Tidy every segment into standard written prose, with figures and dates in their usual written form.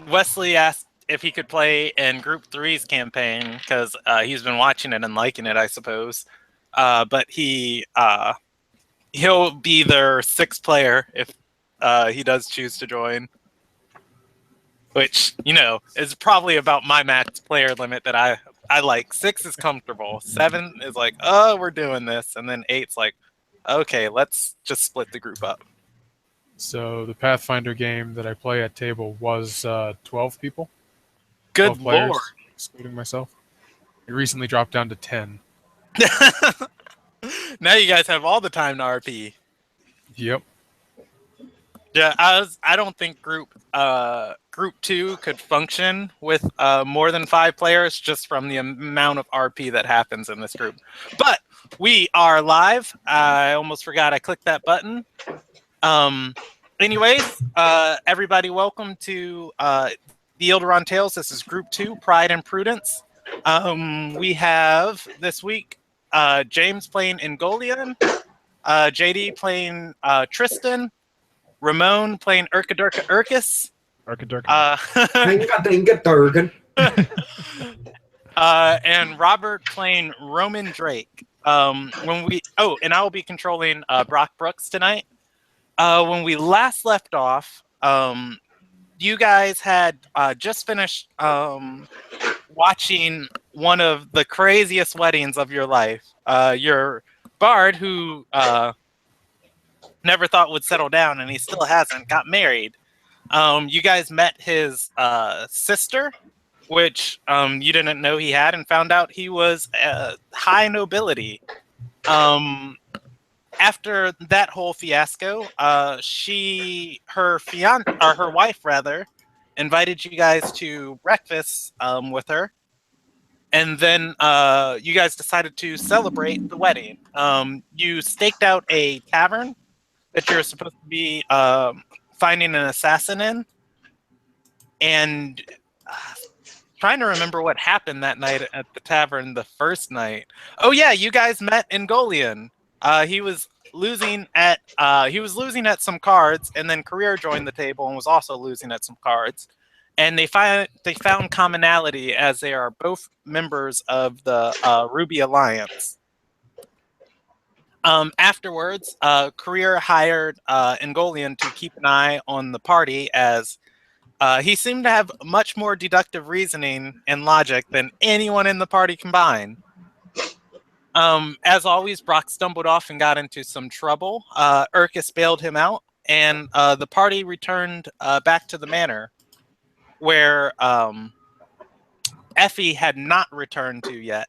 Wesley asked if he could play in Group Three's campaign because he's been watching it and liking it, I suppose. But he'll be their sixth player if he does choose to join. Which, is probably about my max player limit that I like. 6 is comfortable. 7 is like, oh, we're doing this. And then 8's like, okay, let's just split the group up. So the Pathfinder game that I play at table was 12 people. Good 12 players, lord. excluding myself. It recently dropped down to 10. Now you guys have all the time to RP. Yep. Yeah, I don't think group 2 could function with more than 5 players just from the amount of RP that happens in this group. But we are live. I almost forgot I clicked that button. Anyways, everybody, welcome to the Ilderon Tales. This is Group 2, Pride and Prudence. We have this week James playing Ingolian, JD playing Tristan, Ramon playing Urkadurka Urkus. And Robert playing Roman Drake. And I will be controlling Brock Brooks tonight. When we last left off, you guys had just finished watching one of the craziest weddings of your life. Your bard, who never thought would settle down, and he still hasn't, got married. You guys met his sister, which you didn't know he had, and found out he was high nobility. After that whole fiasco, her wife rather, invited you guys to breakfast with her, and then you guys decided to celebrate the wedding. You staked out a tavern that you're supposed to be finding an assassin in, and trying to remember what happened that night at the tavern the first night. Oh yeah, you guys met Ingolian. He was losing at some cards, and then Career joined the table and was also losing at some cards. And they found commonality as they are both members of the Ruby Alliance. Afterwards, Career hired Ingolian to keep an eye on the party, as he seemed to have much more deductive reasoning and logic than anyone in the party combined. As always, Brock stumbled off and got into some trouble. Urkus bailed him out, and the party returned back to the manor, where Effie had not returned to yet.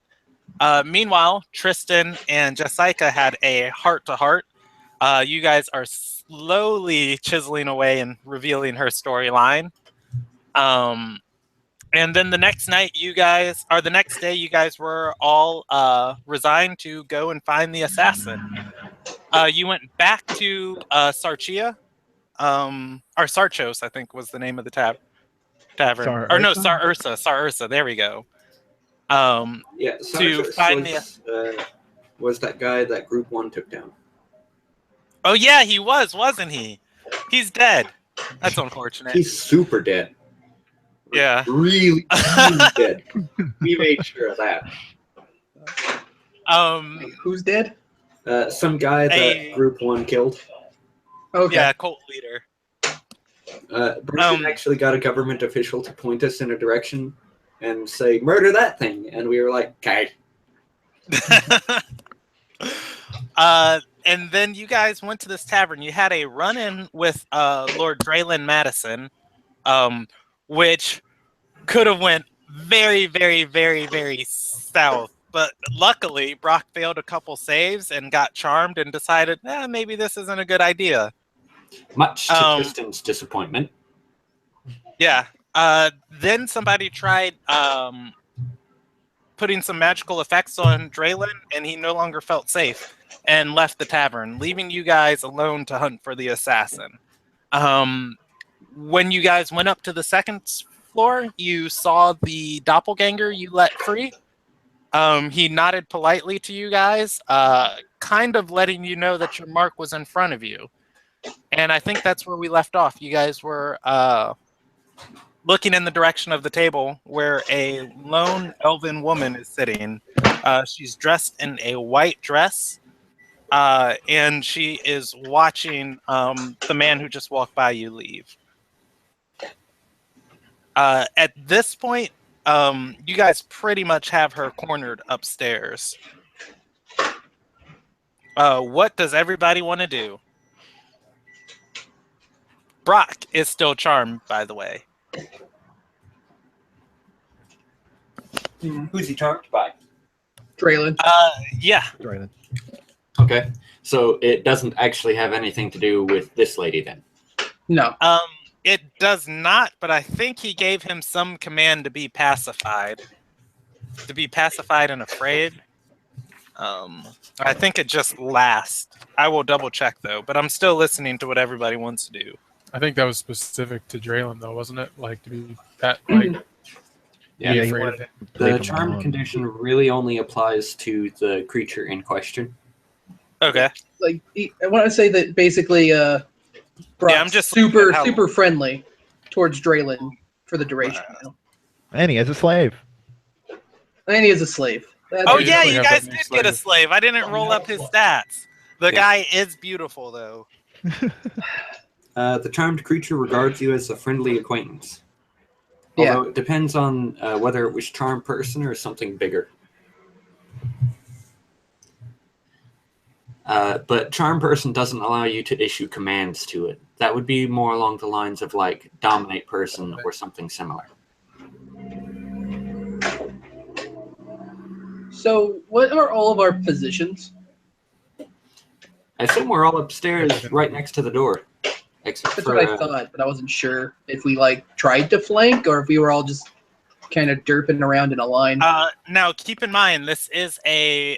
Meanwhile, Tristan and Jessica had a heart-to-heart. You guys are slowly chiseling away and revealing her storyline. And then the next day, you guys were all resigned to go and find the assassin. You went back to Sarchia, or Sarchos, I think was the name of the tavern. Or no, Sarursa. There we go. Yeah, to find was that guy that Group 1 took down. Oh yeah, he wasn't he? He's dead. That's unfortunate. He's super dead. Yeah. Really dead. We made sure of that. Who's dead? Some guy that Group 1 killed. Okay. Yeah, cult leader. Bruce actually got a government official to point us in a direction and say, murder that thing. And we were like, okay. And then you guys went to this tavern. You had a run-in with Lord Draylen Madison, which could have went very, very, very, very south. But luckily, Brock failed a couple saves and got charmed and decided, maybe this isn't a good idea. Much to Tristan's disappointment. Yeah. Then somebody tried putting some magical effects on Draylen, and he no longer felt safe and left the tavern, leaving you guys alone to hunt for the assassin. When you guys went up to the second floor, you saw the doppelganger you let free. He nodded politely to you guys, kind of letting you know that your mark was in front of you. And I think that's where we left off. You guys were looking in the direction of the table where a lone elven woman is sitting. She's dressed in a white dress, and she is watching the man who just walked by you leave. At this point, you guys pretty much have her cornered upstairs. What does everybody want to do? Brock is still charmed, by the way. Who's he charmed by? Draylen. Yeah. Draylen. Okay, so it doesn't actually have anything to do with this lady then. No. It does not, but I think he gave him some command to be pacified. To be pacified and afraid. I think it just lasts. I will double check though, but I'm still listening to what everybody wants to do. I think that was specific to Draylen, though, wasn't it? Like to be Yeah, be he afraid wanted of it. to leave the him charm alone. condition really only applies to the creature in question. Okay. Like I want to say that basically, Brock's I'm just looking super at how- super friendly towards Draylen for the duration. Now. And he has a slave. And he is a slave. That's Oh Yeah, yeah, we you have guys that new did get a slave. slave. I didn't roll up his stats. The guy is beautiful though. The charmed creature regards you as a friendly acquaintance. Yeah. Although it depends on whether it was charmed person or something bigger. But charm person doesn't allow you to issue commands to it. That would be more along the lines of like dominate person or something similar. So, what are all of our positions? I assume we're all upstairs right next to the door. Except That's for what I thought, but I wasn't sure if we tried to flank or if we were all just kind of derping around in a line. Now keep in mind this is a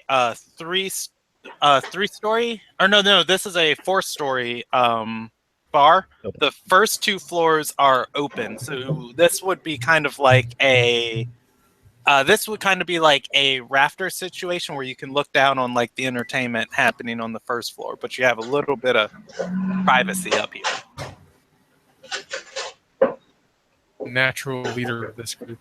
three-story, or no, this is a 4-story bar. Okay. The first 2 floors are open, so this would be kind of like a rafter situation where you can look down on like the entertainment happening on the first floor, but you have a little bit of privacy up here. Natural leader of this group.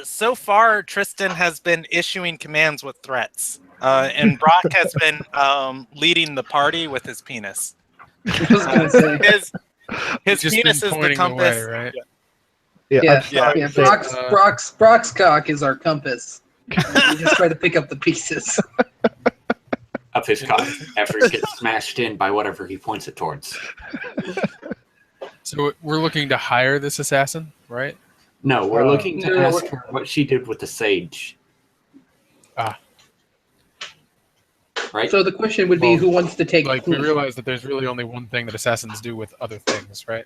So far, Tristan has been issuing commands with threats, and Brock has been leading the party with his penis. I was gonna say. His Just penis been is the pointing compass. away, right? Yeah. Yeah, I'm sorry yeah. to say- Brock's cock is our compass. We just try to pick up the pieces. up his cock after it gets smashed in by whatever he points it towards. So we're looking to hire this assassin, right? No, we're looking to No, ask her what she did with the sage. Ah. Right? So the question would be, Well, who wants to take? Like we realize that there's really only one thing that assassins do with other things, right?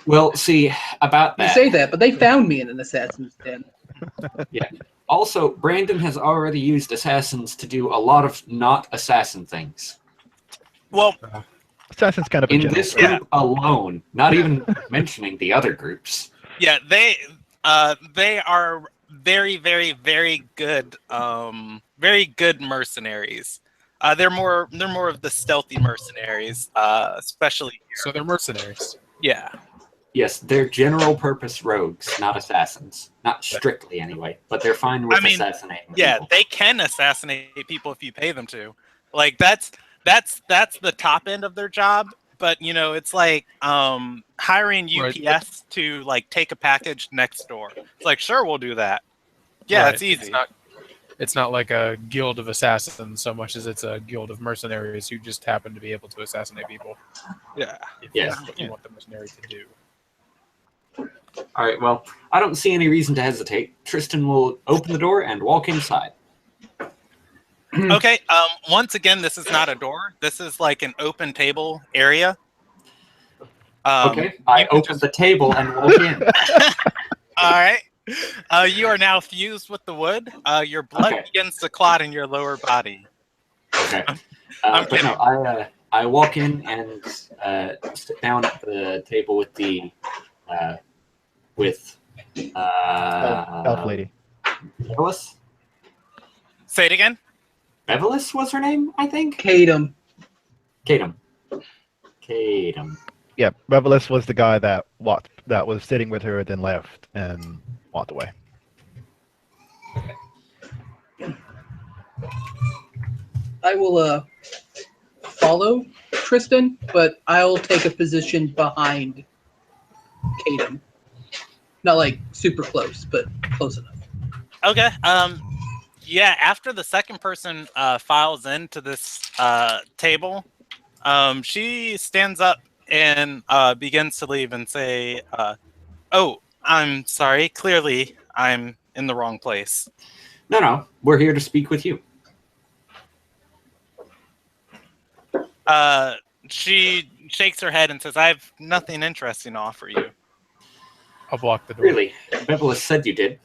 Well, see, about You that. say that, but they found me in an assassin's den. Also, Brandon has already used assassins to do a lot of not assassin things. Well, Assassin's kind of a In general this term. group alone, not even mentioning the other groups. yeah, they are very, very, very good, very good mercenaries. They're more of the stealthy mercenaries, especially here. So they're mercenaries. Yeah. Yes, they're general purpose rogues, not assassins. Not strictly, anyway, but they're fine with I mean, assassinating Yeah, people. they can assassinate people if you pay them to. Like that's the top end of their job. But it's like hiring UPS Right. to like take a package next door. It's like, sure, we'll do that. Yeah, Right. it's easy. It's not like a guild of assassins so much as it's a guild of mercenaries who just happen to be able to assassinate people. Yeah. If Yes. that's what you want the mercenary to do. All right, well, I don't see any reason to hesitate. Tristan will open the door and walk inside. Okay. Once again, this is not a door. This is like an open table area. Okay, I you can open the table and walk in. All right. You are now fused with the wood. Your blood Okay. begins to clot in your lower body. Okay. I'm But no, I walk in and sit down at the table with the Elf lady. Bevelis? Say it again. Bevelis was her name, I think? Cadeem. Cadeem. Cadeem. Yeah, Revelus was the guy that was sitting with her, then left and walked away. I will follow Tristan, but I'll take a position behind Cadeem. Not like super close, but close enough. Okay. Yeah. After the second person files into this table, she stands up and begins to leave and say, "Oh, I'm sorry. Clearly, I'm in the wrong place." No. We're here to speak with you. She shakes her head and says, "I have nothing interesting to offer you." I'll block the door. Really? Bevelis said you did.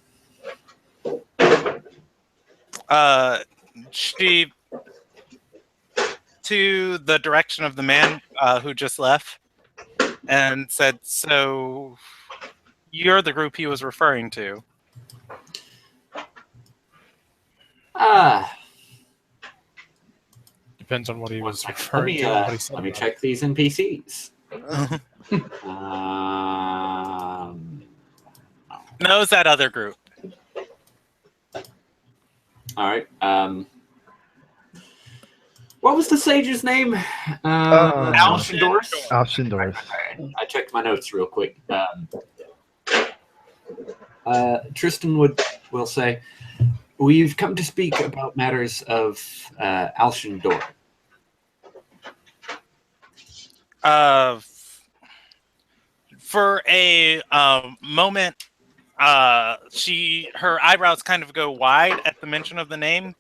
She to the direction of the man who just left and said, "So you're the group he was referring to?" Depends on what he was Let referring me, to. And what he said let me about check these NPCs. No, it's that other group. All right. What was the sage's name? Alcindorus. Alcindorus. I checked my notes real quick. Tristan will say, "We've come to speak about matters of Alcindor." For a moment, her eyebrows kind of go wide at the mention of the name,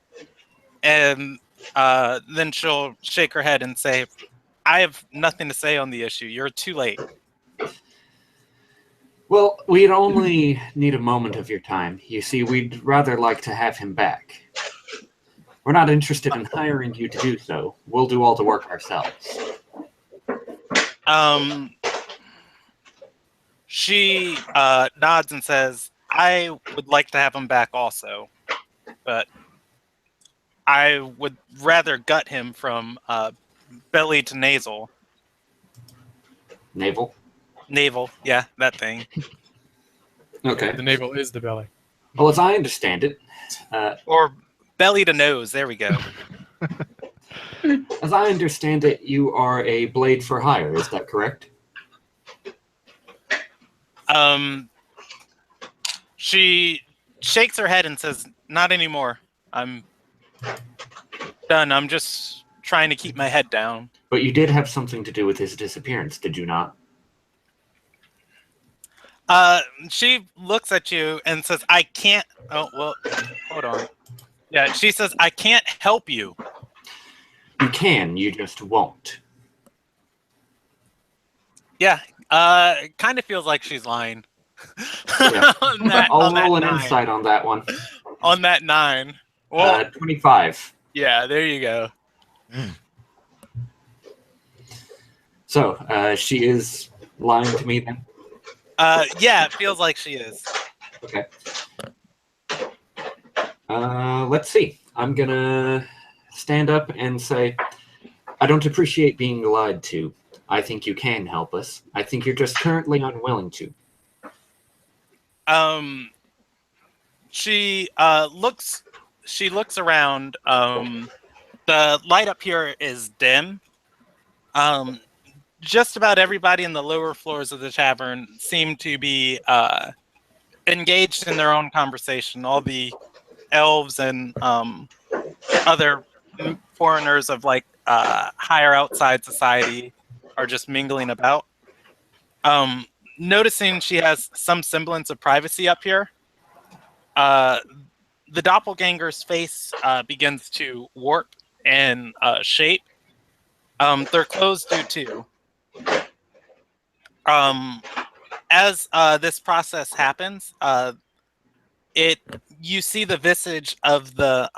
and then she'll shake her head and say, "I have nothing to say on the issue. You're too late." Well, we'd only need a moment of your time. You see, we'd rather like to have him back. We're not interested in hiring you to do so. We'll do all the work ourselves. She nods and says, "I would like to have him back also, but I would rather gut him from belly to nasal." Naval? Navel, yeah, that thing. Okay. The navel is the belly. Well, as I understand it, Or belly to nose, there we go. as I understand it, you are a blade for hire. Is that correct? She shakes her head and says, "Not anymore. I'm done. I'm just trying to keep my head down." But you did have something to do with his disappearance, did you not? She looks at you and says, "I can't." Oh, well, hold on. Yeah, she says, "I can't help you." You can, you just won't. Yeah, it kind of feels like she's lying. Yeah. I'll on that roll an 9. insight on that one. On that 9. Well, 25. yeah, there you go. So, she is lying to me then? Yeah, it feels like she is. Okay. Let's see. I'm gonna stand up and say, I don't appreciate being lied to. I think you can help us. I think you're just currently unwilling to. She looks around. The light up here is dim. Just about everybody in the lower floors of the tavern seem to be engaged in their own conversation. All the elves and other foreigners of like higher outside society are just mingling about. Noticing she has some semblance of privacy up here, the doppelganger's face begins to warp and shape. Their clothes do too. As this process happens, you see the visage of the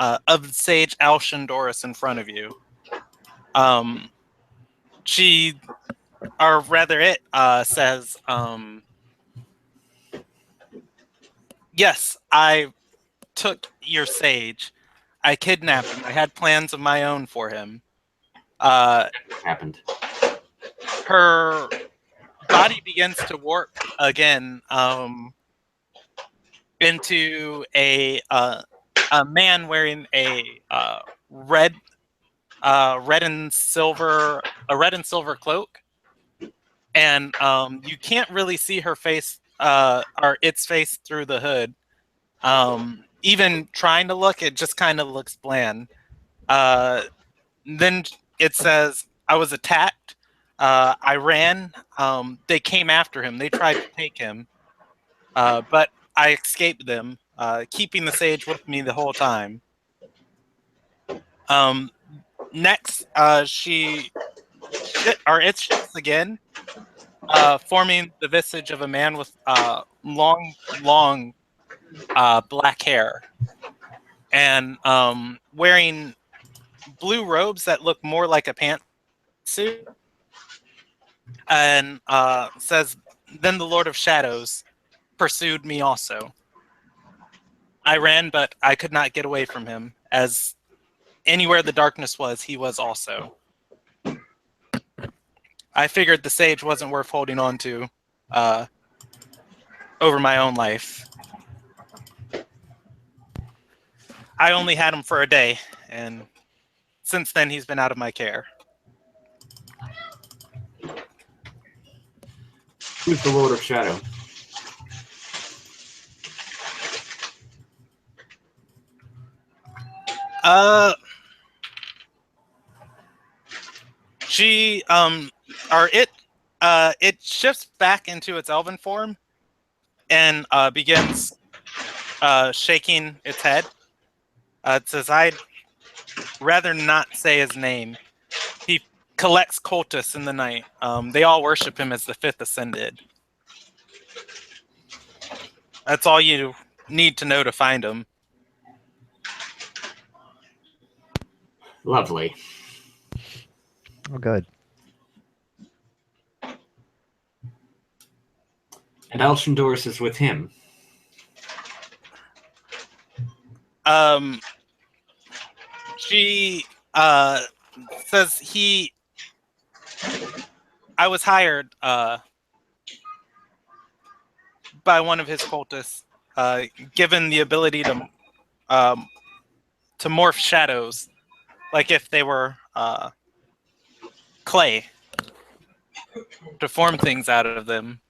sage Alcindorus in front of you. She, or rather, it says, "Yes, I took your sage. I kidnapped him. I had plans of my own for him. Happened. her body begins to warp again into a man wearing a red and silver cloak, and you can't really see her face or its face through the hood. Even trying to look, it just kind of looks bland. Then it says, "I was attacked. I ran. They came after him. They tried to take him, but I escaped them, keeping the sage with me the whole time." Next, it shifts again, forming the visage of a man with long black hair, and wearing blue robes that look more like a pantsuit, and says, "Then the Lord of Shadows pursued me also. I ran, but I could not get away from him, as anywhere the darkness was, he was also. I figured the sage wasn't worth holding on to over my own life. I only had him for a day, and since then he's been out of my care." Who's the Lord of Shadow? It shifts back into its elven form and begins shaking its head. It says, "I'd rather not say his name. He collects cultists in the night. They all worship him as the fifth ascended. That's all you need to know to find him." Lovely. Oh, good. And Alcindorus is with him. She says I was hired by one of his cultists, given the ability to morph shadows, like if they were clay, to form things out of them.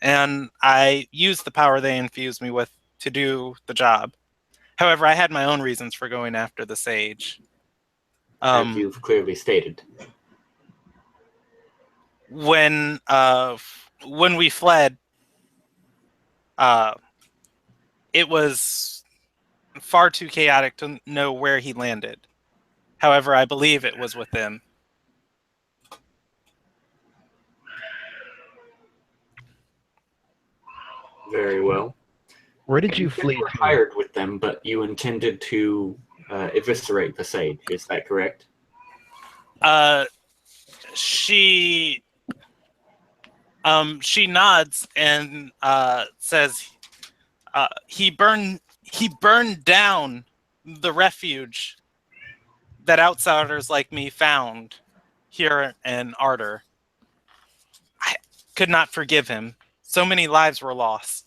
And I used the power they infused me with to do the job. However, I had my own reasons for going after the sage. As you've clearly stated. When we fled, it was far too chaotic to know where he landed. However, I believe it was with them. Very well. Where did you said flee you were to? hired with them, but you intended to eviscerate the sage. Is that correct? She nods and says, he burned down the refuge that outsiders like me found here in Ardor. I could not forgive him. So many lives were lost.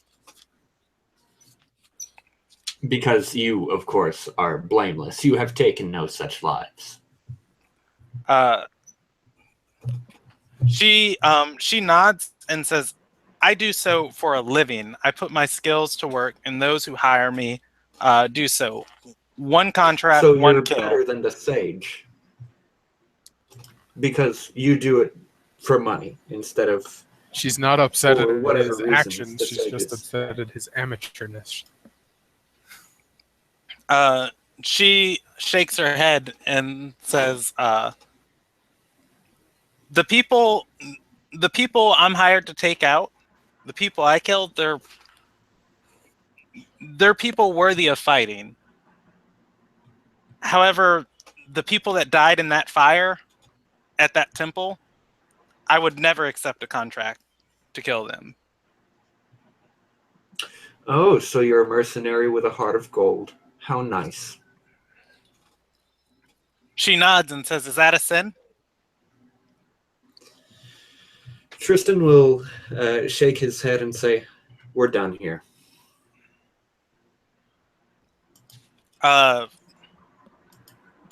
Because you, of course, are blameless. You have taken no such lives. She nods and says, "I do so for a living. I put my skills to work, and those who hire me do so. One contract, So one you're kill." better than the sage. Because you do it for money instead of... She's not upset For at whatever his reasons, actions. the She's just sages. upset at his amateurness. She shakes her head and says, the people I'm hired to take out, the people I killed, they're people worthy of fighting. However, the people that died in that fire at that temple, I would never accept a contract to kill them. Oh, so you're a mercenary with a heart of gold. How nice. She nods and says, "Is that a sin?" Tristan will shake his head and say, "We're done here." All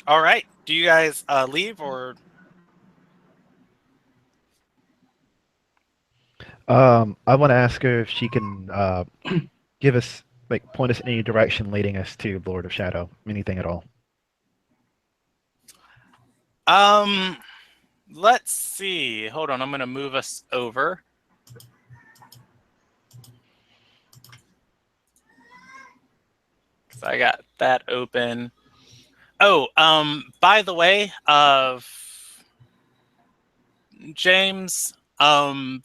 right. Do you guys leave or? I want to ask her if she can give us, like, point us in any direction leading us to Lord of Shadow, anything at all. Let's see. Hold on. I'm going to move us over. So I got that open. Oh, by the way, James, the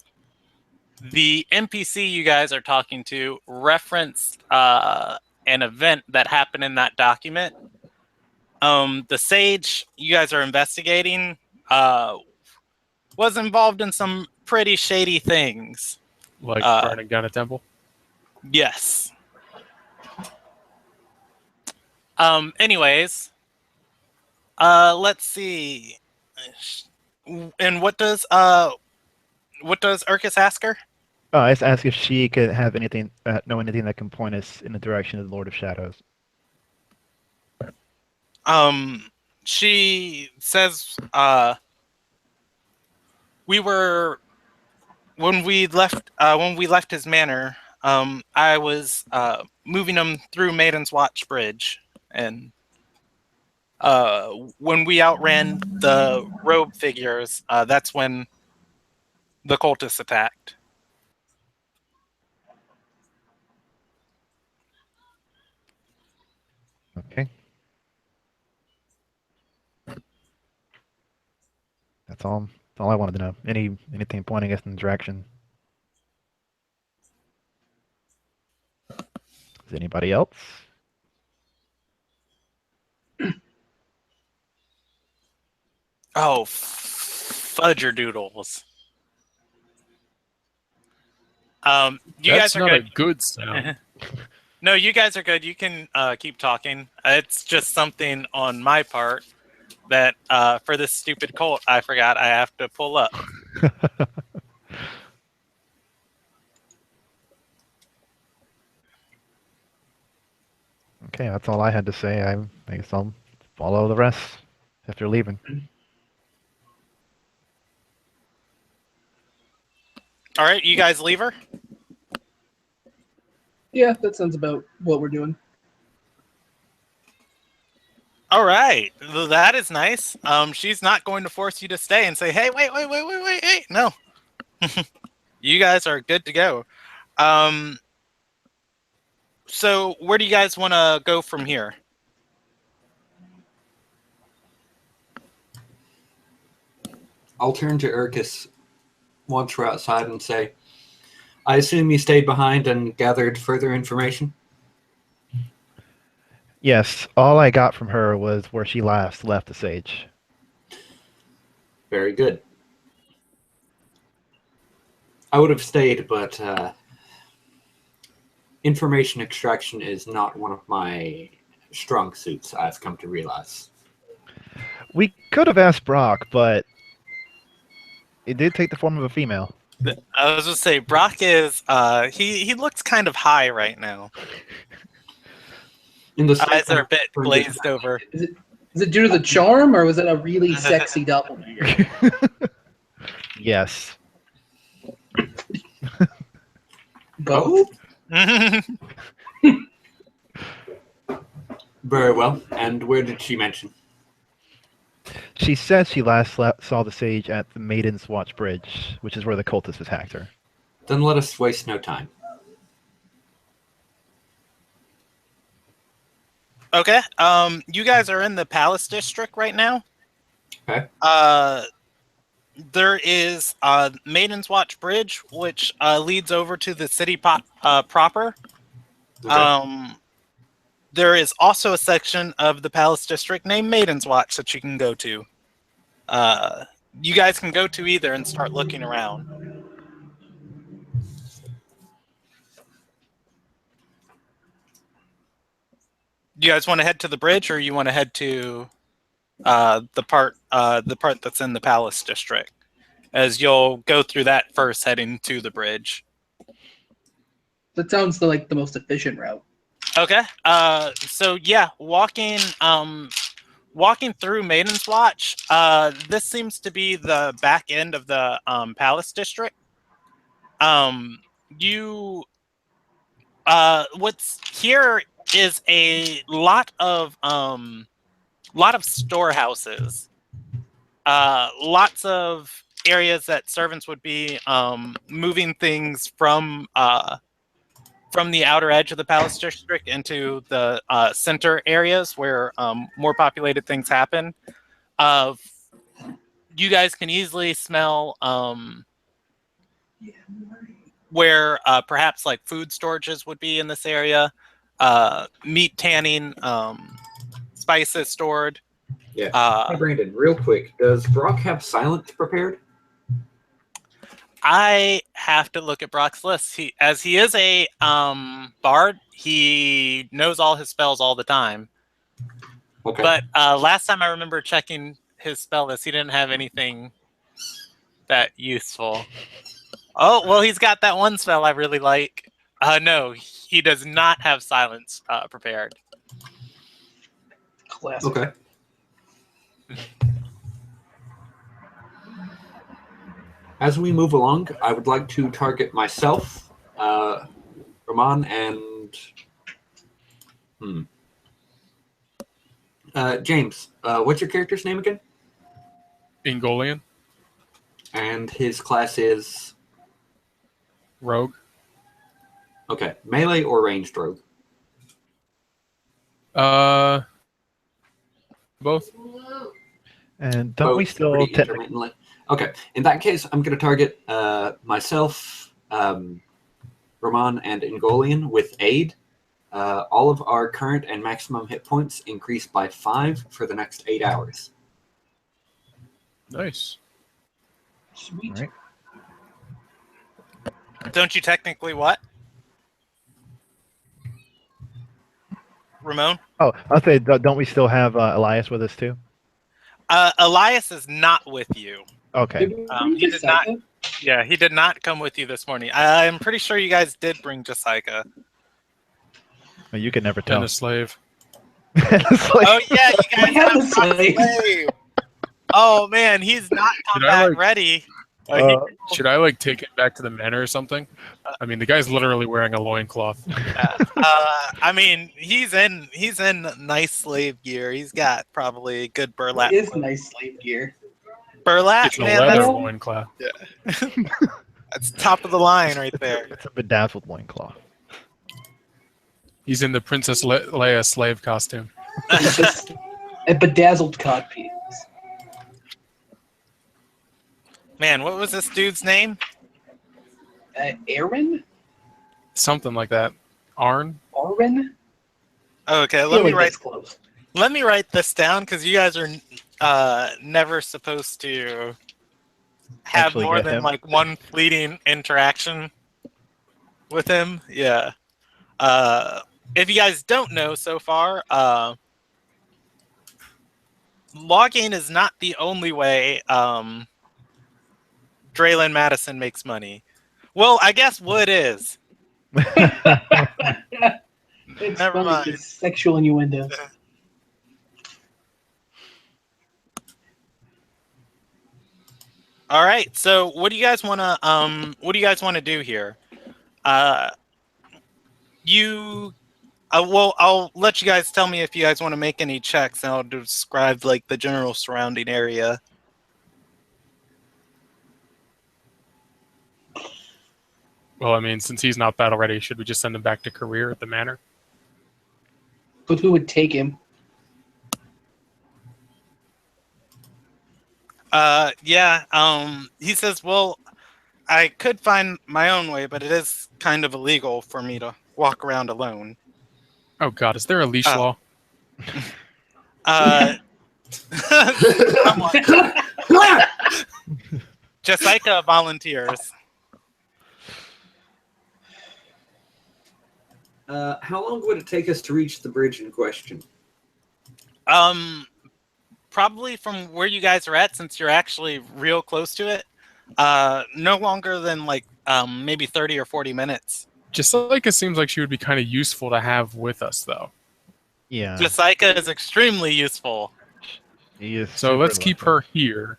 NPC you guys are talking to referenced an event that happened in that document. The sage you guys are investigating was involved in some pretty shady things. Like burning down a temple. Yes. Anyways, let's see. And what does Urkus ask her? I just ask if she could have anything, know anything that can point us in the direction of the Lord of Shadows. She says, we were when we left his manor. I was moving him through Maiden's Watch Bridge, and when we outran the robe figures, that's when the cultists attacked. Okay. That's all. That's all I wanted to know. Anything pointing us in the direction. Is anybody else? Oh, fudgerdoodles. You That's guys are not good. a good sound. No, you guys are good. You can keep talking. It's just something on my part that for this stupid cult, I forgot I have to pull up. Okay, that's all I had to say. I guess I'll follow the rest if they're leaving. All right, you guys leave her? Yeah, that sounds about what we're doing. All right, that is nice. She's not going to force you to stay and say, "Hey, wait, hey." No, you guys are good to go. So where do you guys want to go from here? I'll turn to Urkus once we're outside and say, "I assume you stayed behind and gathered further information?" Yes, all I got from her was where she last left the sage. Very good. I would have stayed, but information extraction is not one of my strong suits, I've come to realize. We could have asked Brock, but it did take the form of a female. I was just say Brock is he looks kind of high right now. In the Eyes are a bit glazed over. Is it due to the charm, or was it a really sexy doppelganger? Yes. Both? Very well. And where did she mention? She says she last saw the sage at the Maiden's Watch Bridge, which is where the cultists attacked her. Then let us waste no time. Okay. You guys are in the Palace District right now. Okay. There is Maiden's Watch Bridge, which leads over to the city proper. Okay. There is also a section of the Palace District named Maiden's Watch that you can go to. You guys can go to either and start looking around. Do you guys want to head to the bridge, or you want to head to the part that's in the Palace District? as you'll go through that first, heading to the bridge. That sounds like the most efficient route. Okay. So yeah, walking through Maiden's Watch. This seems to be the back end of the Palace District. What's here is a lot of storehouses. Lots of areas that servants would be moving things from the outer edge of the Palace District into the center areas where more populated things happen. You guys can easily smell where perhaps like food storages would be in this area, meat tanning, spices stored. Yeah. Hey, Brandon, real quick, does Brock have silence prepared? I have to look at Brock's list. As he is a bard, he knows all his spells all the time. Okay. But last time I remember checking his spell list, he didn't have anything that useful. Oh, well, he's got that one spell I really like. No, he does not have silence prepared. Classic. Okay. As we move along, I would like to target myself, Rahman, and James. What's your character's name again? Ingolian, And his class is rogue. okay. Melee or ranged rogue? Both. And don't Both we still pretty technically? intermittently. Okay. In that case, I'm going to target myself, Rahman, and Ingolian with aid. All of our current and maximum hit points increase by 5 for the next 8 hours. Nice. Sweet. All right. Don't you technically what? Ramon? Oh, I'll say, don't we still have Elias with us too? Elias is not with you. Okay. Did we He bring did not. Jessica? Yeah, he did not come with you this morning. I'm pretty sure you guys did bring Jessica. Well, you can never And tell. a slave. It's like- Oh yeah, you guys We have have a brought slave. slave. Oh man, he's not Should I, combat ready. Should I like take it back to the manor or something? I mean, the guy's literally wearing a loincloth. I mean, he's in nice slave gear. He's got probably good burlap. It is nice slave gear. Burlap, It's a man. leather That's, loincloth. that's top of the line right there. It's a bedazzled loincloth. He's in the Princess Leia slave costume. It's just a bedazzled codpiece. Man, what was this dude's name? Aaron? Something like that. Arn? Oren? Okay, I let feel me like write. that's close. Let me write this down because you guys are never supposed to have Actually more get than him. like one fleeting interaction with him. Yeah. If you guys don't know so far, logging is not the only way Draylen Madison makes money. Well, I guess wood is. It's Never funny, mind. it's sexual innuendo. All right. So, what do you guys want to do here? Well, I'll let you guys tell me if you guys want to make any checks, and I'll describe like the general surrounding area. Well, I mean, since he's not battle ready, should we just send him back to career at the manor? But who would take him? Yeah. He says, well, I could find my own way, but it is kind of illegal for me to walk around alone. Oh God, is there a leash law? Jessica volunteers. How long would it take us to reach the bridge in question? Probably from where you guys are at, since you're actually real close to it. No longer than like maybe 30 or 40 minutes. Jessica seems like she would be kind of useful to have with us, though. Yeah. Jessica is extremely useful. He is So super let's keep lucky. her here,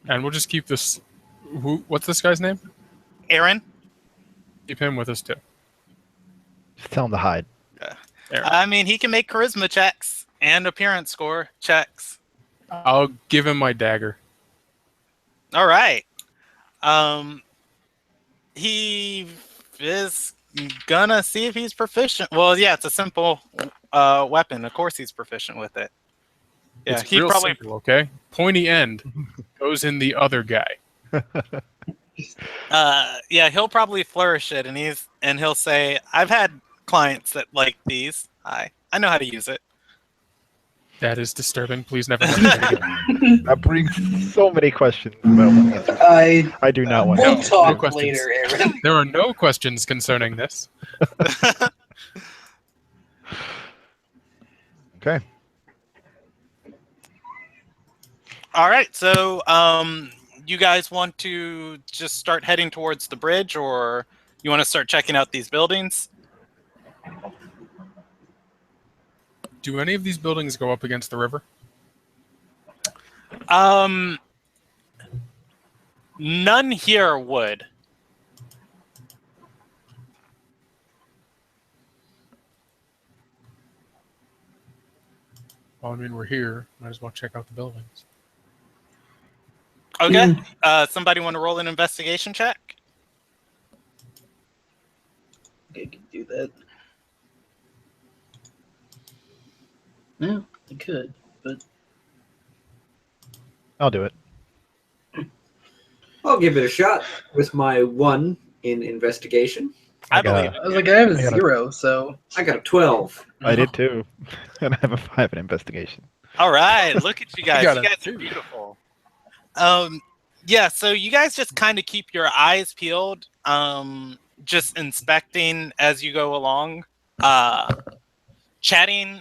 and we'll just keep this. What's this guy's name? Aaron? Keep him with us too. Just tell him to hide. Aaron. I mean, he can make charisma checks and appearance score checks. I'll give him my dagger. All right. He is gonna see if he's proficient. Well, yeah, it's a simple weapon. Of course, he's proficient with it. Yeah, It's he real probably. simple, okay? Pointy end goes in the other guy. Yeah, he'll probably flourish it, and he'll say, "I've had clients that like these. I know how to use it." That is disturbing. Please never mention it again. That brings so many questions about what answers. I do not want We'll to. talk questions. later, Aaron. There are no questions concerning this. Okay. All right, so you guys want to just start heading towards the bridge, or you want to start checking out these buildings? Do any of these buildings go up against the river? None here would. Well, I mean, we're here. Might as well check out the buildings. Okay. Somebody want to roll an investigation check? I can do that. Yeah, I could, but I'll do it. I'll give it a shot with my 1 in investigation. I got believe a- it. I was like, I have a I got a- 0, so I got a 12. I did too. And I have a 5 in investigation. All right, look at you guys. got You it, guys too. are beautiful. Yeah, so you guys just kind of keep your eyes peeled, just inspecting as you go along, chatting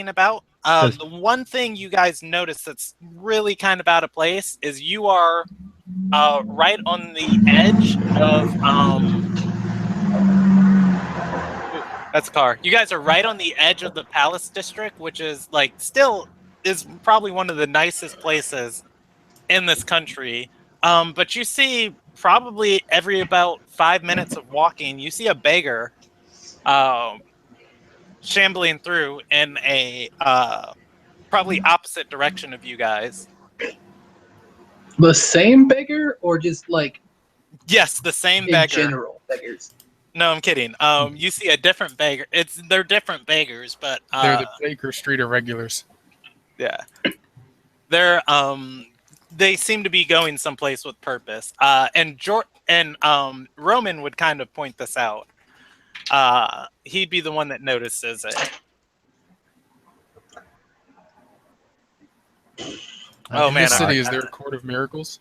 about. The one thing you guys notice that's really kind of out of place is you are right on the edge of that's a car. You guys are right on the edge of the Palace District, which is like still is probably one of the nicest places in this country. But you see probably every about 5 minutes of walking, you see a beggar shambling through in a probably opposite direction of you guys. the same beggar or just like Yes, the same in beggar. general beggars. No, I'm kidding. You see a different beggar. They're different beggars, but They're the Baker Street irregulars. yeah. They're they seem to be going someplace with purpose. And Roman would kind of point this out. He'd be the one that notices it. Oh In man. this city, is there a court of miracles?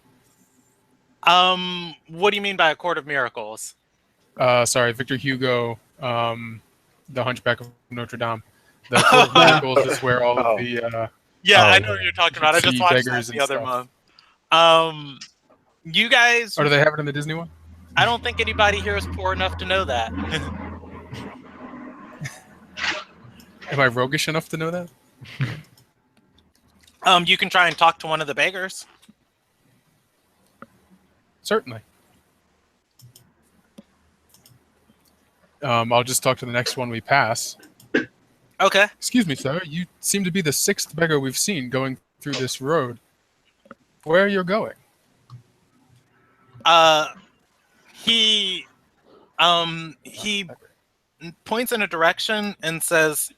What do you mean by a court of miracles? Sorry, Victor Hugo, The Hunchback of Notre Dame. The court of miracles is where all of the Yeah, Oh, I know what you're talking about. I just see watched that beggars the and other stuff. month. You guys, or do they have it in the Disney one? I don't think anybody here is poor enough to know that. Am I roguish enough to know that? You can try and talk to one of the beggars. Certainly. I'll just talk to the next one we pass. Okay. Excuse me, sir. You seem to be the 6th beggar we've seen going through this road. Where are you going? He points in a direction and says,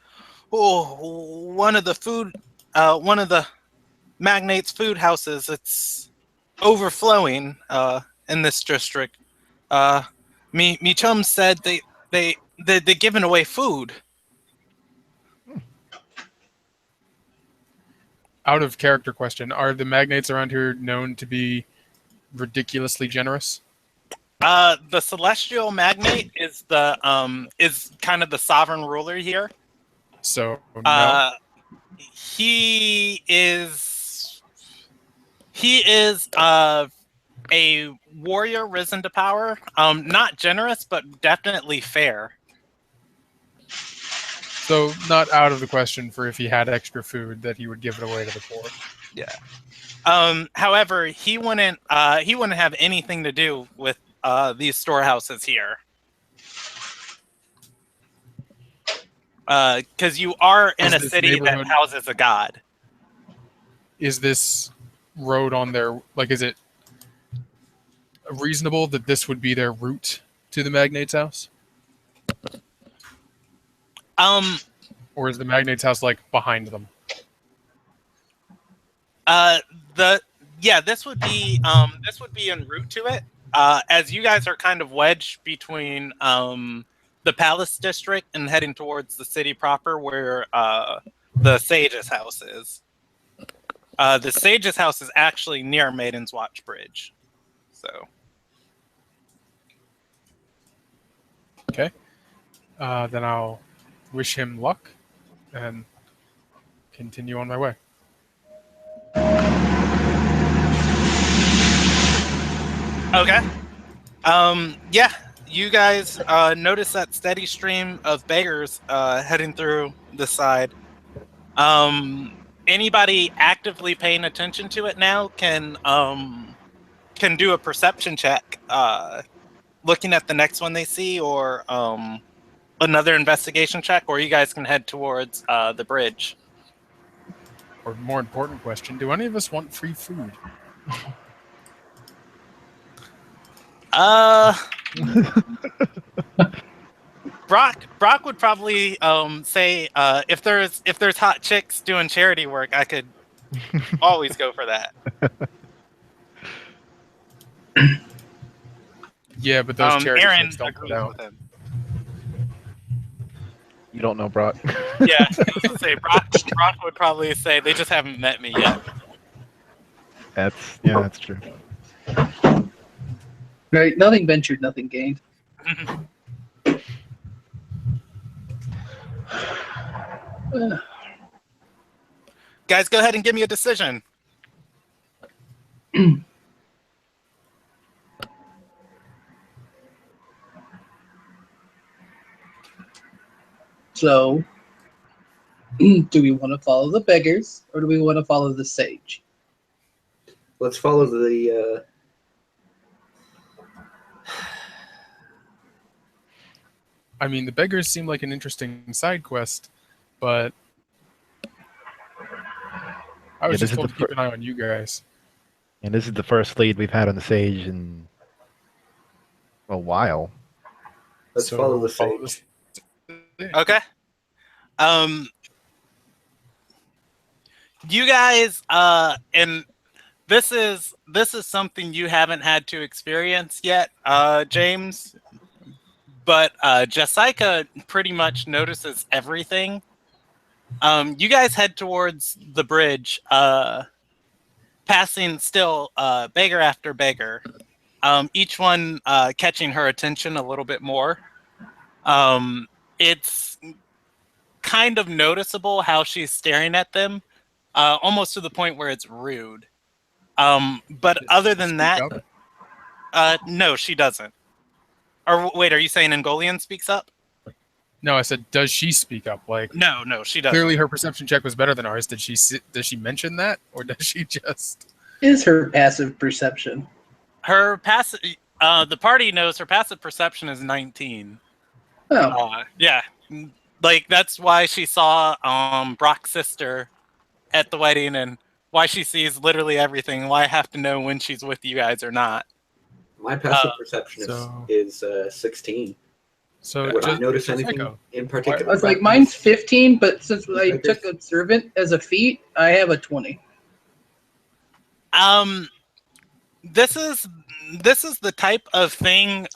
"Oh, one of the magnate's food houses. It's overflowing in this district. Me chum said they're giving away food." Out of character question, are the magnates around here known to be ridiculously generous? The celestial magnate is kind of the sovereign ruler here. So, no. He is a warrior risen to power. Not generous, but definitely fair. So not out of the question for if he had extra food that he would give it away to the poor. Yeah. However, he wouldn't have anything to do with these storehouses here. Because you are in a city that houses a god. Is this road on their, like, is it reasonable that this would be their route to the magnate's house? Or is the magnate's house like behind them? This would be en route to it. As you guys are kind of wedged between the palace district and heading towards the city proper, where the sage's house is. The sage's house is actually near Maiden's Watch Bridge. So. Okay. Then I'll wish him luck and continue on my way. Okay. Yeah, you guys notice that steady stream of beggars heading through the side. Anybody actively paying attention to it now can do a perception check, looking at the next one they see, or another investigation check, or you guys can head towards the bridge. Or more important question, do any of us want free food? Brock would probably say if there's hot chicks doing charity work, I could always go for that. Yeah, but those charity Aaron chicks don't agrees go with down. him. You don't know Brock. Yeah, I was gonna say Brock would probably say they just haven't met me yet. That's true. Right, nothing ventured, nothing gained. Guys, go ahead and give me a decision. So, do we want to follow the beggars, or do we want to follow the sage? Let's follow the. I mean, the beggars seem like an interesting side quest, but I was just told to keep an eye on you guys. And this is the first lead we've had on the sage in a while. Let's follow the sage. Okay. You guys, and this is something you haven't had to experience yet, James. But Jessica pretty much notices everything. You guys head towards the bridge, passing still beggar after beggar, each one catching her attention a little bit more. It's kind of noticeable how she's staring at them, almost to the point where it's rude. But other than that, no, she doesn't. Or wait, are you saying Angolian speaks up? No, I said, does she speak up? Like, no, she doesn't. Clearly, her perception check was better than ours. Does she mention that, or does she just? Is her passive perception? Her passive. The party knows her passive perception is 19. Oh, yeah, like that's why she saw Brock's sister at the wedding, and why she sees literally everything. Why I have to know when she's with you guys or not. My passive perception is 16. So would I notice anything in particular? I was like, mine's 15, but since I took observant as a feat, I have a 20. This is the type of thing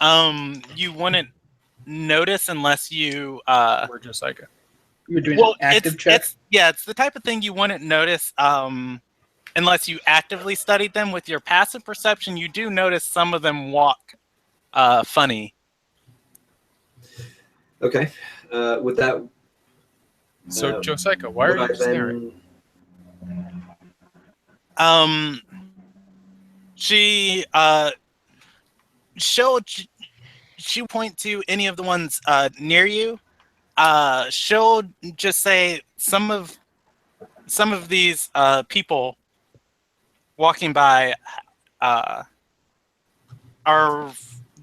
you wouldn't notice unless you were just like it. You're doing an active check. It's the type of thing you wouldn't notice unless you actively studied them. With your passive perception, you do notice some of them walk funny. Okay. With that. So, Josica, why are you staring? She she point to any of the ones near you. She'll just say some of these people walking by are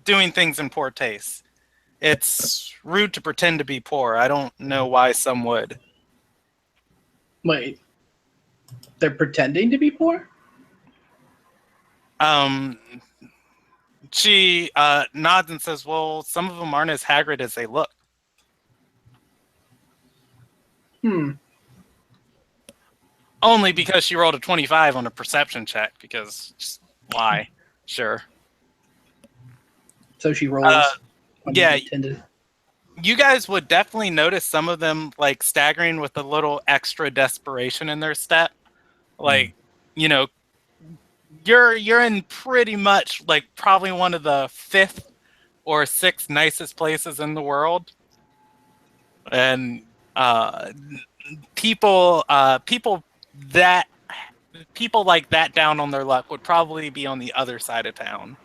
doing things in poor taste. It's rude to pretend to be poor. I don't know why some would. Wait, they're pretending to be poor? She nods and says, well, some of them aren't as haggard as they look. Only because she rolled a 25 on a perception check, because just why? Sure. So she rolls. Yeah. Intended. You guys would definitely notice some of them like staggering with a little extra desperation in their step. Like, you know, you're in pretty much like probably one of the 5th or 6th nicest places in the world. And people like that down on their luck would probably be on the other side of town.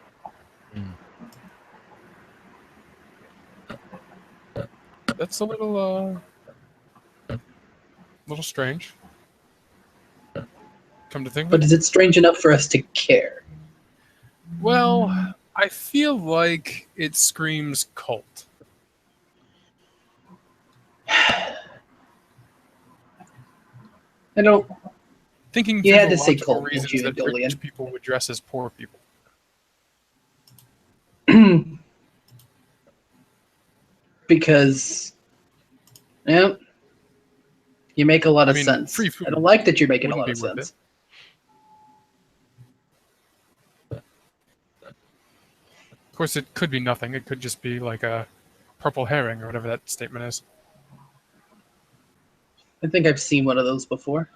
That's a little strange. Come to think of But it. is it strange enough for us to care? Well, I feel like it screams cult. I don't. Thinking You through had the to say logical cult, didn't reasons you, that Dolian? rich people would dress as poor people. Because, yeah, you make a lot of I mean, sense. free food I don't like that you're making a wouldn't lot of be worth sense. Of course, it could be nothing. It could just be like a purple herring or whatever that statement is. I think I've seen one of those before.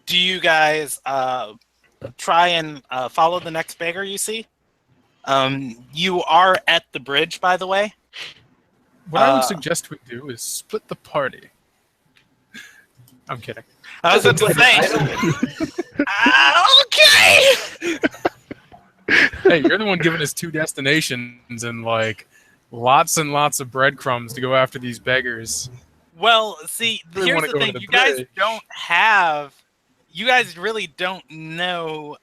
Do you guys try and follow the next beggar you see? You are at the bridge, by the way. What I would suggest we do is split the party. I'm kidding. I was about to say. Okay. Hey, you're the one giving us 2 destinations and like lots and lots of breadcrumbs to go after these beggars. Well, see, Really here's wanna the go to thing. the You guys bridge. don't have. You guys really don't know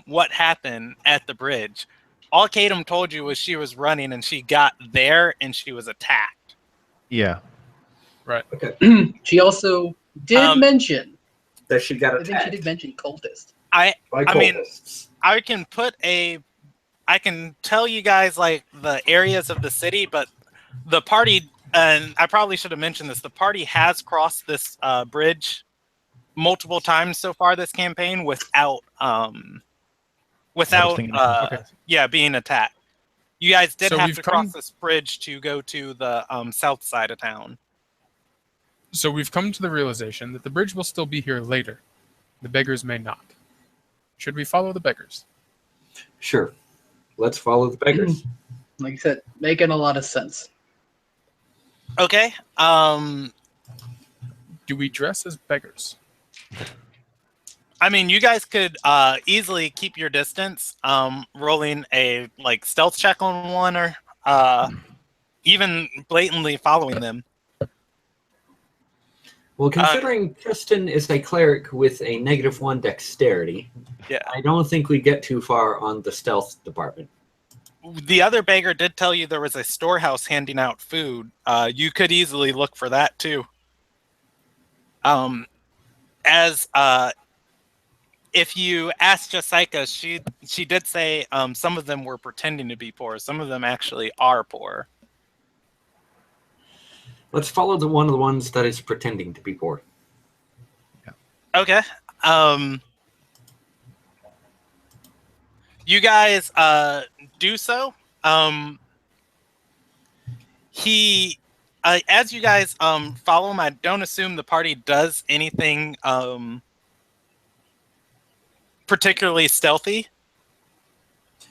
what happened at the bridge. All Cadeem told you was she was running and she got there and she was attacked. Yeah. Right. Okay. She also did mention. That she got I think she attacked did mention cultist. by I mean, cultists. I can tell you guys like the areas of the city, but the party, and I probably should have mentioned this, the party has crossed this bridge multiple times so far this campaign without being attacked. You guys did So have we've to come- cross this bridge to go to the south side of town. So we've come to the realization that the bridge will still be here later. The beggars may not. Should we follow the beggars? Sure. Let's follow the beggars. Like I said, making a lot of sense. Okay. Do we dress as beggars? I mean, you guys could easily keep your distance, rolling a like stealth check on one, or even blatantly following them. Well, considering Tristan is a cleric with a -1 dexterity, Yeah. I don't think we get too far on the stealth department. The other beggar did tell you there was a storehouse handing out food. You could easily look for that too. If you ask Jessica, she did say some of them were pretending to be poor. Some of them actually are poor. Let's follow one of the ones that is pretending to be poor. Okay. You guys do so. As you guys follow him, I don't assume the party does anything particularly stealthy.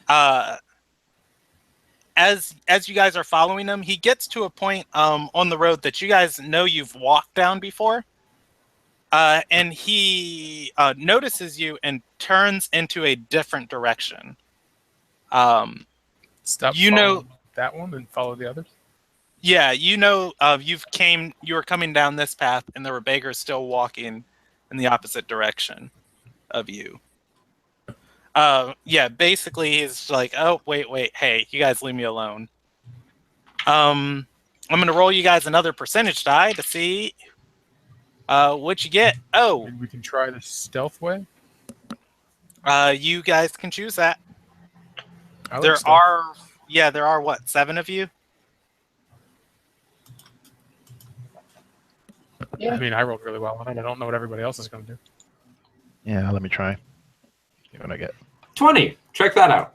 As as you guys are following him, he gets to a point on the road that you guys know you've walked down before. And he notices you and turns into a different direction. Stop. You know that one and follow the others. Yeah, you know, you were coming down this path, and there were beggars still walking in the opposite direction of you. Yeah, basically, he's like, "Oh, wait, hey, you guys leave me alone." I'm gonna roll you guys another percentage die to see what you get. Oh, Maybe we can try the stealth way. you guys can choose that. I like There stealth. are what, 7 of you? Yeah. I mean, I rolled really well on it. I don't know what everybody else is going to do. Yeah, let me try. See what I get. 20. Check that out.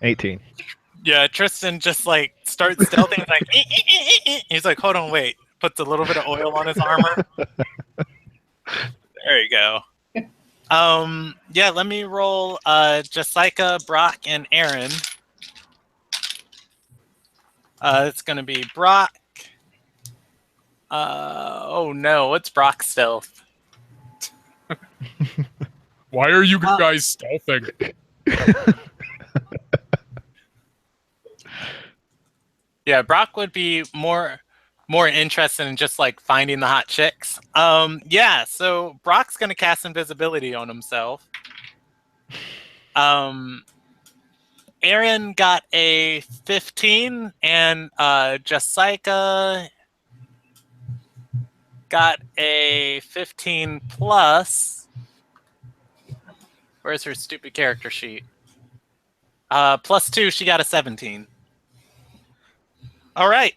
18. Yeah, Tristan just like starts stealthing, like he's like, hold on, wait. Puts a little bit of oil on his armor. There you go. Yeah, let me roll Jessica, Brock, and Aaron. It's gonna be Brock. Oh no, what's Brock's stealth? Why are you guys stealthing? Yeah, Brock would be more interested in just like finding the hot chicks. Yeah, so Brock's gonna cast invisibility on himself. Aaron got a 15, and Jessica got a 15 plus. Where's her stupid character sheet? Plus 2, she got a 17. All right.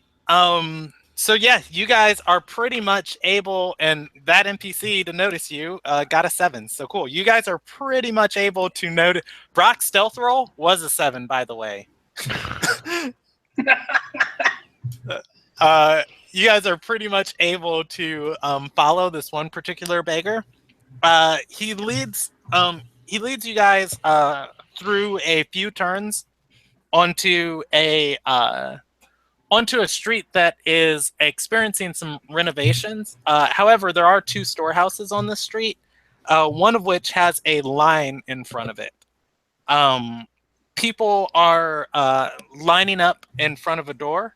So yeah, you guys are pretty much able, and that NPC to notice you got a 7. So cool. You guys are pretty much able to notice. Brock's stealth roll was a 7, by the way. You guys are pretty much able to follow this one particular beggar. He leads you guys through a few turns onto a street that is experiencing some renovations. However, there are 2 storehouses on this street, one of which has a line in front of it. People are lining up in front of a door.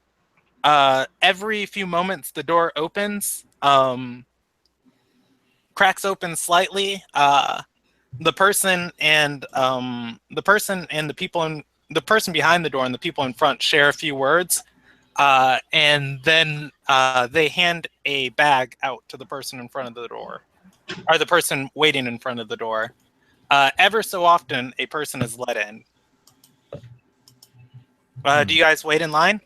Every few moments, the door opens, cracks open slightly. The person behind the door and the people in front share a few words. And then they hand a bag out to the person in front of the door, or the person waiting in front of the door. Ever so often, a person is let in. Do you guys wait in line?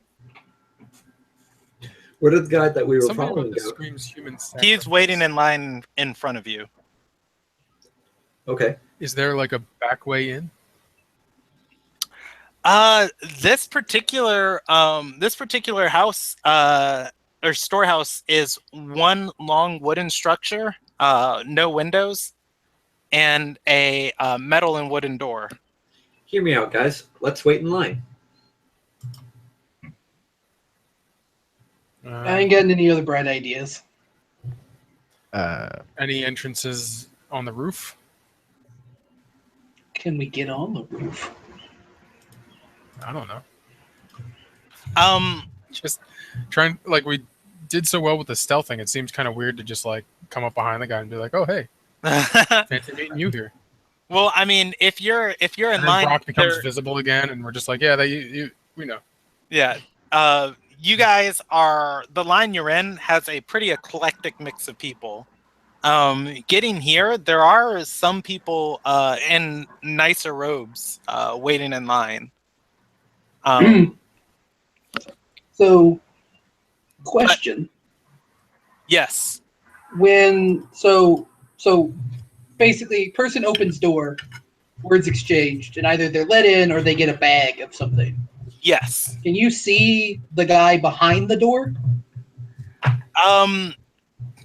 Where did the guy that we were Something following about this go? screams human sacrifice. He's waiting in line in front of you. Okay. Is there like a back way in? This particular house or storehouse is one long wooden structure, no windows, and a metal and wooden door. Hear me out, guys. Let's wait in line. I ain't getting any other bright ideas. Any entrances on the roof? Can we get on the roof? I don't know. Um, Just trying, like, we did so well with the stealthing. It seems kind of weird to just like come up behind the guy and be like, "Oh, hey, fancy meeting you here." well, I mean, if you're in And then line, Brock becomes there- visible again, and we're just like, "Yeah, we know." yeah. You guys are, the line you're in has a pretty eclectic mix of people. Getting here, there are some people in nicer robes waiting in line. So, question: Yes. so basically, person opens door, words exchanged, and either they're let in or they get a bag of something. Yes. Can you see the guy behind the door?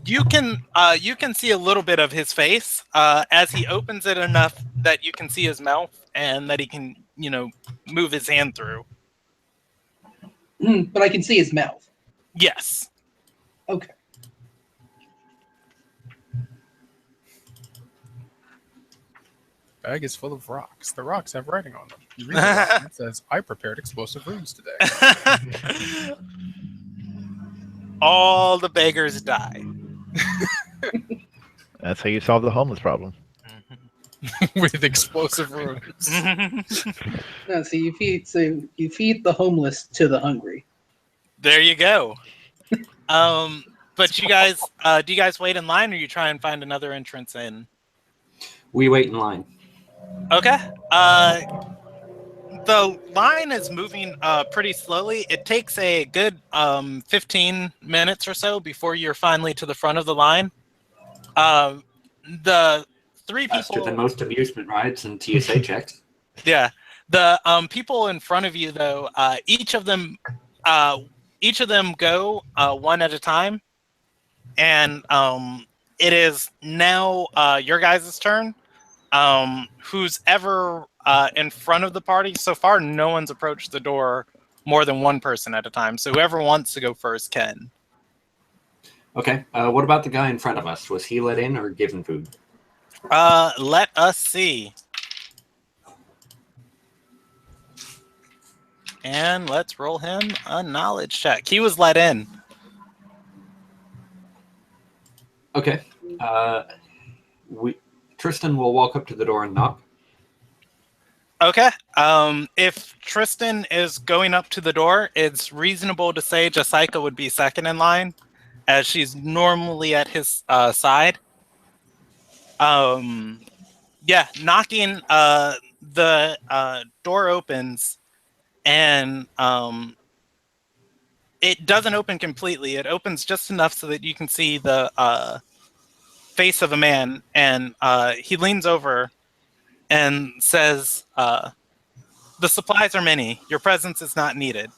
You can see a little bit of his face as he opens it enough that you can see his mouth and that he can, move his hand through. But I can see his mouth. Yes. Okay. Bag is full of rocks. The rocks have writing on them. You read the rock and it says, "I prepared explosive runes today." All the beggars die. That's how you solve the homeless problem. With explosive runes. No, so you feed the homeless to the hungry. There you go. But you guys, do you guys wait in line, or you try and find another entrance in? We wait in line. Okay. The line is moving pretty slowly. It takes a good 15 minutes or so before you're finally to the front of the line. The three Faster people. than most amusement rides and TSA checks. Yeah. The people in front of you, though, each of them go one at a time, and it is now your guys' turn. Who's ever in front of the party? So far, no one's approached the door more than one person at a time. So whoever wants to go first can. Okay. What about the guy in front of us? Was he let in or given food? Let us see. And let's roll him a knowledge check. He was let in. Okay. Tristan will walk up to the door and knock. Okay. If Tristan is going up to the door, it's reasonable to say Jessica would be second in line, as she's normally at his side. Yeah, knocking. The door opens, and it doesn't open completely. It opens just enough so that you can see the face of a man, and he leans over and says, "The supplies are many. Your presence is not needed."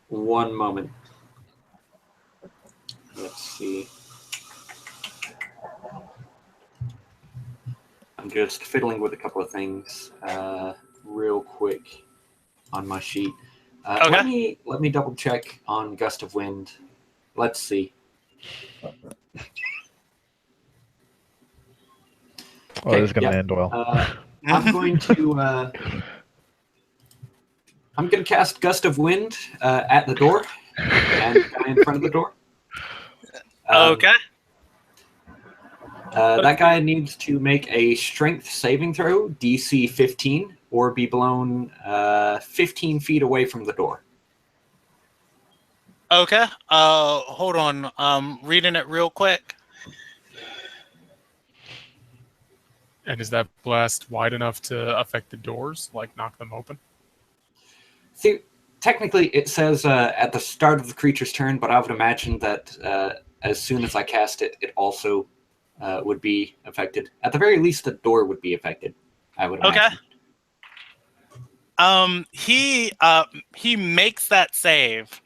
One moment. Let's see. I'm just fiddling with a couple of things real quick on my sheet. Okay. Let me double check on gust of wind. Let's see. Oh, this is going to end well. I'm going to cast gust of wind at the door and the guy in front of the door. Okay. That guy needs to make a strength saving throw, DC 15, or be blown 15 feet away from the door. Okay. Hold on. Reading it real quick. And is that blast wide enough to affect the doors, like knock them open? See, technically, it says at the start of the creature's turn, but I would imagine that as soon as I cast it, it also would be affected. At the very least, the door would be affected, I would imagine. Okay. He makes that save.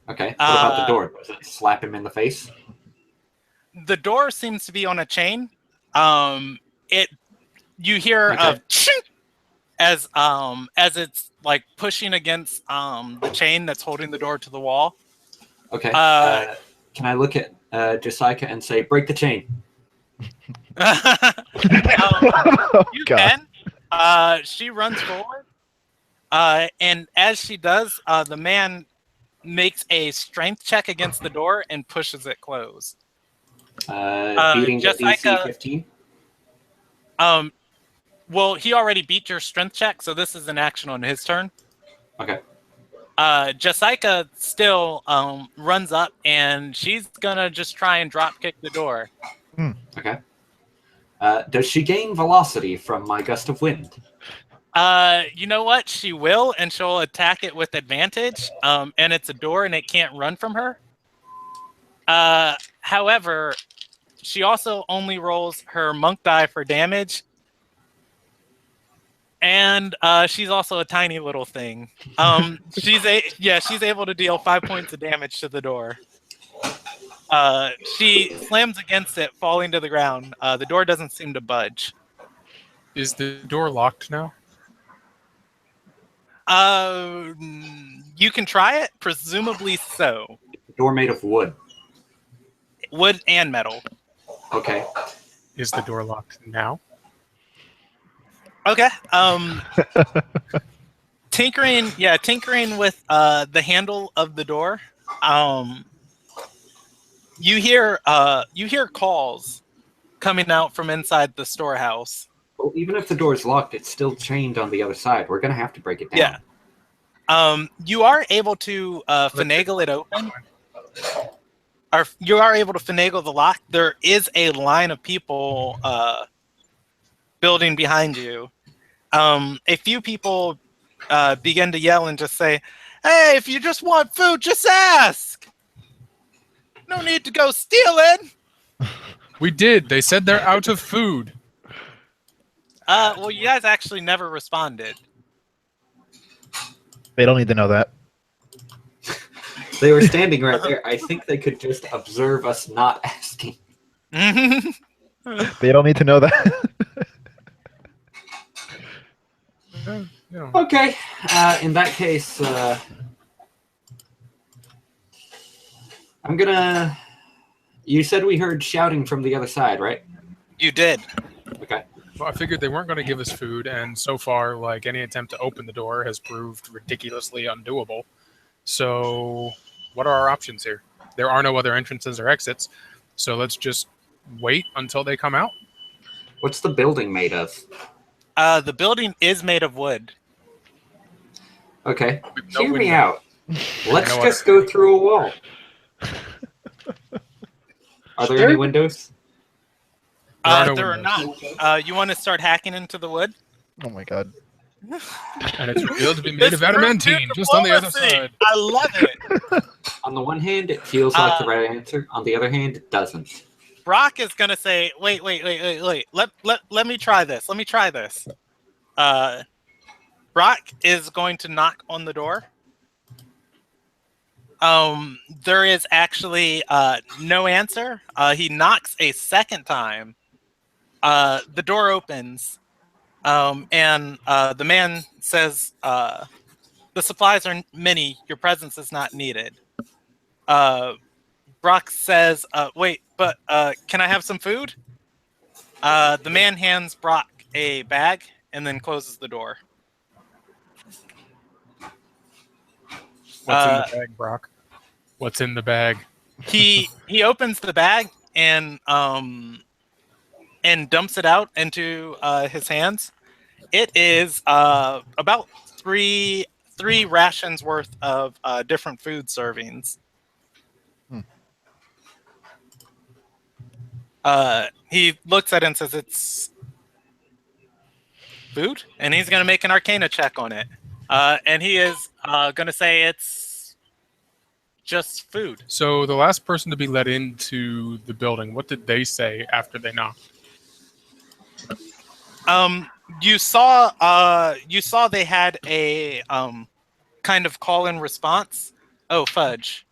Okay. What about the door? Does it slap him in the face? The door seems to be on a chain. You hear Okay. a chink as it's like pushing against the chain that's holding the door to the wall. Okay. Can I look at Jessica and say, break the chain? You God. can. She runs forward, and as she does, the man makes a strength check against the door and pushes it closed. Beating the Jessica, DC 15? Well, he already beat your strength check, so this is an action on his turn. Okay. Jessica still runs up, and she's gonna just try and drop kick the door. Okay. Does she gain velocity from my gust of wind? You know what? She will, and she'll attack it with advantage. And it's a door, and it can't run from her. However, she also only rolls her monk die for damage. And she's also a tiny little thing. She's able to deal 5 points of damage to the door. She slams against it, falling to the ground. The door doesn't seem to budge. Is the door locked now? You can try it, presumably so. Door made of wood. Wood and metal. Okay. Is the door locked now? Okay. Tinkering with the handle of the door. You hear calls coming out from inside the storehouse. Well, even if the door is locked, it's still chained on the other side. We're gonna have to break it down. Yeah. You are able to finagle it open. Or you are able to finagle the lock. There is a line of people building behind you. A few people begin to yell and just say, "Hey, if you just want food, just ask. No need to go stealing." We did. They said they're out of food. Well, you guys actually never responded. They don't need to know that. They were standing right there. I think they could just observe us not asking. They don't need to know that. Yeah. Okay. In that case, I'm gonna. You said we heard shouting from the other side, right? You did. Okay. Well, I figured they weren't going to give us food, and so far, like, any attempt to open the door has proved ridiculously undoable. So, what are our options here? There are no other entrances or exits, so let's just wait until they come out. What's the building made of? The building is made of wood. Okay. With no Hear me window. out. Let's No just go through a wall. Are there any windows? There are no There are windows. not. You want to start hacking into the wood? Oh my god. And it's revealed to be made of This group adamantine, just on the other diplomacy. side. I love it. On the one hand, it feels like the right answer. On the other hand, it doesn't. Brock is gonna say, "Wait. Let me try this. Brock is going to knock on the door. There is actually no answer. He knocks a second time. The door opens, and the man says, "The supplies are many. Your presence is not needed." Brock says, "Wait, but can I have some food?" The man hands Brock a bag and then closes the door. What's in the bag, Brock? What's in the bag? He opens the bag and dumps it out into his hands. It is about three rations worth of different food servings. He looks at it and says, "It's food," and he's going to make an Arcana check on it. And he is going to say it's just food. So the last person to be let into the building, what did they say after they knocked? You saw they had a kind of call and response. Oh, fudge.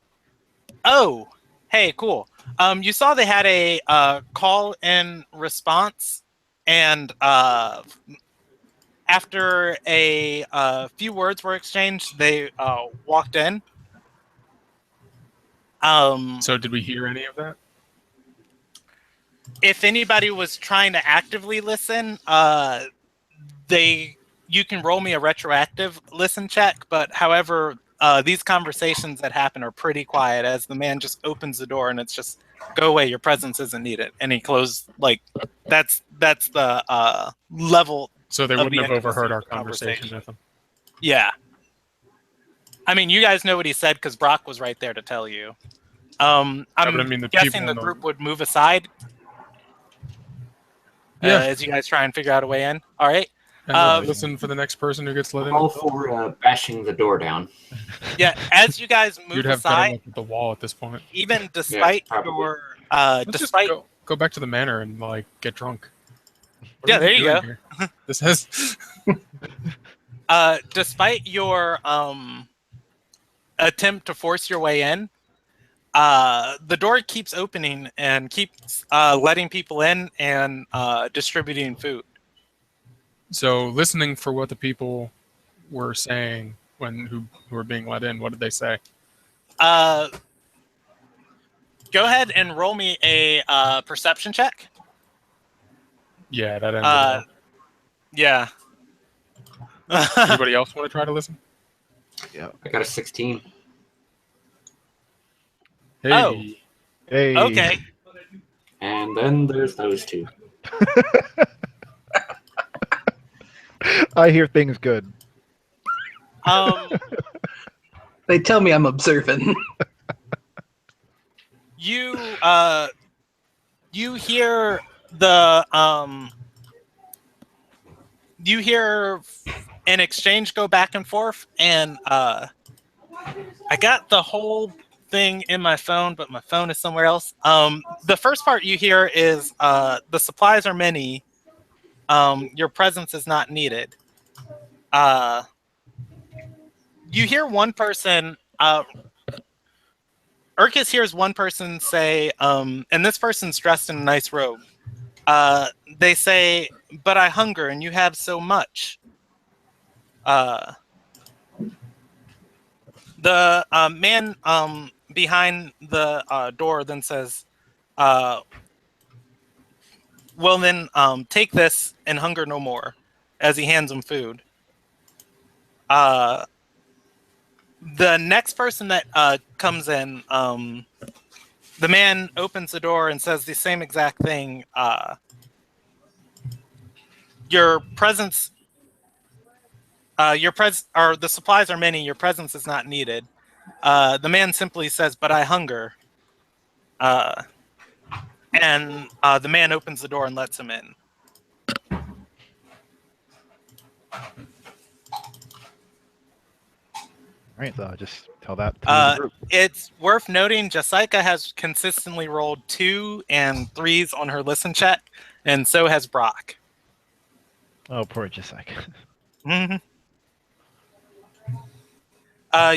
Oh, hey, cool. You saw they had a call and response, and after a few words were exchanged, they walked in. So did we hear any of that? If anybody was trying to actively listen, you can roll me a retroactive listen check, but however, these conversations that happen are pretty quiet as the man just opens the door and it's just, "Go away, your presence isn't needed." And he closed, like, that's the level. So they Of wouldn't the have end of the overheard our conversation. conversation with them. Yeah. I mean, you guys know what he said because Brock was right there to tell you. I'm but I mean, the guessing people the in the- group would move aside Yeah. as you guys try and figure out a way in. All right. And listen for the next person who gets let in. All for bashing the door down. Yeah, as you guys move You'd have better aside, luck with the wall at this point. even despite probably. your Let's despite just go back to the manor and like get drunk. What Yeah, are we there you doing go. here? This has despite your attempt to force your way in, the door keeps opening and keeps letting people in and distributing food. so listening for what the people were saying who were being let in? What did they say? Go ahead and roll me a perception check. Yeah, that ended well. Yeah. Anybody else want to try to listen? I got a 16. Hey. Oh. Hey. Okay. And then there's those two. I hear things good. They tell me I'm observant. You hear the you hear an exchange go back and forth, and I got the whole thing in my phone, but my phone is somewhere else. The first part you hear is the supplies are many. Your presence is not needed. You hear one person. Urkus hears one person say, and this person's dressed in a nice robe. They say, "But I hunger, and you have so much." The man behind the door then says, "Well, then take this and hunger no more," as he hands him food. The next person that comes in, the man opens the door and says the same exact thing. Your presence, or the supplies are many. Your presence is not needed. The man simply says, "But I hunger," and the man opens the door and lets him in. All right, so I'll just tell that to the group. It's worth noting Jessica has consistently rolled 2 and 3s on her listen check, and so has Brock. Oh, poor Jessica. Mm-hmm.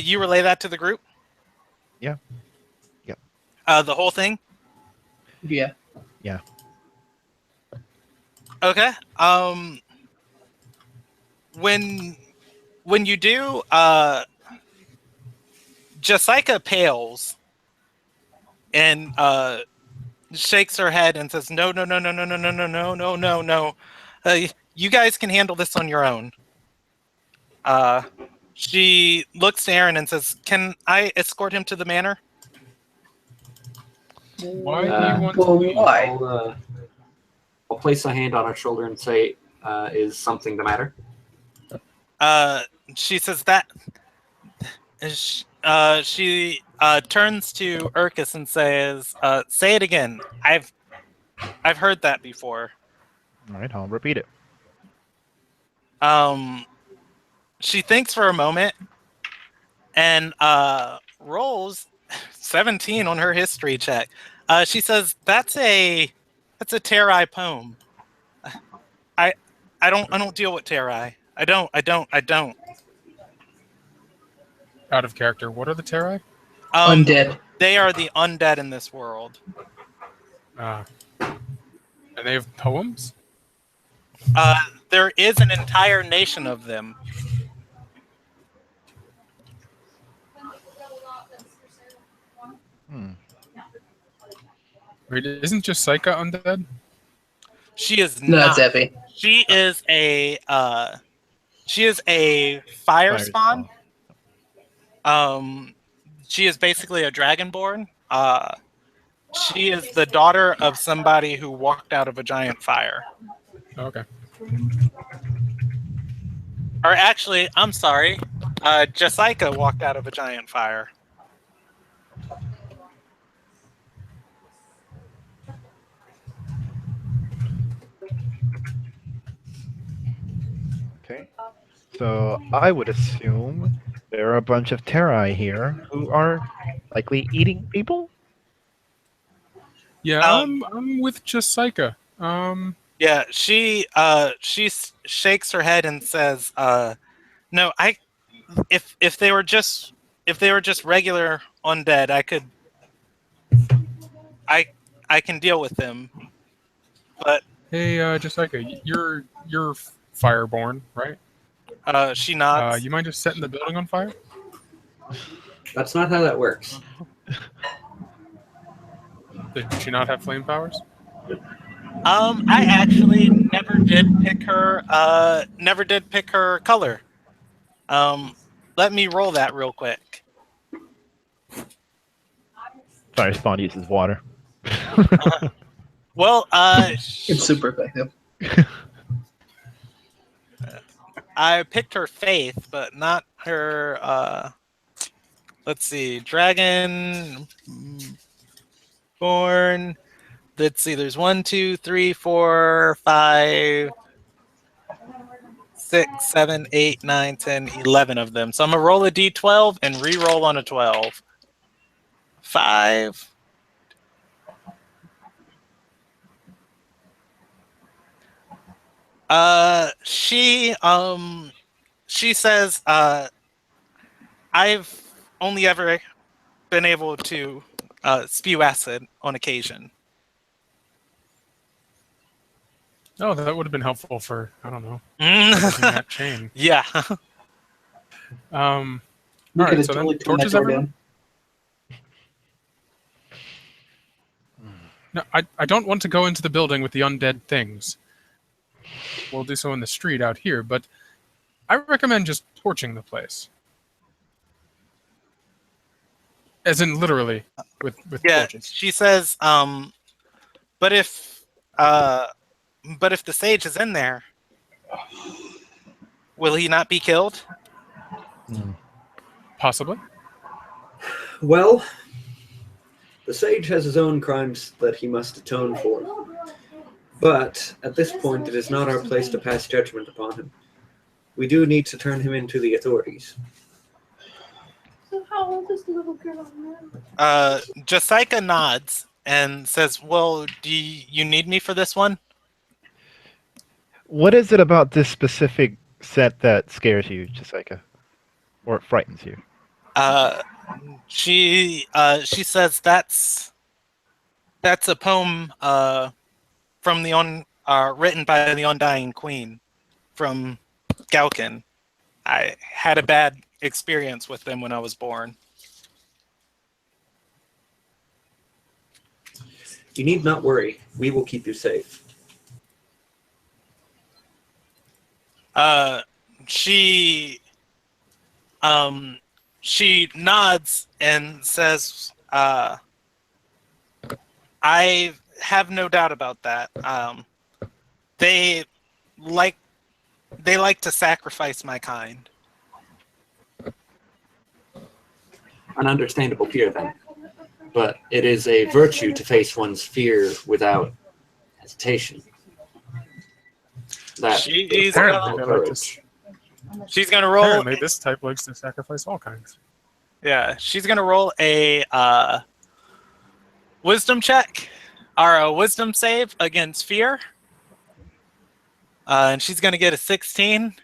You relay that to the group? Yeah. Yep. The whole thing? Yeah. Yeah. Okay. When you do, Jessica pales and shakes her head and says, "No, no, no, no, no, no, no, no, no, no, no, no. You guys can handle this on your own." She looks to Aaron and says, "Can I escort him to the manor?" Why do you want well, to leave? why? I'll place a hand on her shoulder and say, "Is something the matter?" She says that. She turns to Urkus and says, "Say it again. I've heard that before." All right, I'll repeat it. She thinks for a moment and rolls 17 on her history check. She says, "That's a Terai poem. I don't deal with Terai. I don't. Out of character. What are the Terai? Undead. They are the undead in this world. And they have poems? There is an entire nation of them. Wait, isn't Jessica undead? She is No, not. that's Effie. She is a fire spawn. She is basically a dragonborn. She is the daughter of somebody who walked out of a giant fire. Okay. Or actually, I'm sorry. Jessica walked out of a giant fire. Okay. So I would assume there are a bunch of Terai here who are likely eating people. Yeah, I'm with Jessica. Yeah, she shakes her head and says, "No, if they were just regular undead, I can deal with them. But Hey, Jessica, you're Fireborn, right? She nods. You mind just setting the building on fire? That's not how that works. Did she not have flame powers? I actually never did pick her. Never did pick her color. Let me roll that real quick. Fire spawn uses water. Well, It's super effective. I picked her faith, but not her. Let's see, dragon born. Let's see. There's 1, 2, 3, 4, 5, 6, 7, 8, 9, 10, 11 of them. So I'm gonna roll a d12 and re-roll on a 12. 5. She says, I've only ever been able to spew acid on occasion. Oh, that would have been helpful for, I don't know, breaking that chain. Yeah. All We could right, have so totally then torn that torches door everyone? down. No, I don't want to go into the building with the undead things. We'll do so in the street out here, but I recommend just torching the place. As in literally with Yeah. torches. She says, but if the sage is in there, will he not be killed? Possibly. Well, the sage has his own crimes that he must atone for. But at this point, it is not our place to pass judgment upon him. We do need to turn him into the authorities. So how old is the little girl now? Jessica nods and says, well, do you need me for this one? What is it about this specific set that scares you, Jessica? Or it frightens you? She says that's a poem from the written by the Undying Queen from Galkin. I had a bad experience with them when I was born. You need not worry. We will keep you safe. She nods and says, I have no doubt about that. They like to sacrifice my kind. An understandable fear, then. But it is a virtue to face one's fear without hesitation. That She's Apparently, they like courage. she's gonna roll. Apparently, this type likes to sacrifice all kinds. Yeah, she's gonna roll a wisdom check or a wisdom save against fear, and she's gonna get a 16,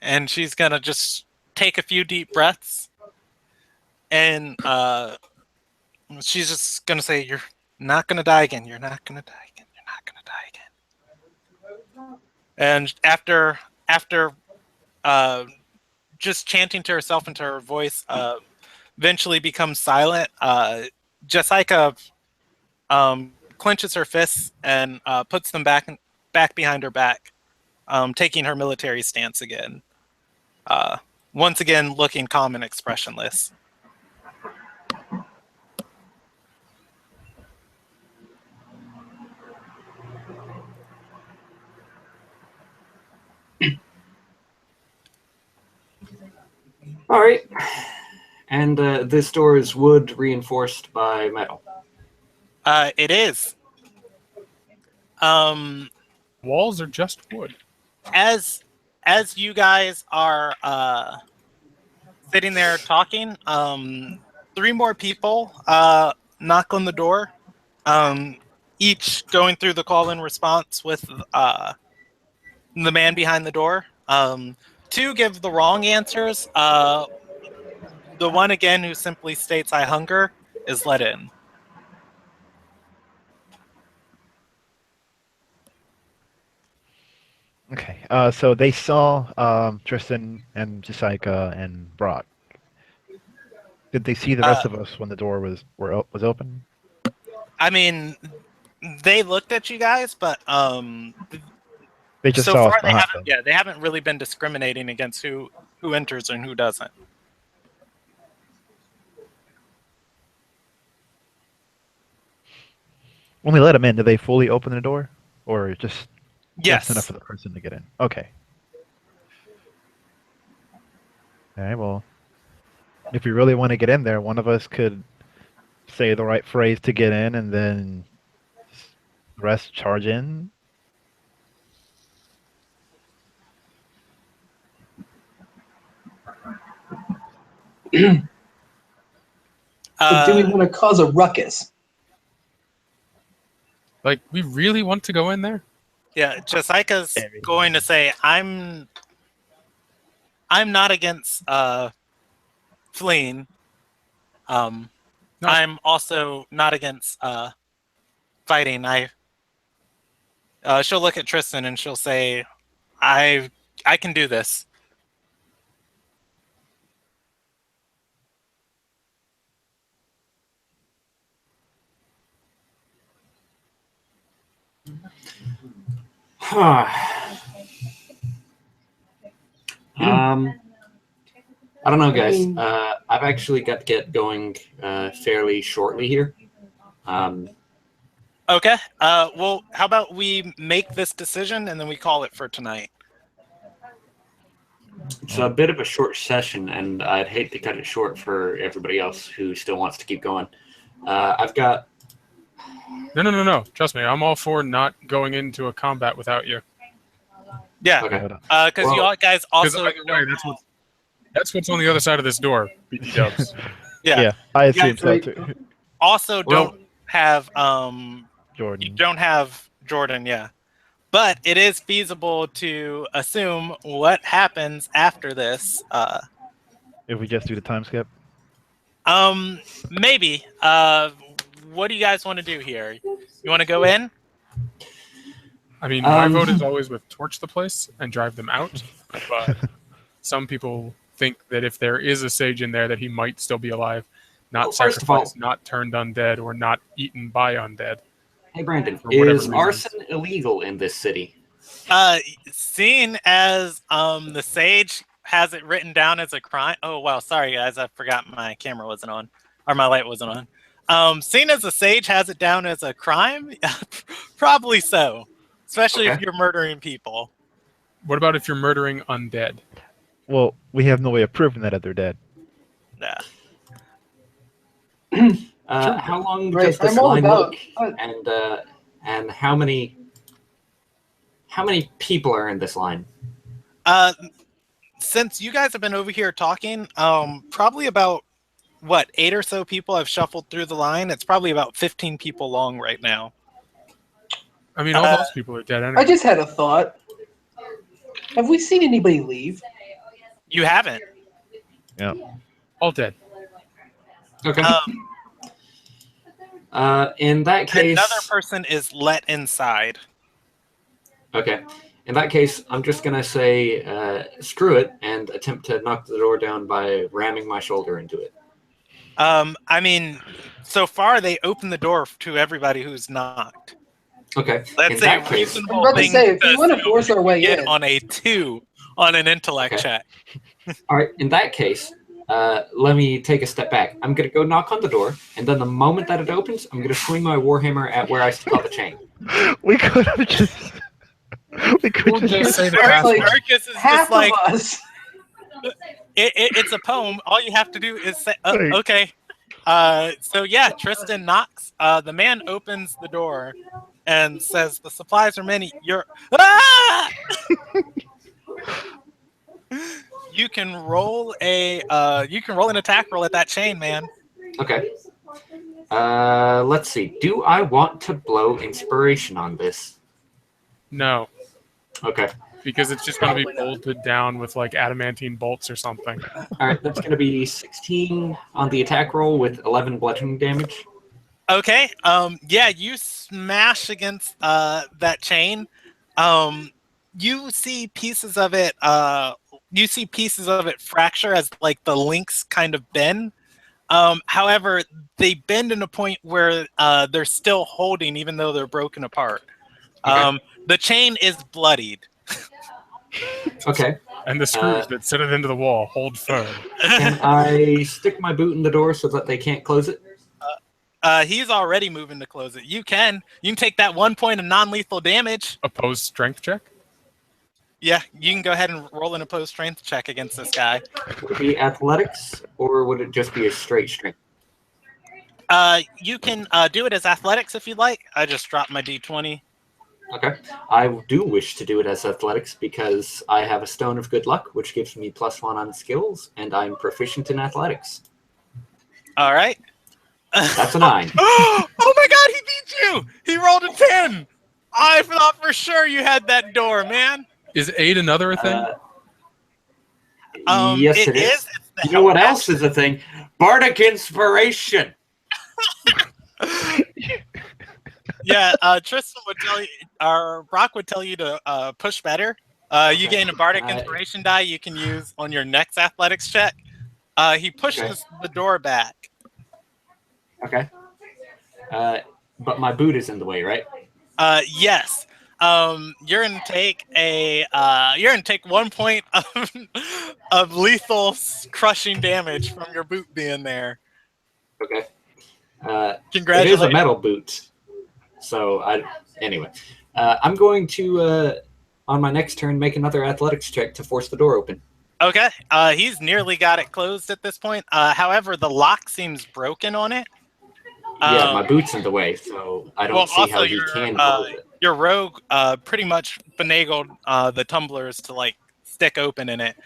and she's gonna just take a few deep breaths, and she's just gonna say, "You're not gonna die again. You're not gonna die again. You're not gonna die again." And after just chanting to herself into her voice, eventually becomes silent. Jessica clenches her fists and puts them back behind her back, taking her military stance again. Once again, looking calm and expressionless. All right. And this door is wood reinforced by metal. It is. Walls are just wood. As you guys are sitting there talking, 3 more people knock on the door, each going through the call and response with the man behind the door. 2 give the wrong answers. The one again who simply states "I hunger" is let in. Okay. So they saw Tristan and Jessica and Brock. Did they see the rest of us when the door was open? I mean, they looked at you guys, but They just so saw far us they behind haven't. them. Yeah, they haven't really been discriminating against who enters and who doesn't. When we let them in, did they fully open the door, or just enough Yes. for the person to get in? Okay. All right. Well, if we really want to get in there, one of us could say the right phrase to get in, and then the rest charge in. But do we want to cause a ruckus? Like, we really want to go in there? Yeah, Jessica's going to say, I'm not against fleeing. No. I'm also not against fighting. She'll look at Tristan and she'll say, I can do this. I don't know, guys. I've actually got to get going fairly shortly here. Okay. Well, how about we make this decision and then we call it for tonight? It's a bit of a short session, and I'd hate to cut it short for everybody else who still wants to keep going. I've got... No. Trust me, I'm all for not going into a combat without you. Yeah. Okay. Because you guys also... By the way, that's what's on the other side of this door, BT dubs. Yeah. I assume so right. too. Also don't have... Jordan. You don't have Jordan, yeah. But it is feasible to assume what happens after this. If we just do the time skip. Maybe. What do you guys want to do here? You want to go in? I mean, my vote is always with torch the place and drive them out. But some people think that if there is a sage in there, that he might still be alive, not first of all- sacrificed, not turned undead, or not eaten by undead. Hey, Brandon, For whatever is reason. arson illegal in this city? Seeing as the sage has it written down as a crime. Oh wow, sorry guys, I forgot my camera wasn't on, or my light wasn't on. Seeing as the sage has it down as a crime, probably so. Especially if Okay. you're murdering people. What about if you're murdering undead? Well, we have no way of proving that if they're dead. Yeah. How long Right, does this I'm all line about- look? And how many people are in this line? Since you guys have been over here talking, probably about 8 or so people have shuffled through the line. It's probably about 15 people long right now. I mean, all those people are dead anyway. I just had a thought. Have we seen anybody leave? You haven't. Yeah. All dead. Okay. In that case, Another person is let inside. okay. In that case, I'm just gonna say screw it and attempt to knock the door down by ramming my shoulder into it. I mean, so far they opened the door to everybody who's knocked. Okay. That's in a that case, I'm reasonable about to thing say, if we want to assume force our way get in, on a 2 on an intellect Okay. check. all right. In that case, let me take a step back. I'm gonna go knock on the door, and then the moment that it opens, I'm gonna swing my warhammer at where I saw the chain. We could have just. We could We'll just. just say the Like, password. Marcus is half just like, of us. it's a poem. All you have to do is say, Right. okay. So yeah, Tristan knocks. The man opens the door and says, "The supplies are many. You're ah!" You can roll an attack roll at that chain, man. Okay. Let's see. Do I want to blow inspiration on this? No, Okay. because it's just going to be Probably not. bolted down with like adamantine bolts or something. All right. That's going to be 16 on the attack roll with 11 bludgeoning damage. Okay. Yeah, you smash against that chain. you see pieces of it. You see pieces of it fracture as like the links kind of bend. However, they bend in a point where they're still holding, even though they're broken apart. The chain is bloodied. Okay. And the screws that set it into the wall hold firm. Can I stick my boot in the door so that they can't close it? He's already moving to close it. You can take that 1 point of non-lethal damage. Opposed strength check? Yeah, you can go ahead and roll an opposed strength check against this guy. Would it be athletics, or would it just be a straight strength? You can do it as athletics if you'd like. I just dropped my d20. Okay. I do wish to do it as athletics because I have a stone of good luck, which gives me +1 on skills, and I'm proficient in athletics. All right. That's a 9. Oh my God, he beat you! He rolled a 10. I thought for sure you had that door, man. Is aid another thing? Yes, it is. It's the You know what help else is a thing? Bardic inspiration. Yeah, Tristan would tell you, or Brock would tell you to push better. You gain a bardic inspiration die you can use on your next athletics check. He pushes the door back. Okay. But my boot is in the way, right? Yes. You're gonna take 1 point of lethal crushing damage from your boot being there. Okay. Congratulations. It is a metal boot. So anyway, I'm going to on my next turn make another athletics check to force the door open. Okay. He's nearly got it closed at this point. However, the lock seems broken on it. Yeah, my boot's in the way, so I don't see how he can close it. Your rogue pretty much finagled the tumblers to like stick open in it.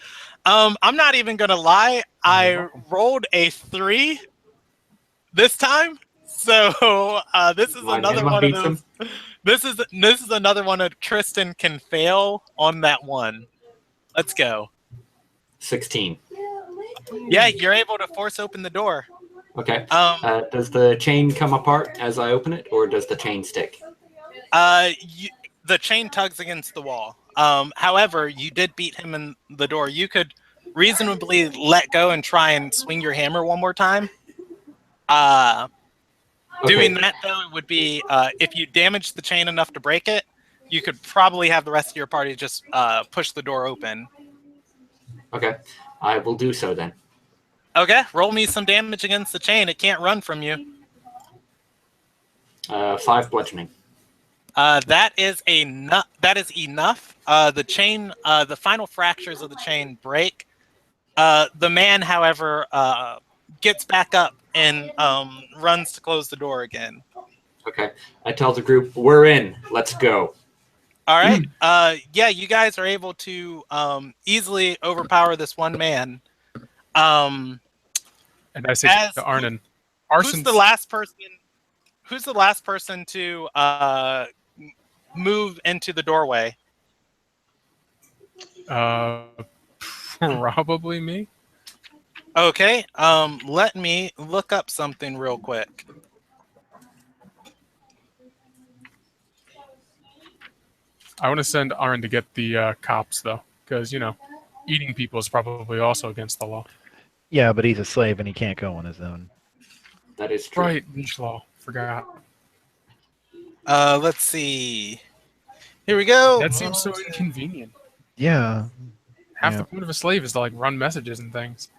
I'm not even gonna lie. I rolled a 3 this time, so this is another one of those. This is another one of Tristan can fail on that one. Let's go. 16. Yeah, you're able to force open the door. Okay. Does the chain come apart as I open it, or does the chain stick? The chain tugs against the wall. However, you did beat him in the door. You could reasonably let go and try and swing your hammer one more time. Doing that, though, it would be if you damage the chain enough to break it, you could probably have the rest of your party just push the door open. Okay. I will do so then. Okay, roll me some damage against the chain. It can't run from you. 5 bludgeoning. That is enough. The chain, the final fractures of the chain break. The man, however, gets back up and runs to close the door again. Okay. I tell the group, we're in. Let's go. All right. Yeah, you guys are able to easily overpower this one man. And I say to Arnon, who's the last person to move into the doorway? Probably me. Okay. Let me look up something real quick. I want to send Arn to get the cops, though, because, eating people is probably also against the law. Yeah, but he's a slave and he can't go on his own. That is true. Right, leash law. Forgot. Let's see. Here we go. That seems so inconvenient. Yeah. Half the point of a slave is to, run messages and things.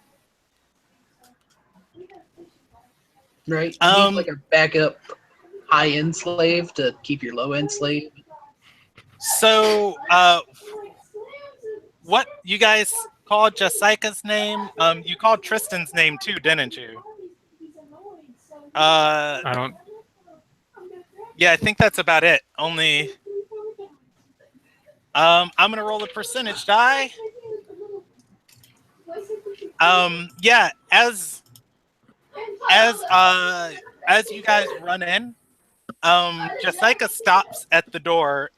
Right? You need, a backup high-end slave to keep your low-end slave. So, what you guys called Jessica's name? You called Tristan's name too, didn't you? I don't. Yeah, I think that's about it. Only, I'm gonna roll a percentage die. Yeah, as you guys run in, Jessica stops at the door,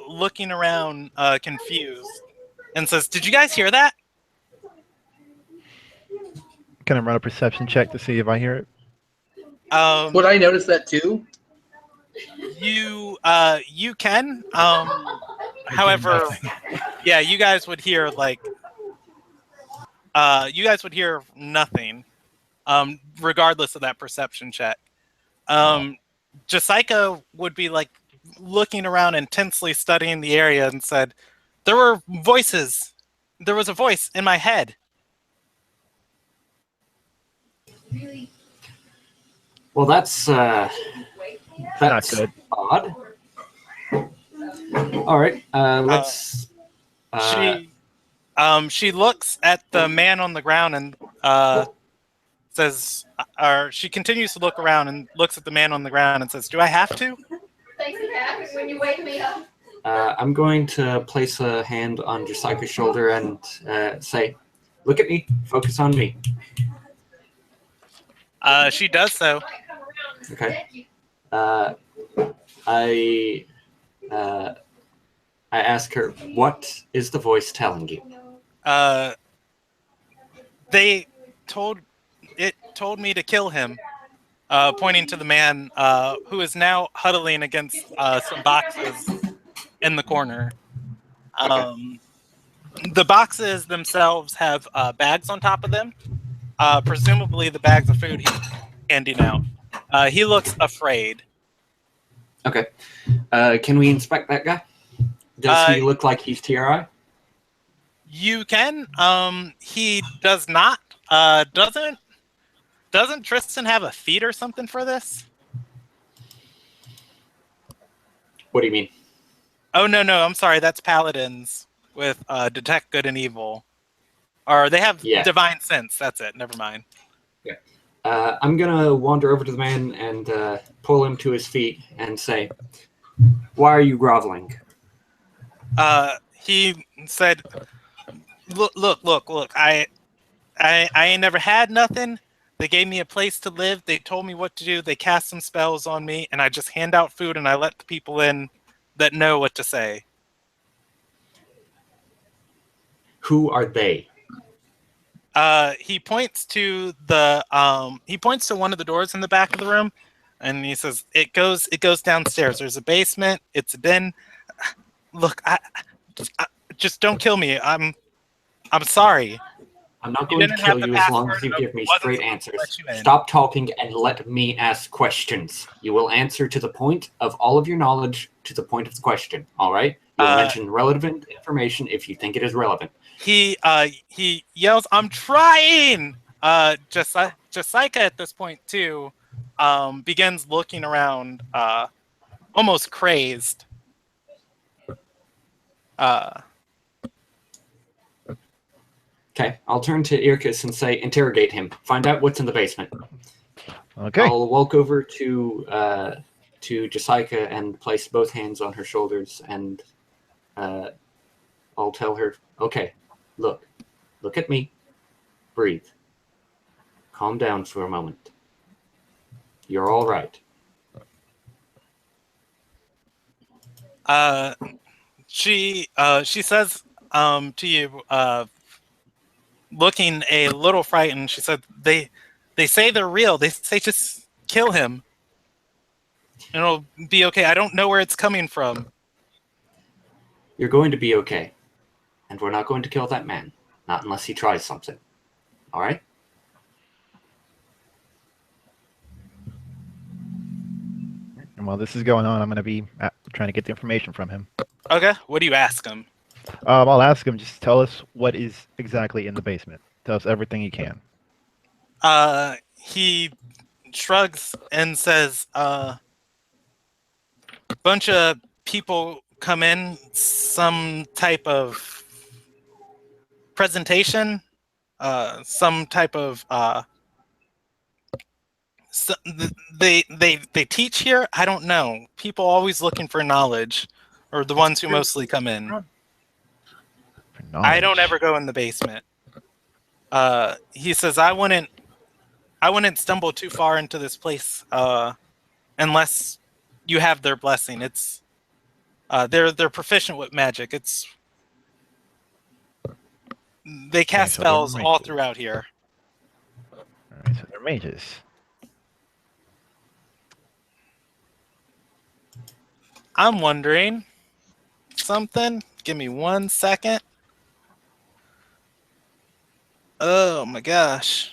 looking around, confused, and says, "Did you guys hear that?" Can I run a perception check to see if I hear it? Would I notice that too? You can. I However, nothing. yeah, you guys would hear nothing, regardless of that perception check. Jessica would be like looking around intensely studying the area and said, there were voices. There was a voice in my head. Well, that's Not good. odd. All right, let's. She looks at the man on the ground and says, or she continues to look around and looks at the man on the ground and says, "Do I have to?" Thanks for happening when you wake me up. I'm going to place a hand on Jessica's shoulder and say, "Look at me. Focus on me." She does so. Okay. I ask her, "What is the voice telling you?" They told me to kill him, pointing to the man who is now huddling against some boxes in the corner. The boxes themselves have bags on top of them, presumably the bags of food he's handing out. He looks afraid. Okay. Can we inspect that guy? Does he look like he's TRI? You can. He does not. Doesn't Tristan have a feat or something for this? What do you mean? Oh no, I'm sorry. That's paladins with detect good and evil, or they have divine sense. That's it. Never mind. Yeah. I'm gonna wander over to the man and pull him to his feet and say, "Why are you groveling?" He said, "Look. I ain't never had nothing. They gave me a place to live. They told me what to do. They cast some spells on me, and I just hand out food and I let the people in that know what to say." Who are they? He points to one of the doors in the back of the room, and he says, "It goes downstairs. There's a basement. It's a den. Look, I just don't kill me. I'm sorry." I'm not going to kill you as long as you give me straight answers. Stop talking and let me ask questions. You will answer to the point of all of your knowledge, to the point of the question, all right? You'll mention relevant information if you think it is relevant. He yells, "I'm trying!" Jessica at this point, too, begins looking around, almost crazed. Okay, I'll turn to Irkus and say, "Interrogate him. Find out what's in the basement." Okay. I'll walk over to Jessica and place both hands on her shoulders, and I'll tell her, "Okay, look at me. Breathe. Calm down for a moment. You're all right." She says to you, looking a little frightened, she said, they say they're real. They say just kill him and it'll be okay. I don't know where it's coming from." You're going to be okay. And we're not going to kill that man. Not unless he tries something. All right? And while this is going on, I'm going to be trying to get the information from him. Okay, what do you ask him? I'll ask him, just tell us what is exactly in the basement. Tell us everything you can. He shrugs and says, bunch of people come in, some type of presentation, some type of they teach here. I don't know. People always looking for knowledge, or the ones who mostly come in. I don't ever go in the basement. He says, I wouldn't stumble too far into this place unless you have their blessing. It's they're proficient with magic. They cast spells all throughout here. All right, so they're mages. I'm wondering, something. Give me 1 second. Oh my gosh.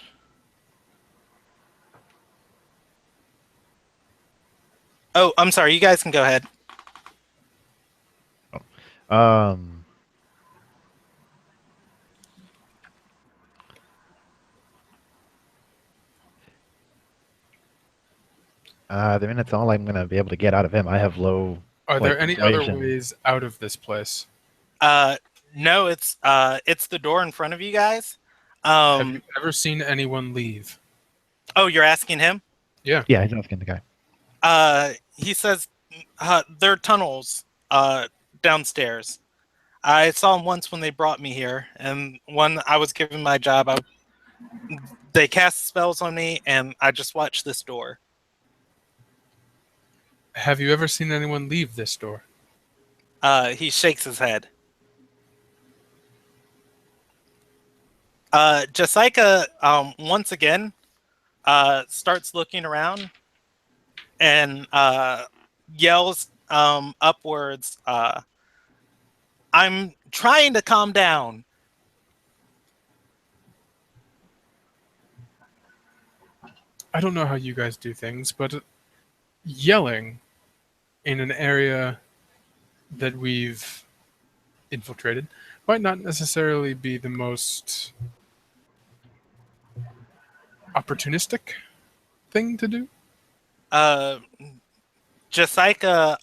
Oh, I'm sorry. You guys can go ahead. Um, I mean, that's all I'm gonna be able to get out of him. I have low. Are there any other persuasion. ways out of this place? No, it's the door in front of you guys. Have you ever seen anyone leave? Oh, you're asking him? Yeah. Yeah, he's asking the guy. He says there are tunnels downstairs. I saw them once when they brought me here, and when I was given my job, they cast spells on me, and I just watched this door. Have you ever seen anyone leave this door? He shakes his head. Jessica, once again, starts looking around and yells upwards, I'm trying to calm down. I don't know how you guys do things, but yelling in an area that we've infiltrated might not necessarily be the most opportunistic thing to do. Jessica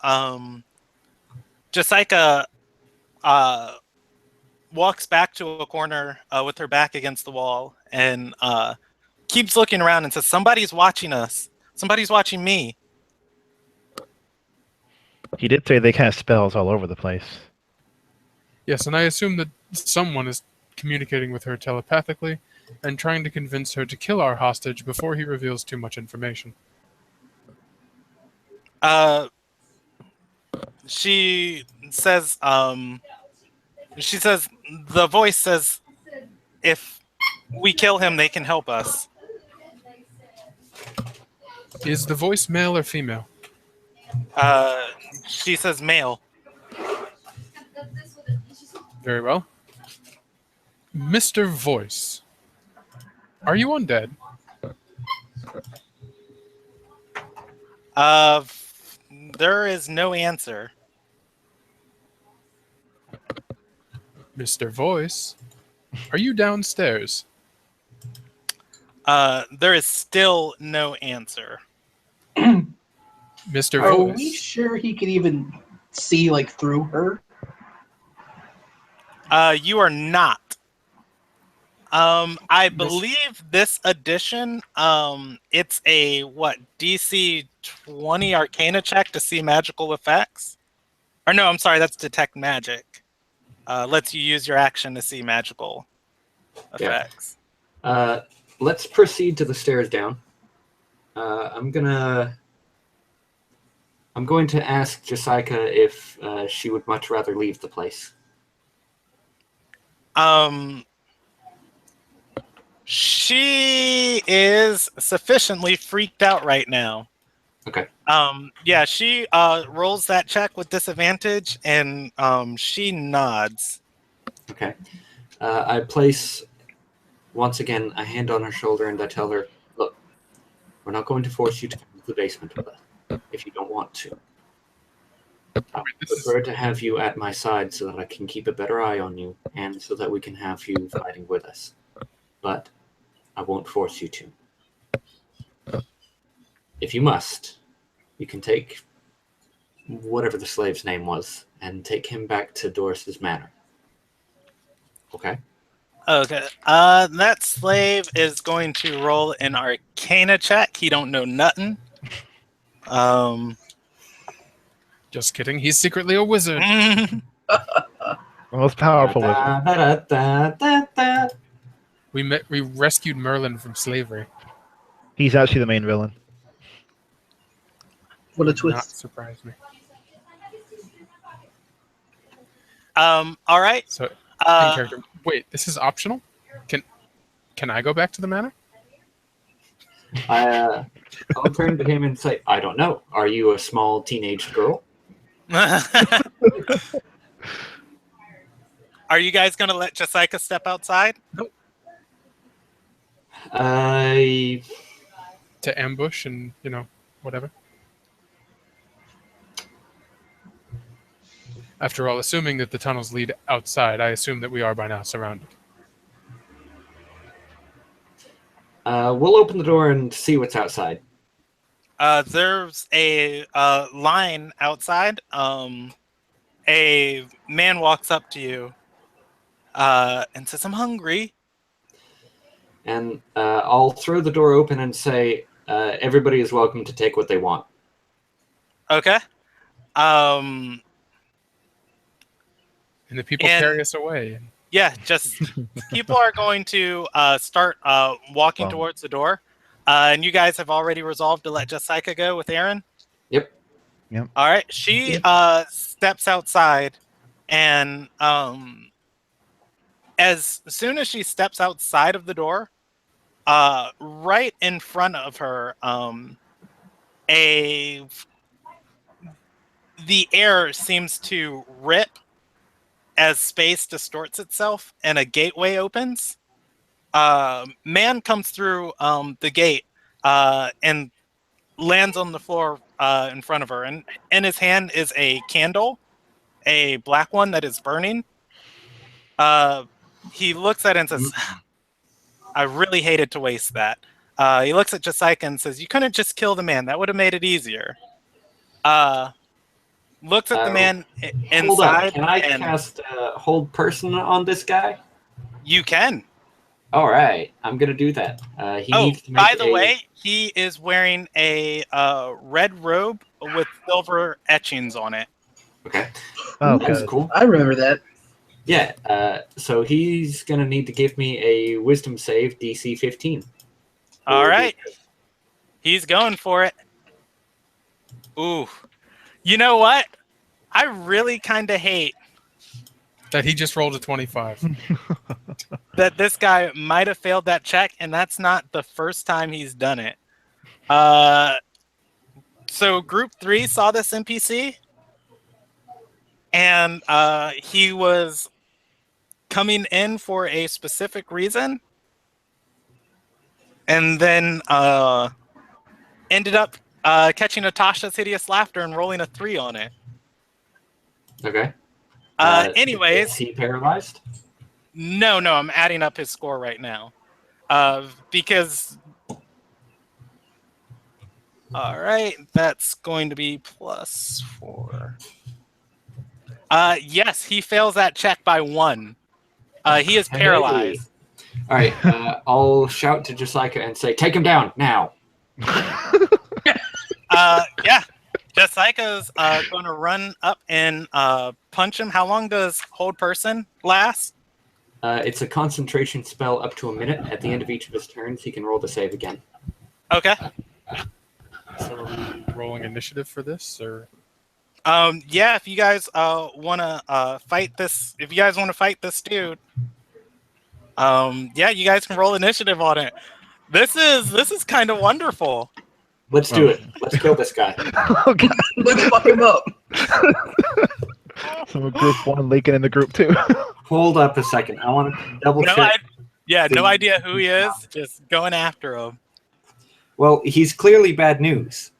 walks back to a corner with her back against the wall and keeps looking around and says, somebody's watching us. Somebody's watching me. He did say they cast spells all over the place. Yes, and I assume that someone is communicating with her telepathically and trying to convince her to kill our hostage before he reveals too much information. She says, the voice says, if we kill him, they can help us. Is the voice male or female? She says male. Very well. Mr. Voice, are you undead? There is no answer. Mr. Voice, are you downstairs? There is still no answer. Mr. Are Voice. we sure he could even see like through her? You are not. I believe this edition, it's a DC 20 Arcana check to see magical effects. Or no, I'm sorry, that's detect magic. Lets you use your action to see magical effects. Let's proceed to the stairs down. I'm going to ask Jessica if she would much rather leave the place. She is sufficiently freaked out right now. Okay. Yeah, she rolls that check with disadvantage, and she nods. Okay. I place, once again, a hand on her shoulder, and I tell her, look, we're not going to force you to come to the basement with us if you don't want to. I would prefer to have you at my side so that I can keep a better eye on you and so that we can have you fighting with us. But I won't force you to. If you must, you can take whatever the slave's name was and take him back to Doris's manor. Okay? Okay. That slave is going to roll an Arcana check. He don't know nothing. Just kidding. He's secretly a wizard. The most powerful wizard. We rescued Merlin from slavery. He's actually the main villain. What a Not twist. surprise me. All right. So, in character. Wait, this is optional? Can I go back to the manor? I'll turn to him and say, I don't know. Are you a small teenage girl? Are you guys going to let Jessica step outside? I To ambush and, whatever. After all, assuming that the tunnels lead outside, I assume that we are by now surrounded. we'll open the door and see what's outside. There's a line outside. A man walks up to you and says, "I'm hungry." And I'll throw the door open and say, everybody is welcome to take what they want. Okay. And the people carry us away. Yeah, just people are going to start walking towards the door. And you guys have already resolved to let Jessica go with Aaron? Yep. All right. She steps outside, and as soon as she steps outside of the door, right in front of her, the air seems to rip as space distorts itself and a gateway opens. Man comes through the gate and lands on the floor in front of her, and in his hand is a candle, a black one that is burning. He looks at it and says, "I really hated to waste that." He looks at Jessica and says, "You couldn't just kill the man. That would have made it easier." Looks at the man inside. Hold up. Can I cast Hold Person on this guy? You can. All right. I'm going to do that. He needs to make by the way, he is wearing a red robe with silver etchings on it. Okay. Oh, that's good. cool. I remember that. Yeah. So he's going to need to give me a Wisdom save, DC 15. All right. He's going for it. Ooh. You know what? I really kind of hate That he just rolled a 25. that this guy might have failed that check, and that's not the first time he's done it. So Group 3 saw this NPC, and he was coming in for a specific reason, and then ended up catching Natasha's hideous laughter and rolling a 3 on it. Okay. Anyways, is he paralyzed? No, I'm adding up his score right now. Because all right, that's going to be +4. Yes, he fails that check by 1. He is paralyzed. All right. I'll shout to Jessica and say, "Take him down now." Yeah. Jessica's going to run up and punch him. How long does Hold Person last? It's a concentration spell up to a minute. At the end of each of his turns, he can roll the save again. Okay. So are we rolling initiative for this, or? Yeah, if you guys want to fight this, dude, yeah, you guys can roll initiative on it. This is kind of wonderful. Let's do it. Let's kill this guy. Oh, God. Let's fuck him up. Some Group 1 leaking into Group 2. Hold up a second. I want to double check. No idea who he is. Just going after him. Well, he's clearly bad news.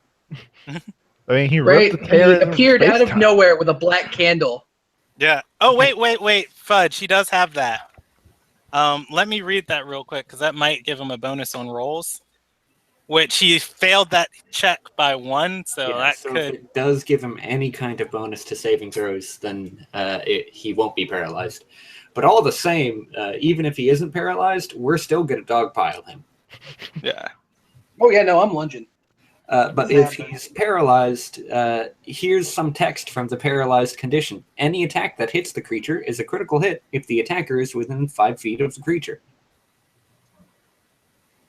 I mean, he Right? ripped the He tear appeared out of nowhere with a black candle. Yeah. Oh, wait. Fudge, he does have that. Let me read that real quick, because that might give him a bonus on rolls. Which he failed that check by 1, so Yeah, that so could... if it does give him any kind of bonus to saving throws, then he won't be paralyzed. But all the same, even if he isn't paralyzed, we're still going to dogpile him. Yeah. Oh yeah, no, I'm lunging. But if he's paralyzed, here's some text from the paralyzed condition. Any attack that hits the creature is a critical hit if the attacker is within 5 feet of the creature.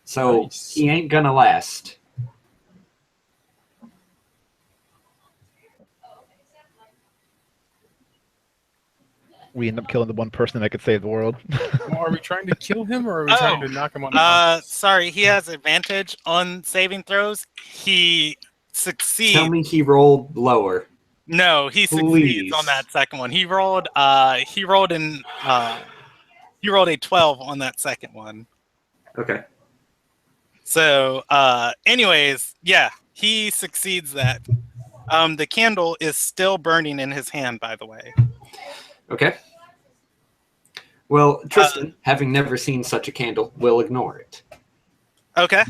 So Nice. he ain't gonna last. We end up killing the one person that could save the world. Well, are we trying to kill him, or are we trying to knock him on? Sorry, he has advantage on saving throws. He succeeds. Tell me he rolled lower. No, he succeeds Please. on that second one. He rolled a 12 on that second one. Okay. So, anyways, yeah, he succeeds that. The candle is still burning in his hand, by the way. Okay. Well, Tristan, having never seen such a candle, will ignore it. Okay.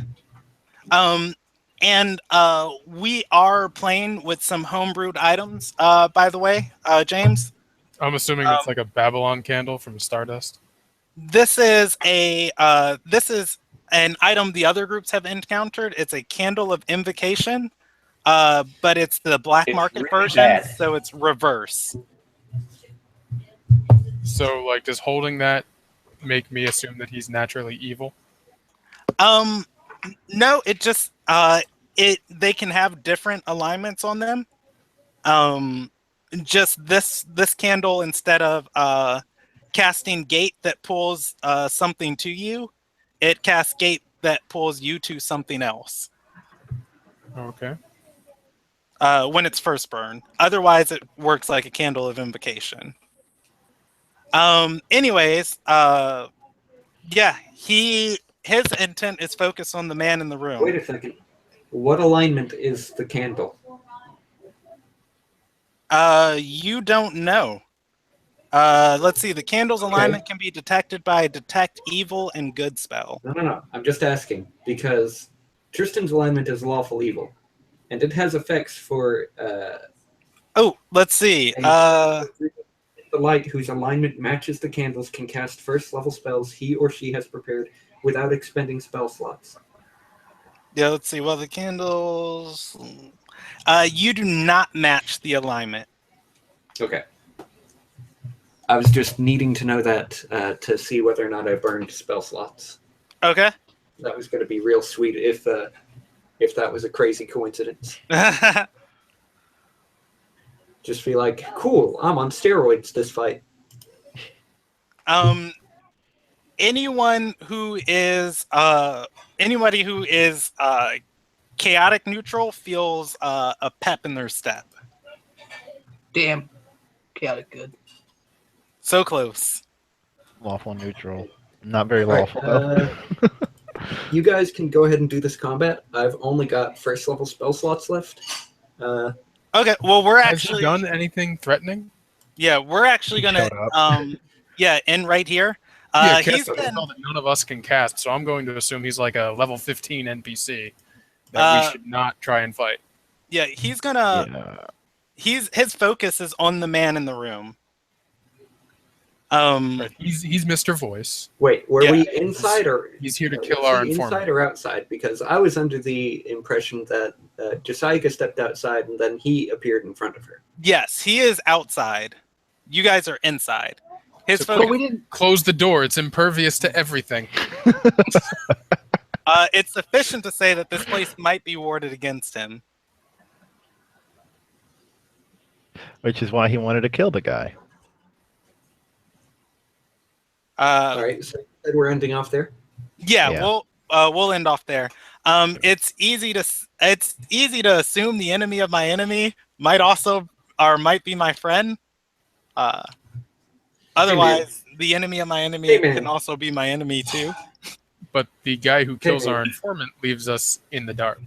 And we are playing with some homebrewed items, by the way, James. I'm assuming it's like a Babylon candle from Stardust. This is an item the other groups have encountered. It's a candle of invocation, but it's the black market really version, bad. so it's reverse. So, like, does holding that make me assume that he's naturally evil? No, it just they can have different alignments on them. Just this candle, instead of casting gate that pulls something to you, it casts gate that pulls you to something else. Okay. When it's first burned. Otherwise, it works like a candle of invocation. Anyways, yeah, his intent is focused on the man in the room. Wait a second. What alignment is the candle? You don't know. Let's see. The candle's alignment can be detected by a detect evil and good spell. No. I'm just asking because Tristan's alignment is lawful evil, and it has effects for Let's see. the light whose alignment matches the candles can cast first level spells he or she has prepared without expending spell slots. Yeah, let's see. Well, the candles. You do not match the alignment. Okay. I was just needing to know that to see whether or not I burned spell slots. Okay. That was going to be real sweet if that was a crazy coincidence. Just be like, cool, I'm on steroids this fight. Anybody who is chaotic neutral feels a pep in their step. Damn. Chaotic good. So close. Lawful neutral. Not very All right, lawful, though. You guys can go ahead and do this combat. I've only got first level spell slots left. Okay, well, we're Has actually he done anything threatening? Yeah, we're actually gonna end right here. He's cast a been spell that none of us can cast, so I'm going to assume he's like a level 15 NPC that we should not try and fight. Yeah, he's gonna. His focus is on the man in the room. Right. He's Mr. Voice. Wait, were we inside or he's here to kill our informant? Inside or outside? Because I was under the impression that Josiah stepped outside and then he appeared in front of her. Yes, he is outside. You guys are inside. His So focus. we didn't. Close the door. It's impervious to everything. It's sufficient to say that this place might be warded against him. Which is why he wanted to kill the guy. All right, so we're ending off there. Yeah. We'll end off there. It's easy to assume the enemy of my enemy might be my friend. Otherwise, the enemy of my enemy can also be my enemy too. But the guy who kills our informant leaves us in the dark.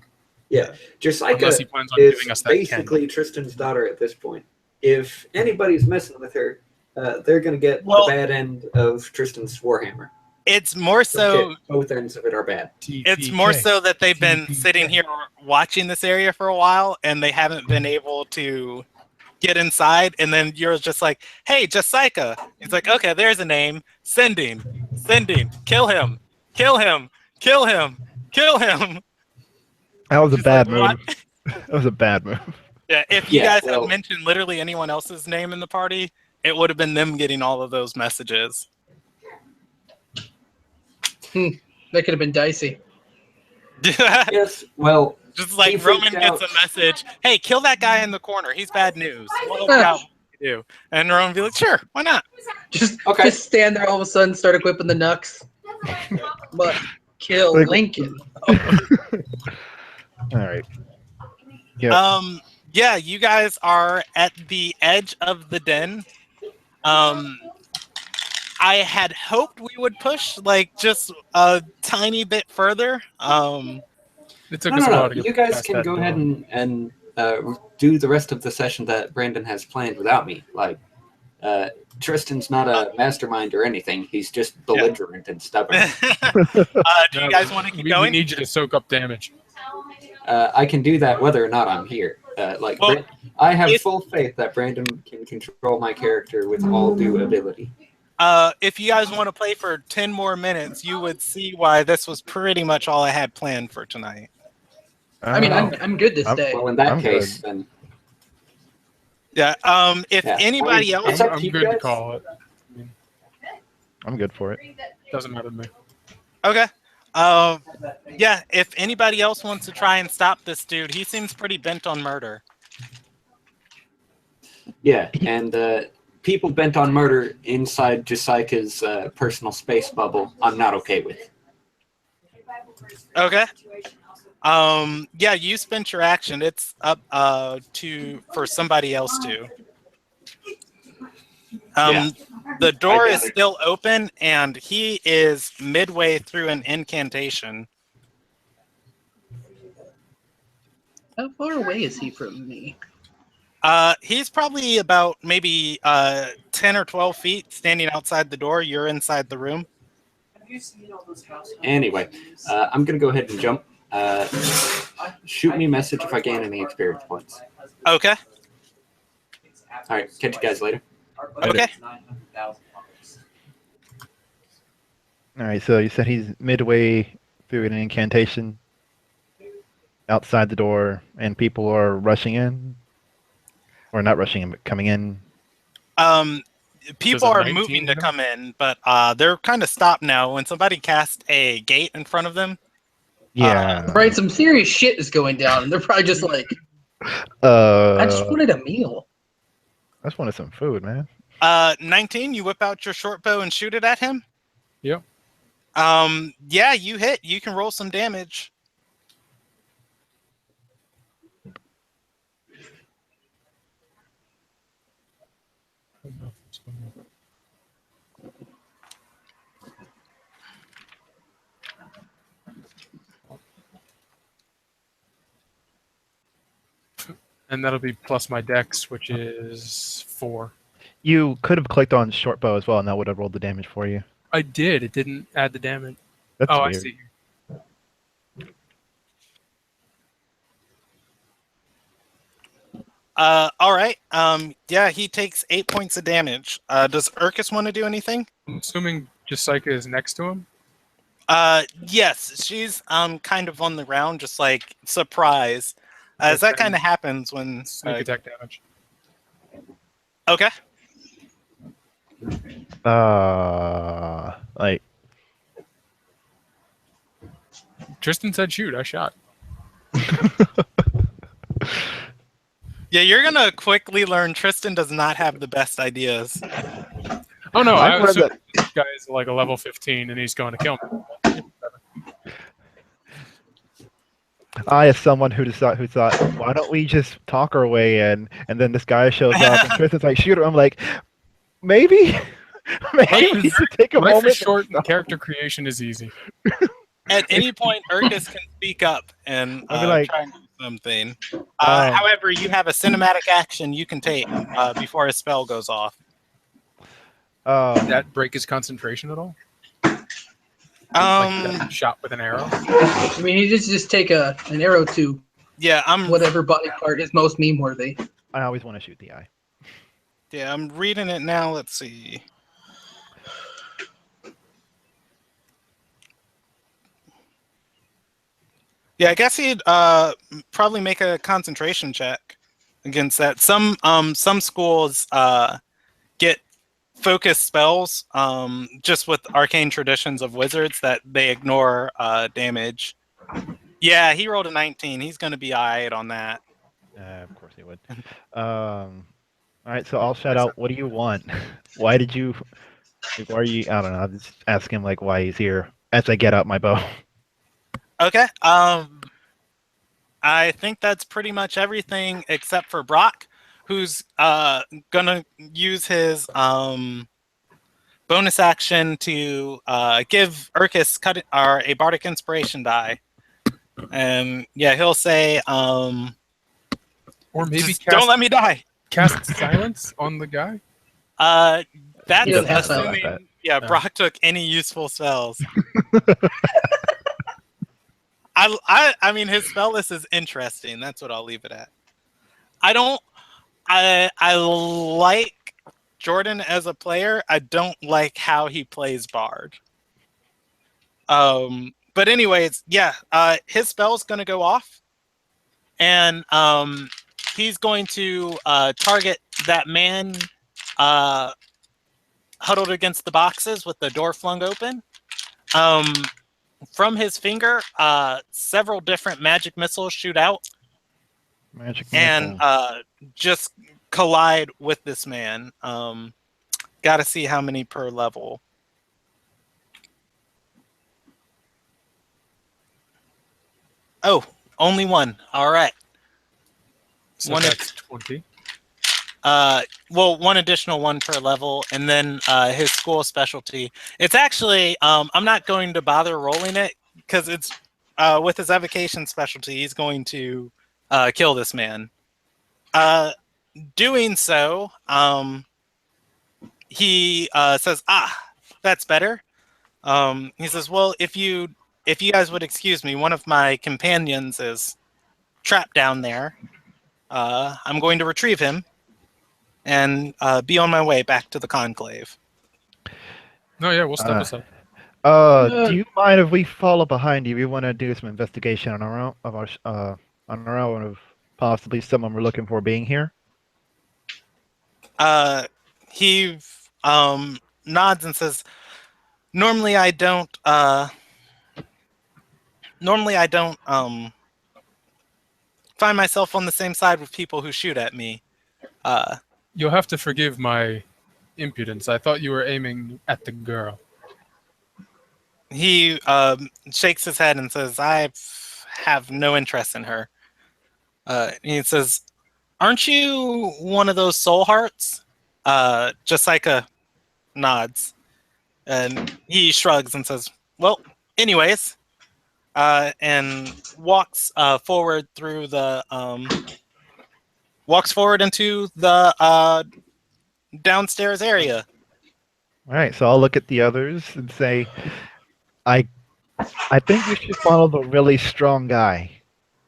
Yeah, Josiah Unless he plans on is giving us that basically Tristan's daughter at this point. If anybody's messing with her, they're going to get the bad end of Tristan's Warhammer. It's more so both ends of it are bad. It's more so that they've been sitting here watching this area for a while and they haven't been able to get inside. And then you're just like, "Hey, Josiah." He's like, "Okay, there's a name. Sending, kill him, kill him, kill him, kill him." That was a She's bad like, move. That was a bad move. Yeah, if you guys had mentioned literally anyone else's name in the party, it would have been them getting all of those messages. That could have been dicey. Yes, well, just like Roman gets a message, "Hey, kill that guy in the corner. He's bad news. What about you?" And Roman would be like, "Sure, why not?" Just stand there all of a sudden, start equipping the Nux. But kill Lincoln. All right. Yeah. Yeah, you guys are at the edge of the den. I had hoped we would push like just a tiny bit further. It took No, us no, a while no. to get You guys past can that go ahead door. and do the rest of the session that Brandon has planned without me. Like, Tristan's not a mastermind or anything. He's just belligerent and stubborn. Do No, you guys want to keep we going? need you to soak up damage. I can do that whether or not I'm here. Well, I have if- full faith that Brandon can control my character with all due ability. If you guys want to play for 10 more minutes, you would see why this was pretty much all I had planned for tonight. I mean, I'm good to stay. Well, in that I'm case, good. then Yeah. If Yeah, anybody I mean, else, it's up to I'm you good to guys. call it. I'm good for it. Doesn't matter to me. okay. Yeah. If anybody else wants to try and stop this dude, he seems pretty bent on murder. Yeah, and people bent on murder inside Jessica's personal space bubble, I'm not okay with. Okay. Yeah, you spent your action. It's up for somebody else to. The door is still open, and he is midway through an incantation. How far away is he from me? He's probably about maybe 10 or 12 feet standing outside the door. You're inside the room. Anyway, I'm going to go ahead and jump. Shoot me a message if I gain any experience points. Okay. All right, catch you guys later. Okay. All right, so you said he's midway through an incantation outside the door, and people are rushing in, or not rushing in, but coming in. People Does a are 19 moving to hit? come in, but they're kind of stopped now. When somebody casts a gate in front of them, Yeah. Right, some serious shit is going down, and they're probably just like, I just wanted a meal. I just wanted some food, man. 19, you whip out your short bow and shoot it at him. Yep. Yeah, you hit. You can roll some damage. And that'll be plus my dex, which is 4. You could have clicked on short bow as well, and that would have rolled the damage for you. I did. It didn't add the damage. That's Oh, weird. I see. All right. Yeah, he takes 8 points of damage. Does Urkus want to do anything? I'm assuming Jessica is next to him. Yes, she's kind of on the ground, just like surprise, as that Okay. kind of happens when. Sneak attack damage. Okay. Like, Tristan said shoot. I shot. Yeah, you're gonna quickly learn Tristan does not have the best ideas. Oh no, I've I read assume this guy is like a level 15 and he's going to kill me. I, as someone who thought, why don't we just talk our way in? And then this guy shows up, and Tristan's like, shoot her. I'm like, maybe, maybe we should take a Life moment. is short and character creation is easy. At any point, Urkus can speak up and I'll be like, try and do something. However, you have a cinematic action you can take before a spell goes off. Did that break his concentration at all? Like that shot with an arrow? I mean, he just take an arrow to Yeah, whatever body part is most meme worthy. I always want to shoot the eye. Yeah, I'm reading it now. Let's see. Yeah, I guess he'd probably make a concentration check against that. Some schools get focused spells just with arcane traditions of wizards that they ignore damage. Yeah, he rolled a 19. He's going to be alright on that. Of course he would. All right, so I'll shout out. What do you want? Why did you? Why are you? I don't know. I'll just ask him like why he's here as I get out my bow. Okay. I think that's pretty much everything except for Brock, who's gonna use his bonus action to give Urkus a bardic inspiration die, and yeah, he'll say, Or maybe just don't let me die. cast silence on the guy. That's He doesn't have assuming silence. Brock took any useful spells. I mean, his spell list is interesting. That's what I'll leave it at. I like Jordan as a player. I don't like how he plays Bard. But anyways, yeah, his spell's going to go off, and he's going to target that man huddled against the boxes with the door flung open. From his finger, several different magic missiles shoot out and just collide with this man. Got to see how many per level. Oh, only one. All right. So One that's 20. Well, one additional one per level, and then his school specialty. It's actually, I'm not going to bother rolling it because it's with his evocation specialty, he's going to kill this man. Doing so, he says, that's better. He says, well, if you guys would excuse me, one of my companions is trapped down there. I'm going to retrieve him and be on my way back to the conclave. No, yeah, we'll step aside. Do you mind if we follow behind you? We want to do some investigation on our own, of possibly someone we're looking for being here. He nods and says, normally I don't find myself on the same side with people who shoot at me. You'll have to forgive my impudence. I thought you were aiming at the girl. He shakes his head and says, I have no interest in her. He says, aren't you one of those soul hearts? Jessica nods. And he shrugs and says, well, anyways, and walks forward through the into the downstairs area. All right, so I'll look at the others and say, I think we should follow the really strong guy.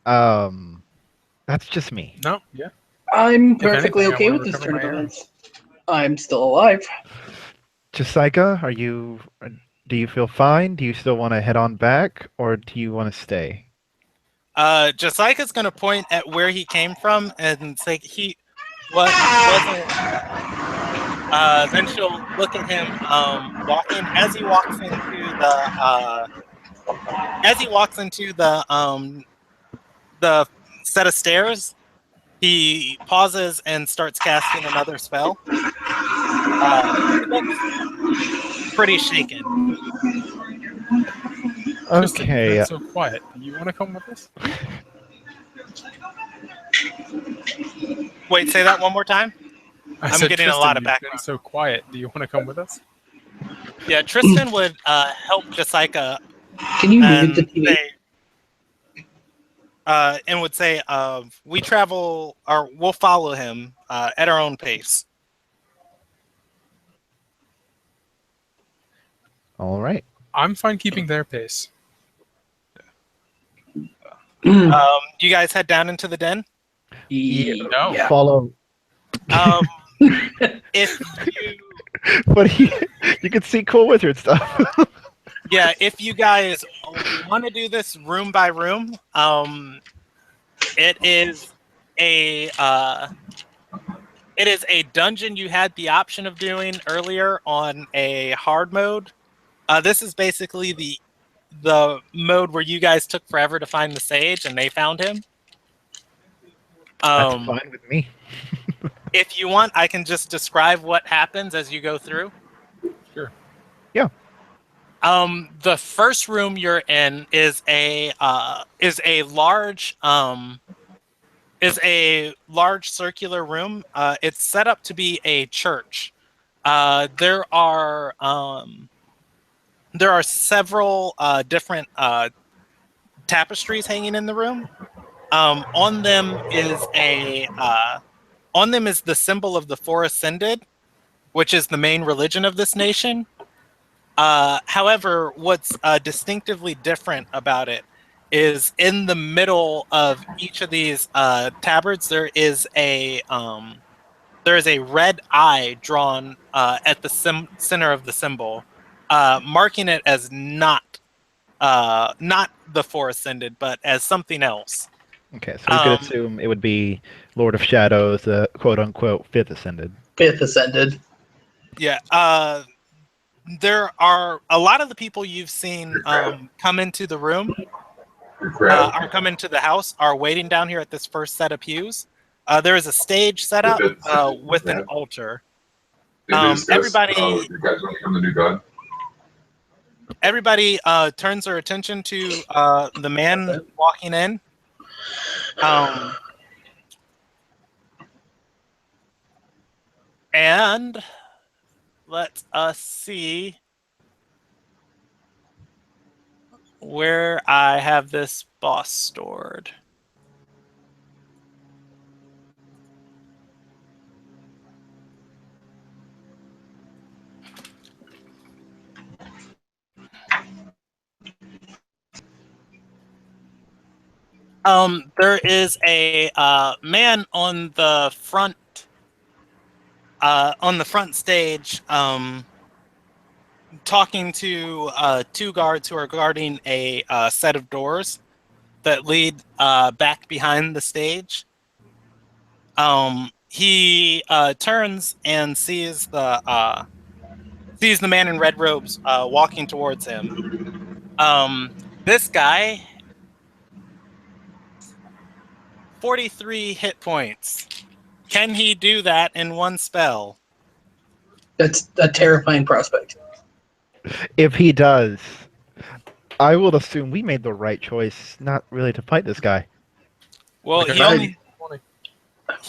That's just me. No, yeah. I'm perfectly anything, I okay wanna with this recover turn of my arrow. events. I'm still alive. Jessica, do you feel fine? Do you still want to head on back, or do you want to stay? Jessica's going to point at where he came from and say he wasn't. Then she'll look at him walking as he walks into the set of stairs. He pauses and starts casting another spell. He looks pretty shaken. Okay. That's so quiet. Do you want to come with us? Wait, say that one more time. I'm getting a lot of background. Been so quiet. Do you want to come with us? Yeah, Tristan would help Jessica Can you mute the and TV? say, we travel, or we'll follow him at our own pace. All right. I'm fine keeping their pace. You guys head down into the den. No. Yeah. Follow. If you, But you can see cool wizard stuff. yeah, if you guys want to do this room by room, it is a dungeon you had the option of doing earlier on a hard mode. This is basically the mode where you guys took forever to find the sage and they found him. That's fine with me. If you want, I can just describe what happens as you go through. Sure. Yeah. The first room you're in is a large circular room. It's set up to be a church. There are several different tapestries hanging in the room. On them is the symbol of the Four Ascended, which is the main religion of this nation. However, what's distinctively different about it is in the middle of each of these tabards there is a red eye drawn at the center of the symbol, marking it as not the Four Ascended, but as something else. Okay, so we could assume it would be Lord of Shadows, the quote-unquote Fifth Ascended. Fifth Ascended. Yeah. There are a lot of the people you've seen come into the room, or come into the house, are waiting down here at this first set of pews. There is a stage set up with an altar. Everybody, you guys want to become the new god? Everybody turns their attention to the man walking in. And let us see where I have this boss stored. There is a man on the front stage, talking to two guards who are guarding a set of doors that lead back behind the stage. He turns and sees the man in red robes walking towards him. This guy, 43 hit points. Can he do that in one spell? That's a terrifying prospect. If he does, I will assume we made the right choice not really to fight this guy. Well, he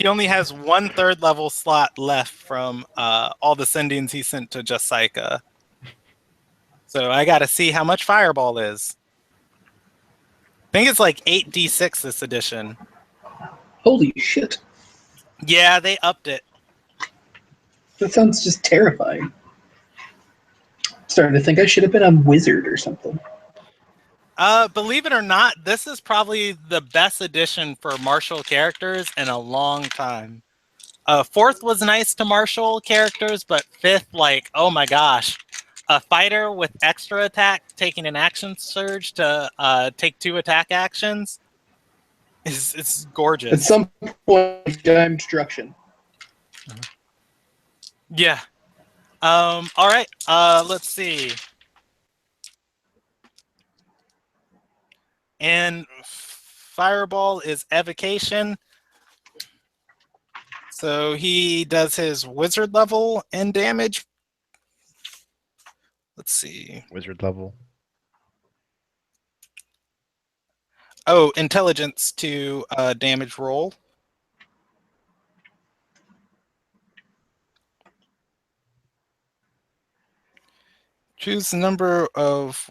only has 1/3 level slot left from all the sendings he sent to Jessica. So I got to see how much Fireball is. I think it's like 8d6 this edition. Holy shit. Yeah, they upped it. That sounds just terrifying. Starting to think I should have been a wizard or something. Believe it or not, this is probably the best edition for martial characters in a long time. Fourth was nice to martial characters, but fifth, like, oh my gosh. A fighter with extra attack taking an action surge to take 2 attack actions is gorgeous. At some point, time destruction. Yeah. All right. Let's see. And Fireball is evocation. So he does his wizard level and damage. Let's see. Wizard level. Oh, intelligence to damage roll. Choose the number of...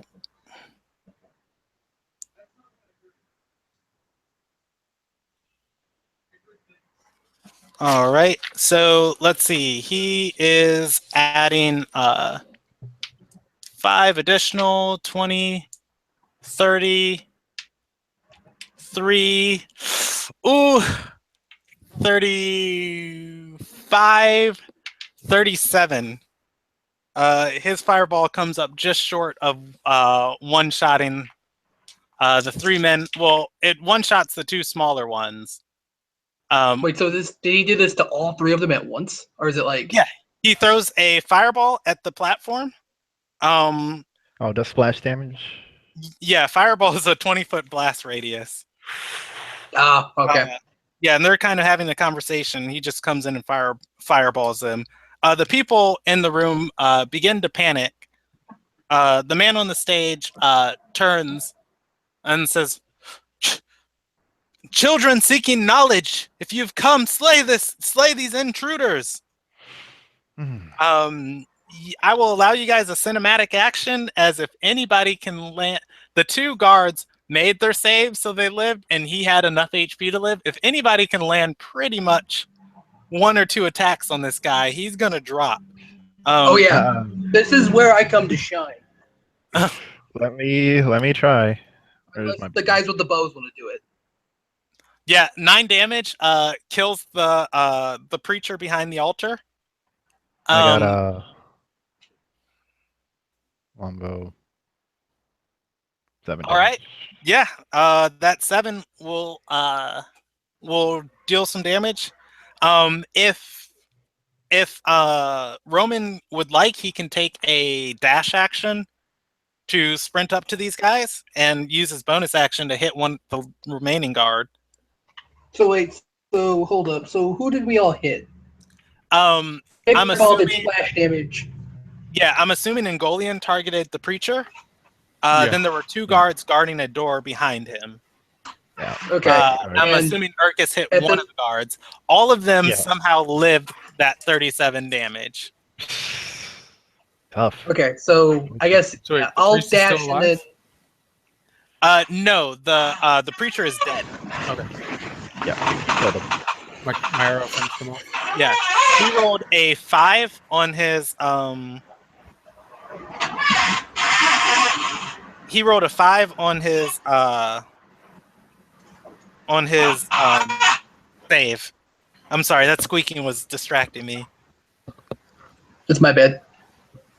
All right, so let's see. He is adding 5 additional, 20, 30, 3, ooh, 35, 37. His fireball comes up just short of one-shotting the 3 men. Well, it one-shots the 2 smaller ones. Wait, so did he do this to all 3 of them at once? Or is it like... Yeah, he throws a fireball at the platform. Oh, does splash damage? Yeah, fireball is a 20-foot blast radius. Ah, okay. Yeah, and they're kind of having a conversation. He just comes in and fireballs them. The people in the room begin to panic. the man on the stage turns and says, "Children seeking knowledge, if you've come, slay these intruders." I will allow you guys a cinematic action, as if anybody can land. The two guards made their save, so they lived, and he had enough HP to live. If anybody can land pretty much 1 or 2 attacks on this guy, he's gonna drop. Oh yeah, this is where I come to shine. Let me try. Unless the guys with the bows want to do it. Yeah, 9 damage. Kills the preacher behind the altar. I got a longbow. 7 All right. damage. Yeah. That 7 will deal some damage. If Roman would like, he can take a dash action to sprint up to these guys and use his bonus action to hit the remaining guard. So wait, so hold up. So who did we all hit? I'm assuming assuming. splash damage. Yeah, I'm assuming Ingolian targeted the preacher. Yeah. Then there were 2 guards guarding a door behind him. Yeah. Okay. I'm And assuming Urkus hit at one the- of the guards. All of them Yeah. somehow lived that 37 damage. Tough. Okay, so I guess So wait, the I'll priest is still dash and then. alive? No, the preacher is dead. Okay. Yeah. Killed him. My arrow finished them off. Yeah, he rolled a 5 on his He rolled a 5 on his save. I'm sorry, that squeaking was distracting me. It's my bad.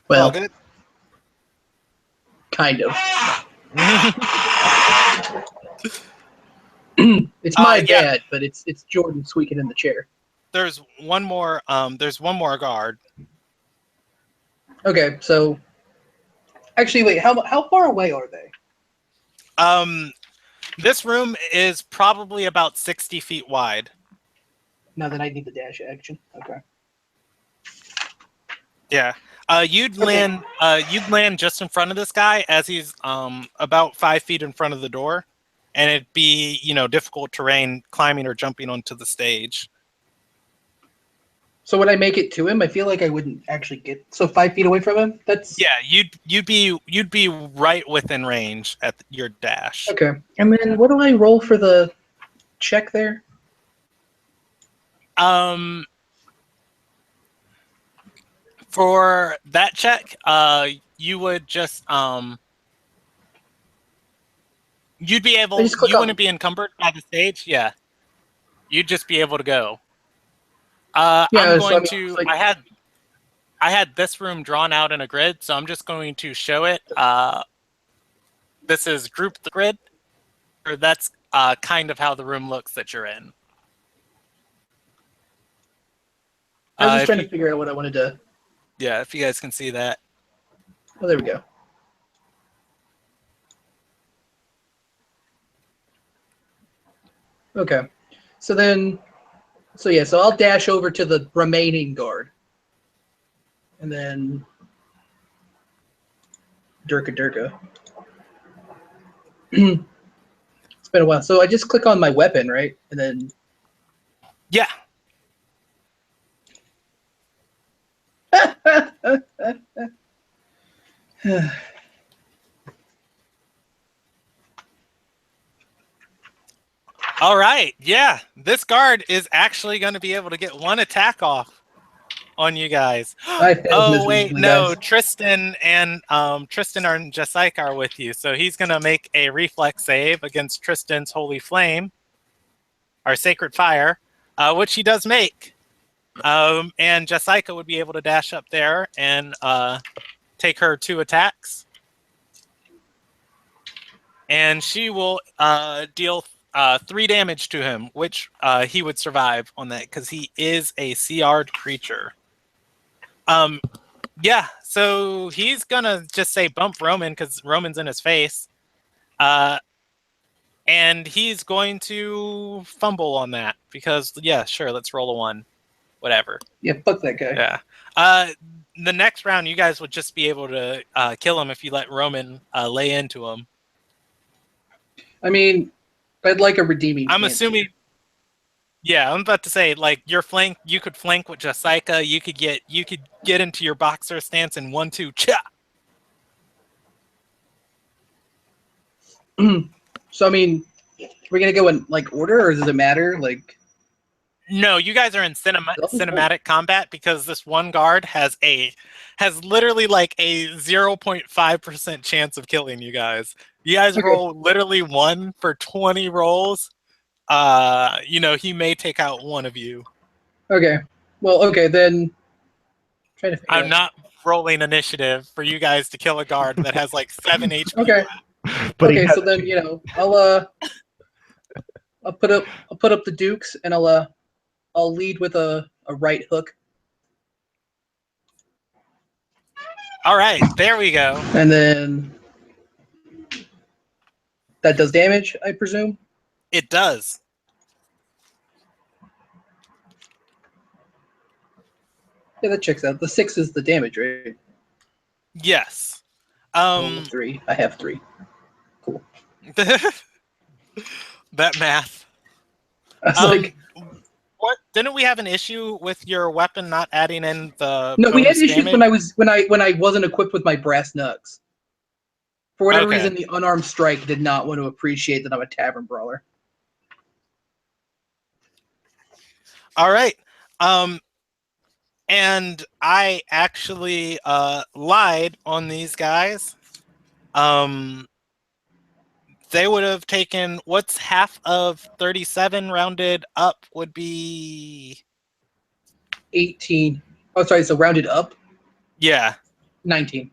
Well, All good. kind of. It's my Yeah. bad, but it's Jordan squeaking in the chair. There's one more guard. Okay, so actually, wait. How far away are they? This room is probably about 60 feet wide. Now that I need the dash action. Okay. Yeah. You'd land just in front of this guy as he's about 5 feet in front of the door, and it'd be, difficult terrain climbing or jumping onto the stage. So would I make it to him? I feel like I wouldn't actually get 5 feet away from him. That's Yeah, you'd be right within range at your dash. okay. And then what do I roll for the check there? For that check, you would just you'd be able. You wouldn't be encumbered by the stage. Yeah, you'd just be able to go. I'm going to. I had this room drawn out in a grid, so I'm just going to show it. This is group the grid. Or that's kind of how the room looks that you're in. I was just trying to figure out what I wanted to. Yeah, if you guys can see that. Oh, there we go. Okay. So I'll dash over to the remaining guard. And then Durka. It's been a while. So I just click on my weapon, right? And then Yeah. All right. Yeah. This guard is actually going to be able to get 1 attack off on you guys. Oh, wait. No. Guys. Tristan and Jessica are with you. So he's going to make a reflex save against Tristan's Holy Flame, our Sacred Fire, which he does make. And Jessica would be able to dash up there and take her 2 attacks. And she will deal 3 damage to him, which he would survive on that because he is a CR'd creature. Yeah, so he's gonna just say bump Roman because Roman's in his face. And he's going to fumble on that because, yeah, sure, let's roll a 1. Whatever. Yeah, fuck that guy. Yeah. the next round, you guys would just be able to kill him if you let Roman lay into him. I mean, I'd like a redeeming. I'm chance assuming. here. Yeah, I'm about to say, like, your flank. You could flank with Jessica. You could get into your boxer stance and 1-2 cha. So I mean, we're gonna go in like order, or does it matter? Like, No, you guys are in cinematic combat because this one guard has literally like a 0.5% chance of killing you guys. You guys Okay. roll literally 1 for 20 rolls. He may take out one of you. okay, well, okay then. Trying to figure I'm out. not rolling initiative for you guys to kill a guard that has like 7 HP. Okay. But he Okay, has so then I'll put up the dukes, and I'll lead with a right hook, All right, there we go. and then that does damage, I presume. It does. Yeah, that checks out. The 6 is the damage, right? Yes. Roll 3. I have 3. Cool. That math. I was like, What? Didn't we have an issue with your weapon not adding in the no, we had bonus issues damage? when I wasn't equipped with my brass knucks. For whatever Okay. reason, the unarmed strike did not want to appreciate that I'm a tavern brawler. All right. And I actually lied on these guys. They would have taken, what's half of 37 rounded up would be 18. Oh, sorry. So rounded up, yeah. 19.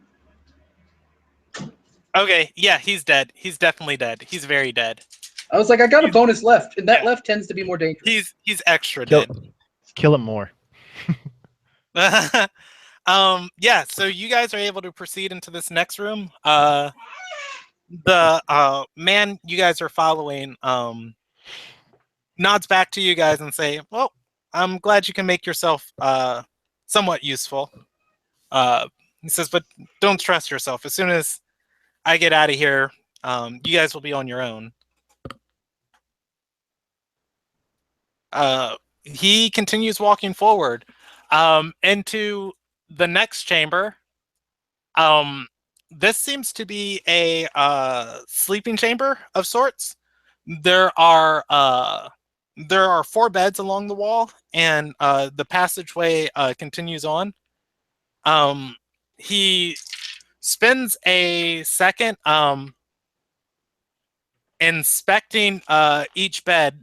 Okay, yeah, he's dead. He's definitely dead. He's very dead. I was like, I got a bonus left, and that left tends to be more dangerous. He's extra kill, dead. kill him more. Yeah, so you guys are able to proceed into this next room. The man you guys are following nods back to you guys and say, well, I'm glad you can make yourself somewhat useful. He says, but don't stress yourself. As soon as I get out of here, you guys will be on your own. He continues walking forward into the next chamber. This seems to be a sleeping chamber of sorts. There are 4 beds along the wall, and the passageway continues on. He spends a second inspecting each bed,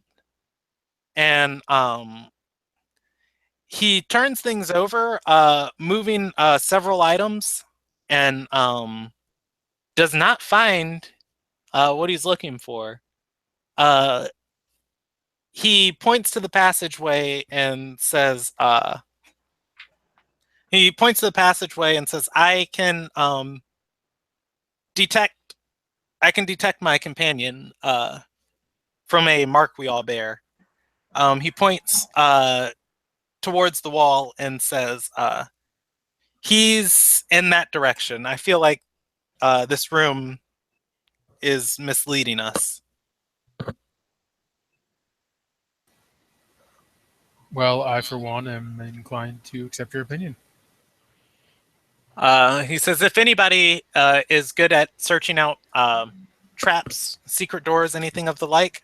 and he turns things over, moving several items, and does not find what he's looking for. He points to the passageway and says, I can detect my companion from a mark we all bear. He points towards the wall and says, he's in that direction. I feel like this room is misleading us. Well, I, for one, am inclined to accept your opinion. He says, if anybody is good at searching out traps, secret doors, anything of the like,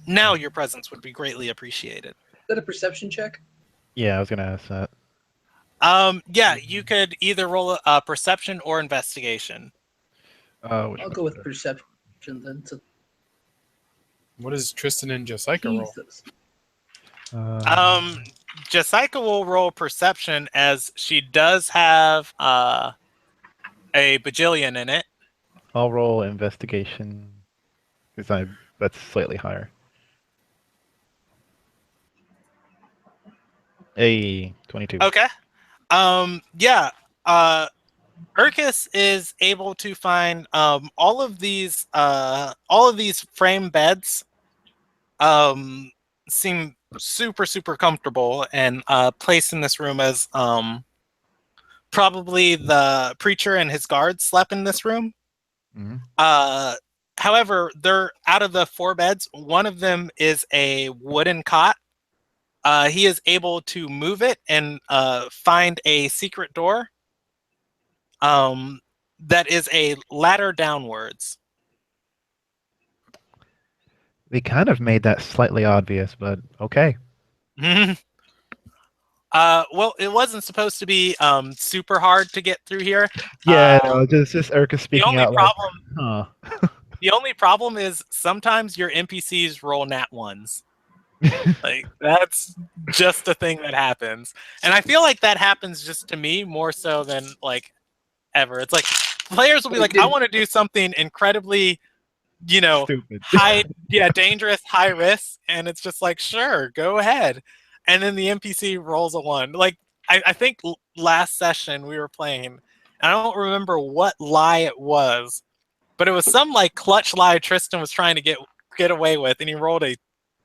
now your presence would be greatly appreciated. Is that a perception check? Yeah, I was gonna ask that. Yeah, you could either roll a perception or investigation. I'll go with perception then. So, What does Tristan and Jessica roll? Jesus. Jessica will roll perception, as she does have a bajillion in it. I'll roll investigation because that's slightly higher. A 22. Okay. Yeah. Urkus is able to find all of these frame beds seem super comfortable and placed in this room as probably the preacher and his guards slept in this room. Mhm. However, they're out of the 4 beds. One of them is a wooden cot. He is able to move it and find a secret door. That is a ladder downwards. They kind of made that slightly obvious, but okay. Well, it wasn't supposed to be super hard to get through here. Yeah, no, just Erica The speaking only out problem, like, the only problem is sometimes your NPCs roll nat ones. Like that's just a thing that happens, and I feel like that happens just to me more so than like ever. It's like players will be like, I want to do something incredibly, Stupid. dangerous, high risk, and it's just like, sure, go ahead. And then the NPC rolls a 1. Like I think last session we were playing, I don't remember what lie it was, but it was some like clutch lie Tristan was trying to get away with, and he rolled a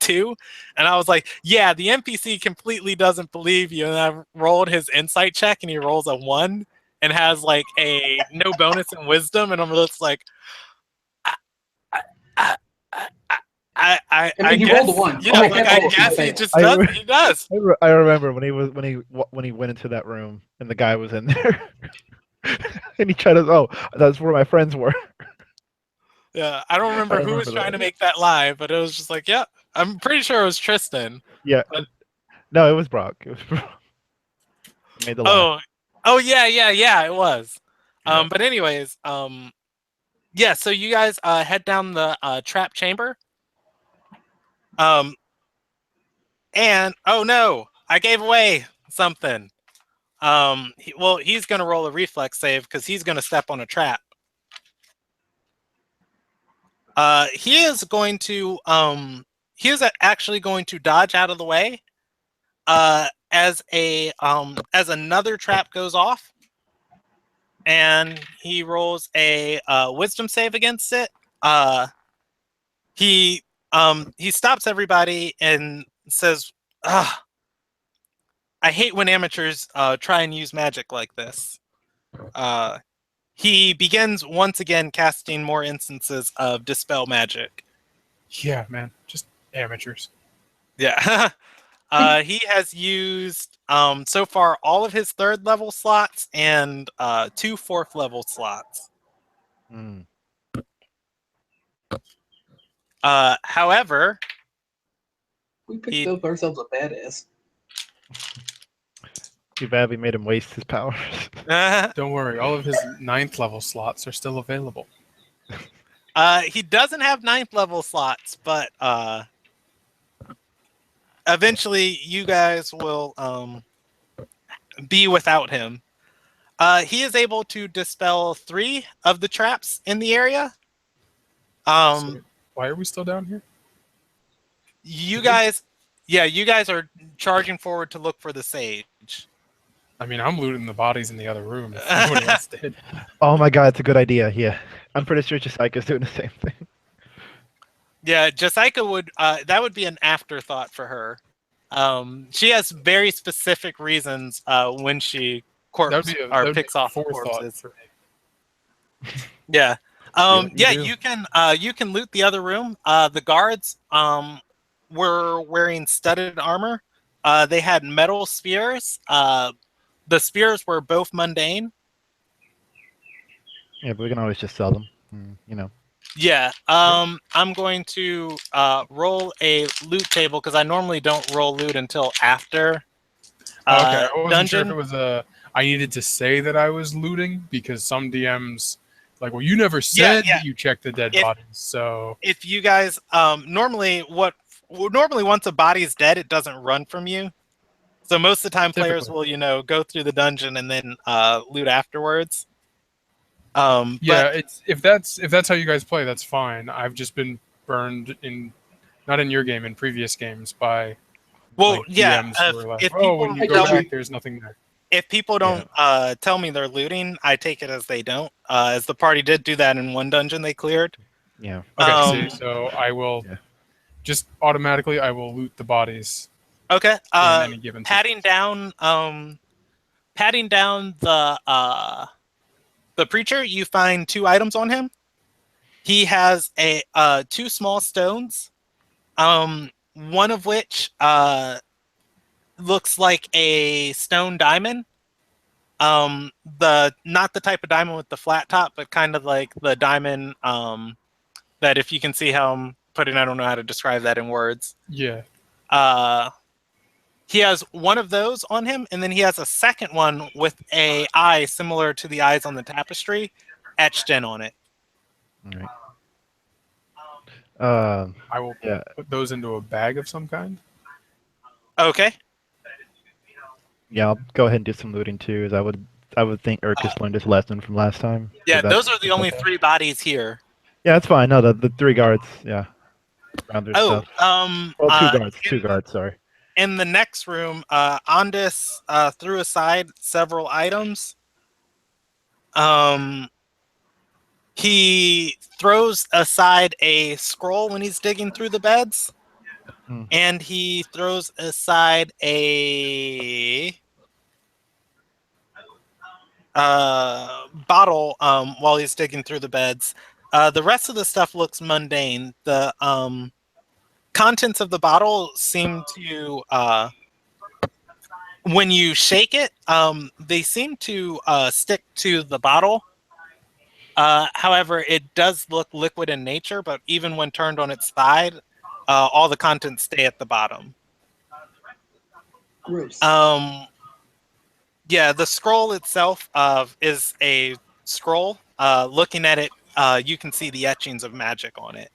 2, and I was like, yeah, the NPC completely doesn't believe you, and I rolled his insight check, and he rolls a 1 and has like a no bonus in wisdom, and I'm just like, I I mean, he guess, rolled a 1. I guess he just does. He does. I remember when he went into that room and the guy was in there, and he tried to. Oh, that's where my friends were. Yeah, I don't remember who was trying to make that lie, but it was just like, yeah, I'm pretty sure it was Tristan. Yeah, no, it was Brock. It was Brock. He made the lie. Oh, yeah, it was. Yeah. But anyways, yeah. So you guys head down the trap chamber. And oh no, I gave away something. He's gonna roll a reflex save because he's gonna step on a trap. He is going to actually going to dodge out of the way. As another trap goes off, and he rolls a wisdom save against it. He stops everybody and says, I hate when amateurs try and use magic like this. He begins once again casting more instances of Dispel magic. Yeah, man. Just amateurs. Yeah. He has used so far all of his 3rd level slots and 2 4th level slots. Mm. However, We picked up ourselves a badass. Too bad we made him waste his powers. Don't worry, all of his 9th level slots are still available. He doesn't have 9th level slots, but eventually you guys will be without him. He is able to dispel 3 of the traps in the area. So why are we still down here? You guys are charging forward to look for the sage. I mean, I'm looting the bodies in the other room. If anybody else did. Oh my god, it's a good idea. Yeah, I'm pretty sure Jessica's doing the same thing. Yeah, Jessica would. That would be an afterthought for her. She has very specific reasons when she picks off corpses. For me. Yeah. You You can loot the other room. The guards were wearing studded armor. They had metal spears. The spears were both mundane. Yeah, but we can always just sell them. Yeah. I'm going to roll a loot table because I normally don't roll loot until after. Okay, I wasn't dungeon. sure if it was I needed to say that I was looting because some DMs like, well, you never said that you checked the dead bodies. So if you guys normally once a body is dead, it doesn't run from you. So most of the time, players will go through the dungeon and then loot afterwards. If that's how you guys play, that's fine. I've just been burned not in your game, in previous games by DMs who were like, when you go back, there's nothing there. If people don't tell me they're looting, I take it as they don't. As the party did do that in one dungeon they cleared. Yeah. Okay, so I will just automatically I will loot the bodies. Okay. In any given Patting down patting down the preacher, you find 2 items on him. He has a 2 small stones, one of which looks like a stone diamond. Not the type of diamond with the flat top, but kind of like the diamond that, if you can see how I'm putting, I don't know how to describe that in words. Yeah. He has one of those on him, and then he has a second one with a eye similar to the eyes on the tapestry etched in on it. All right. I will Yeah. put those into a bag of some kind. Okay. Yeah, I'll go ahead and do some looting too, as I would think Urkus learned his lesson from last time. Yeah, That's- those are the only 3 bodies here. Yeah, that's fine. No, the 3 guards. Yeah. Around their Oh, stuff. Well, 2 guards. 2 guards. Sorry. In the next room, Andis threw aside several items. He throws aside a scroll when he's digging through the beds, and he throws aside a bottle while he's digging through the beds. The rest of the stuff looks mundane. The contents of the bottle seem to, when you shake it, they seem to stick to the bottle. However, it does look liquid in nature, but even when turned on its side, all the contents stay at the bottom. Gross. Yeah, the scroll itself is a scroll. Looking at it, you can see the etchings of magic on it.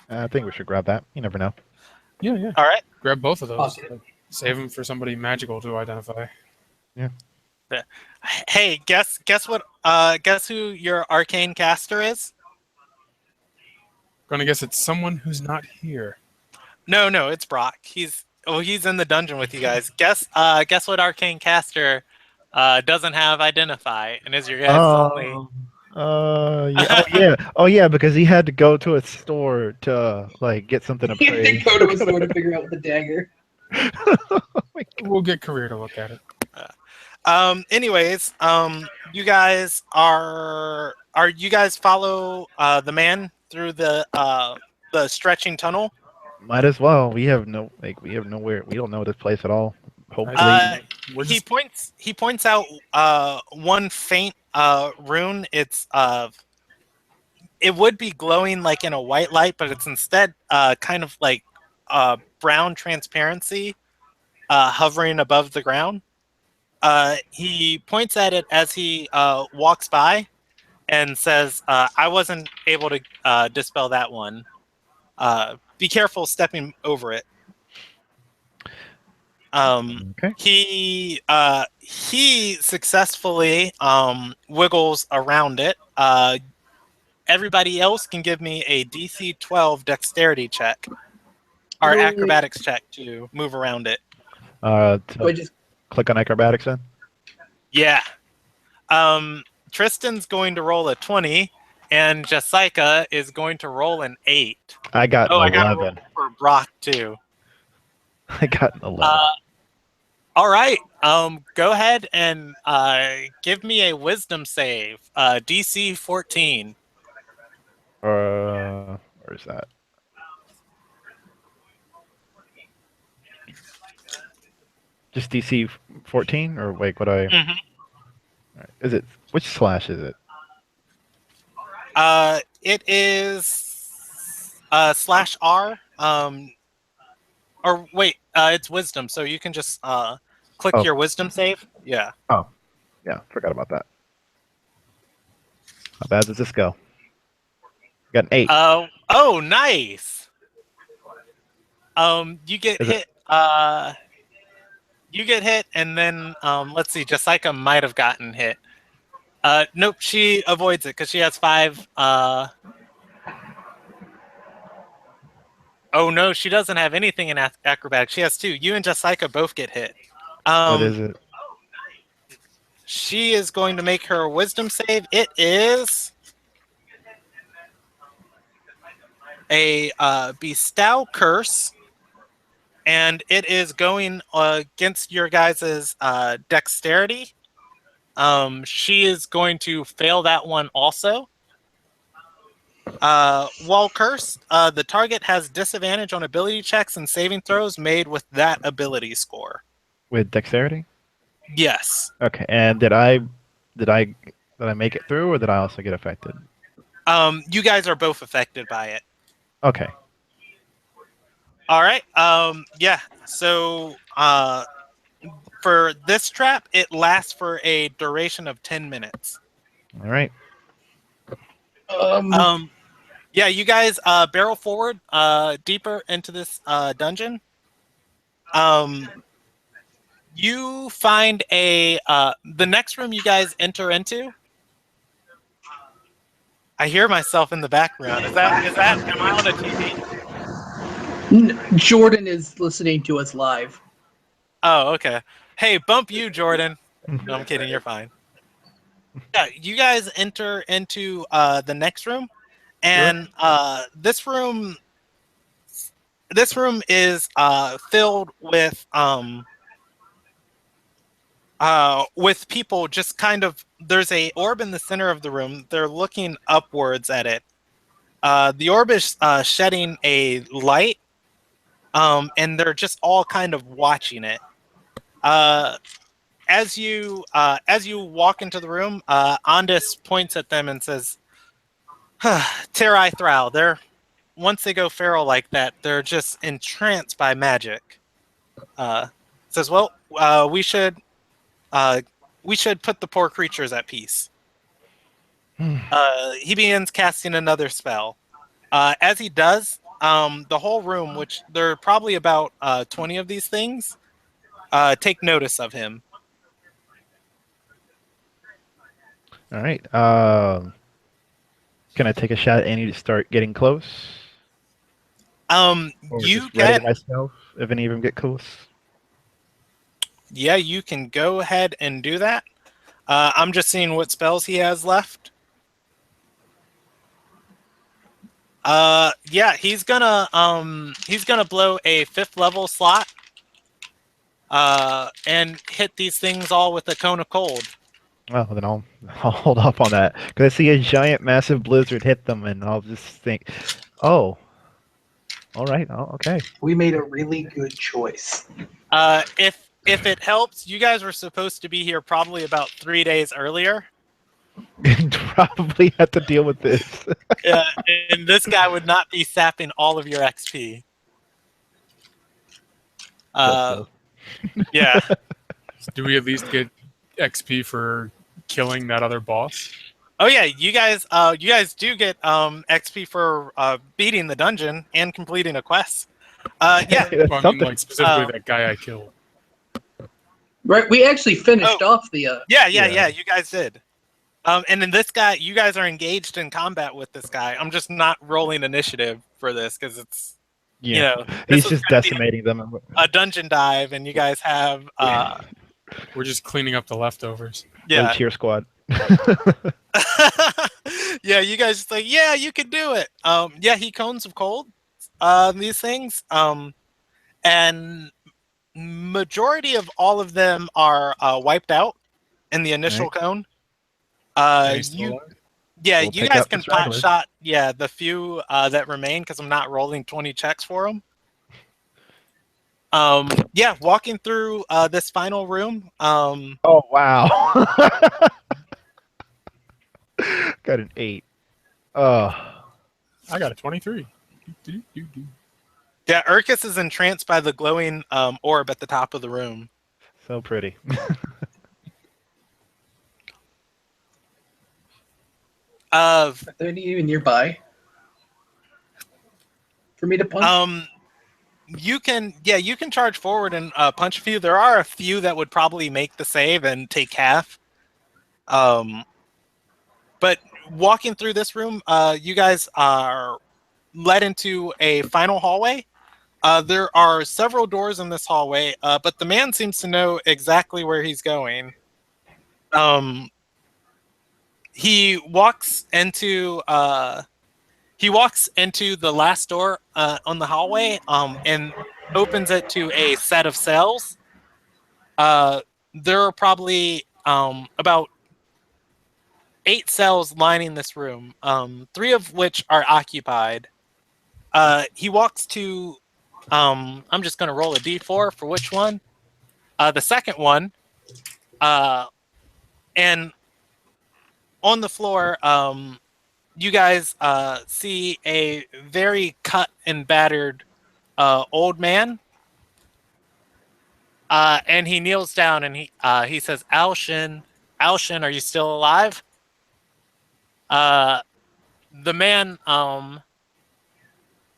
I think we should grab that. You never know. Yeah, yeah. All right. Grab both of those. Awesome. Save them for somebody magical to identify. Hey, guess what? Guess who your arcane caster is? Gonna guess it's someone who's not here. No, it's Brock. He's in the dungeon with you guys. Guess what arcane caster doesn't have identify and is your guys' only. Yeah. Oh yeah, because he had to go to a store to like get something to You have to pray. go to a store to figure out the dagger. We'll get Career to look at it. Anyways, you guys are you guys follow the man through the stretching tunnel? Might as well. We have nowhere. We don't know this place at all. Hopefully, He points out one faint rune. It's it would be glowing like in a white light, but it's instead kind of like brown transparency hovering above the ground. He points at it as he walks by and says, I wasn't able to dispel that one. Be careful stepping over it. okay. He successfully wiggles around it. Everybody else can give me a DC 12 dexterity check or acrobatics check to move around it. Do I just Click on acrobatics then. Yeah. Tristan's going to roll a 20, and Jessica is going to roll an 8. I got Oh, I an got to roll 11. for Brock too. I got an 11. All right. Go ahead and give me a wisdom save. DC 14. Where's that? Just DC 14, or wait, what I? Mhm. Alright, is it which slash is it? It is /R. Or wait, it's wisdom. So you can just click Oh. your wisdom save. Yeah. Yeah, forgot about that. How bad does this go? Got an 8. Oh, nice. You get Is it- hit. You get hit, and then let's see. Jessica might have gotten hit. Nope, she avoids it because she has 5. Oh no, she doesn't have anything in acrobatics. She has 2. You and Jessica both get hit. What is it? She is going to make her wisdom save. It is a bestow curse, and it is going against your guys' dexterity. She is going to fail that one also. While cursed, the target has disadvantage on ability checks and saving throws made with that ability score. With dexterity? Yes. Okay. And did I make it through, or did I also get affected? You guys are both affected by it. Okay. All right. Yeah. So, for this trap, it lasts for a duration of 10 minutes. All right. Yeah, you guys barrel forward deeper into this dungeon. You find the next room you guys enter into. I hear myself in the background. Is that am I on a TV? Jordan is listening to us live. Oh, okay. Hey, bump you, Jordan. No, I'm kidding. You're fine. Yeah, you guys enter into the next room, and this room is filled with people. Just kind of, there's a orb in the center of the room. They're looking upwards at it. The orb is shedding a light, and they're just all kind of watching it. As you walk into the room, Andis points at them and says, "Terai Thral, once they go feral like that, they're just entranced by magic." Says, "Well, we should put the poor creatures at peace." He begins casting another spell. As he does, the whole room, which there are probably about 20 of these things, take notice of him. All right. Can I take a shot at any to start getting close? Or You just ready get myself if any of them get close. Yeah, you can go ahead and do that. I'm just seeing what spells he has left. Yeah, he's gonna blow a 5th level slot. And hit these things all with a cone of cold. Well, then I'll hold off on that because I see a giant, massive blizzard hit them, and I'll just think, "Oh, all right, oh, okay." We made a really good choice. If it helps, you guys were supposed to be here probably about 3 days earlier. Probably have to deal with this. And this guy would not be sapping all of your XP. Yeah. Do we at least get XP for killing that other boss? Oh yeah, you guys do get XP for beating the dungeon and completing a quest. Yeah. That's Well, I mean, something. like specifically that guy I killed. Right, we actually finished off the. Yeah, you guys did. And then this guy, you guys are engaged in combat with this guy. I'm just not rolling initiative for this because it's, you know, he's just decimating them. A dungeon dive, and you guys have. We're just cleaning up the leftovers. Yeah. Cheer squad. Yeah, you guys just like, yeah, you can do it. Yeah, he cones of cold. These things. And majority of all of them are wiped out in the initial cone. We'll You pick guys up can the pot stragglers. shot the few that remain because I'm not rolling 20 checks for them. Yeah, walking through this final room. Oh wow! Got an 8. Oh, I got a 23. Yeah, Urkus is entranced by the glowing orb at the top of the room. so pretty. Are there any even nearby for me to punch? You can charge forward and punch a few. There are a few that would probably make the save and take half. But walking through this room, you guys are led into a final hallway. There are several doors in this hallway, but the man seems to know exactly where he's going. He walks into the last door on the hallway, and opens it to a set of cells. There are probably about 8 cells lining this room, 3 of which are occupied. He walks to, I'm just going to roll a d4 for which one. The second one, and on the floor, you guys see a very cut and battered old man. And he kneels down and he says, Alshin, are you still alive? The man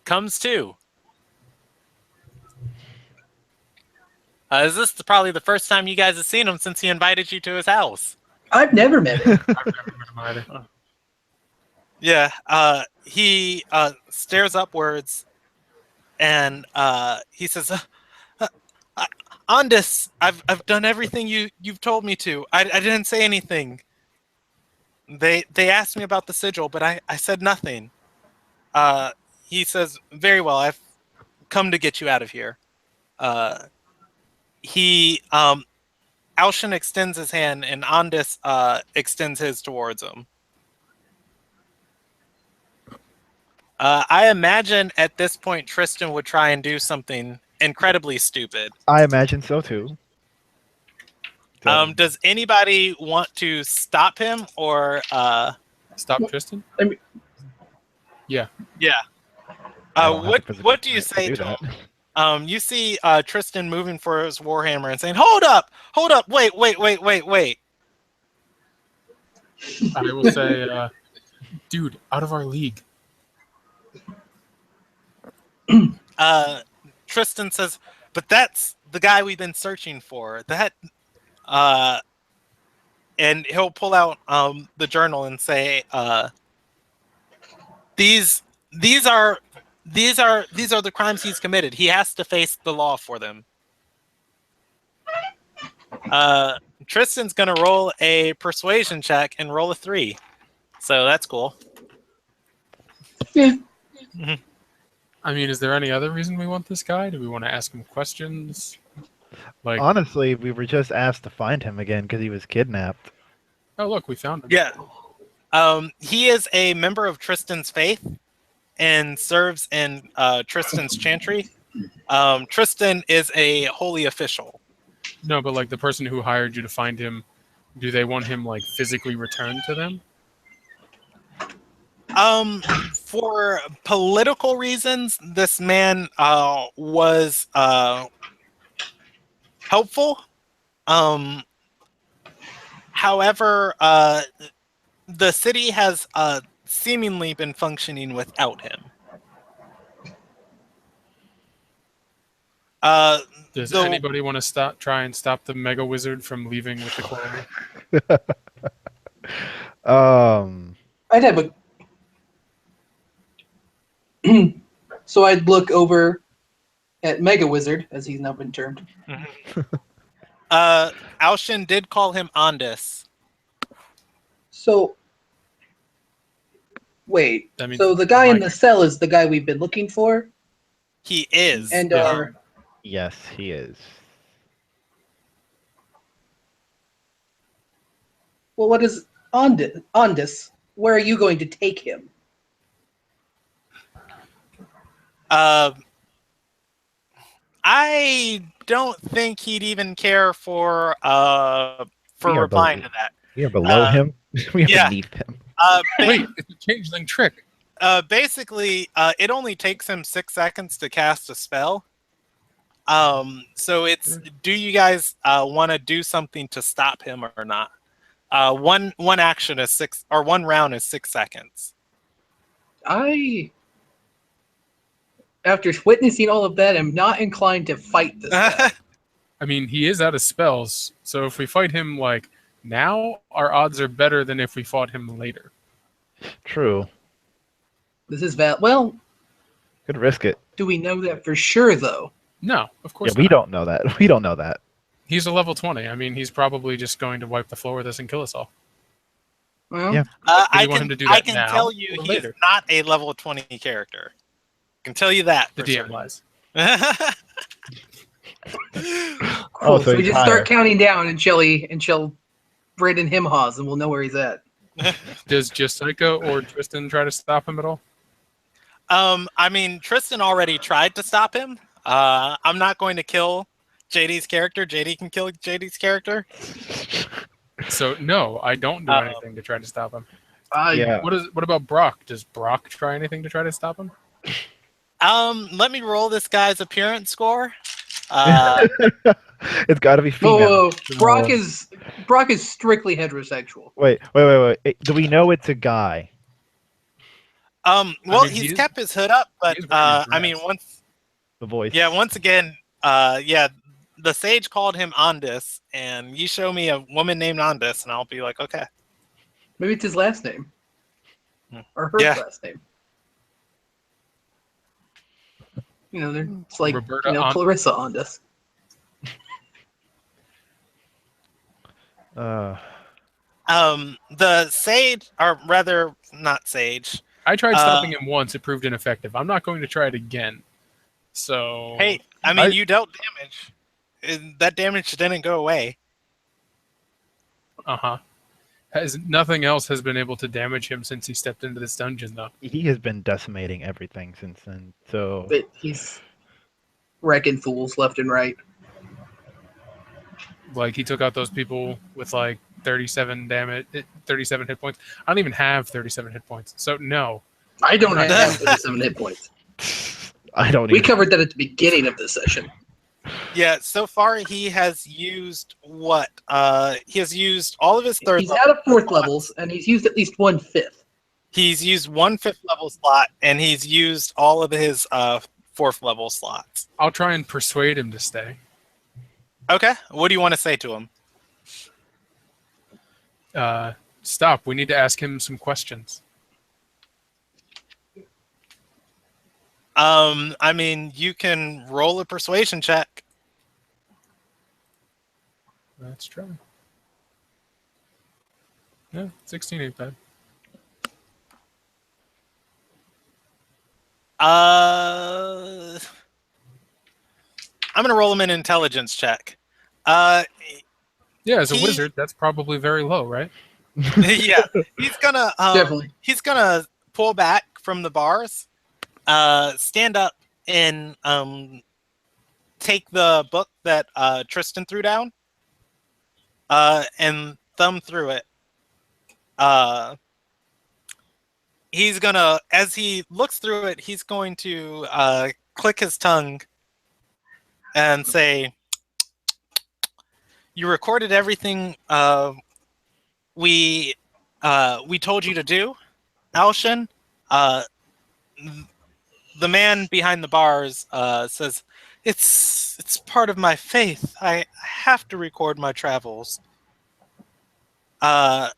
comes to. Is this probably the first time you guys have seen him since he invited you to his house? I've never met him. I've never met him either. Yeah, he stares upwards and he says, Andis, I've done everything you've told me to. I didn't say anything. They asked me about the sigil, but I said nothing. He says, very well, I've come to get you out of here. Alshin extends his hand and Andis extends his towards him. I imagine at this point Tristan would try and do something incredibly stupid. I imagine so too. Does anybody want to stop him or Stop Tristan? Yeah. Yeah. I don't have the physical What do you strength say do to him? You see Tristan moving for his warhammer and saying, hold up, wait. I will say, dude, out of our league. Tristan says, but that's the guy we've been searching for. And he'll pull out the journal and say, these are the crimes he's committed. He has to face the law for them. Tristan's gonna roll a persuasion check and roll a 3, so that's cool. Yeah. Mm-hmm. I mean, is there any other reason we want this guy? Do we want to ask him questions? Like, Honestly, we were just asked to find him again because he was kidnapped. oh look, we found him. Yeah. He is a member of Tristan's faith and serves in Tristan's chantry. Tristan is a holy official. No, but like the person who hired you to find him, do they want him like physically returned to them? For political reasons, this man was helpful. However, the city has seemingly been functioning without him. Does anybody want to try and stop the Mega Wizard from leaving with the quarry? I'd have a. So I'd look over at Mega Wizard, as he's now been termed. Alshin did call him Andis. So, wait. That means So the guy in the cell is the guy we've been looking for? He is. And Yes, he is. well, what is Andis? Where are you going to take him? I don't think he'd even care for replying to that. We are below him. We are yeah. beneath him. Wait, it's a changeling trick. Basically, it only takes him 6 seconds to cast a spell. So it's, do you guys want to do something to stop him or not? One action is 6, or 1 round is 6 seconds. After witnessing all of that, am not inclined to fight this guy. I mean, he is out of spells, so if we fight him like now, our odds are better than if we fought him later. True. This is well. Could risk it. Do we know that for sure, though? No, of course Yeah, we not. don't know that. We don't know that. He's a level 20. I mean, he's probably just going to wipe the floor with us and kill us all. Well, Yeah. I want can, him to do that I can now tell you or he's later? not a level 20 character. I can tell you that. The for DM certain. lies. Oh, Cool. so So we he's just start higher. counting down, and she'll Brandon him haws, and we'll know where he's at. Does Jessica or Tristan try to stop him at all? I mean, Tristan already tried to stop him. I'm not going to kill JD's character. JD can kill JD's character. So no, I don't do anything to try to stop him. Yeah. What about Brock? Does Brock try anything to try to stop him? Let me roll this guy's appearance score. It's got to be female. Whoa. Brock is strictly heterosexual. Wait. Do we know it's a guy? Well, mean, he's he is- kept his hood up, but he is wearing a I mean, dress. The voice. once again, the sage called him Andis, and you show me a woman named Andis, and I'll be like, okay. Maybe it's his last name. Or her Yeah. last name. You know, it's like Roberta on- Clarissa on this. The sage, or rather, not sage. I tried stopping him once; it proved ineffective. I'm not going to try it again. So Hey, I mean, you dealt damage. That damage didn't go away. Nothing else has been able to damage him since he stepped into this dungeon, though. He has been decimating everything since then. So But he's wrecking fools left and right. Like he took out those people with like 37 damage, 37 hit points. I don't even have 37 hit points, so no. I don't have 37 hit points. I don't. We even... covered that at the beginning of this session. Yeah, so far he has used what? He has used all of his third. He's out of fourth levels, and he's used at least 1/5. He's used 1/5 level slot, and he's used all of his 4th level slots. I'll try and persuade him to stay. Okay, what do you want to say to him? Stop. We need to ask him some questions. I mean, you can roll a persuasion check. Let's try. Yeah, 16 ain't bad. I'm gonna roll him an intelligence check. Yeah, as a wizard, that's probably very low, right? Yeah, he's gonna Definitely. he's gonna pull back from the bars, stand up, and take the book that Tristan threw down, and thumb through it. He's gonna, as he looks through it, he's going to click his tongue and say, "You recorded everything we told you to do, Alshin." The man behind the bars says, "It's part of my faith. I have to record my travels." The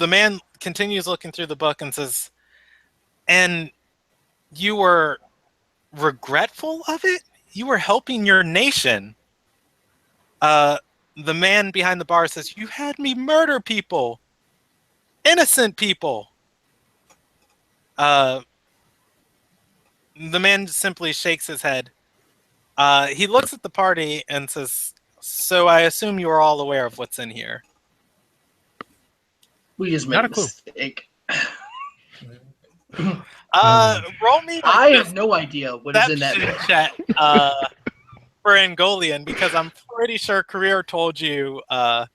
man continues looking through the book and says, "And you were regretful of it? You were helping your nation." The man behind the bar says, "You had me murder people. Innocent people." The man simply shakes his head. He looks at the party and says, "So I assume you are all aware of what's in here." We just made Not a a clue. mistake. Roll me. I have no idea what is in that Perception book. check for Angolian, because I'm pretty sure Career told you the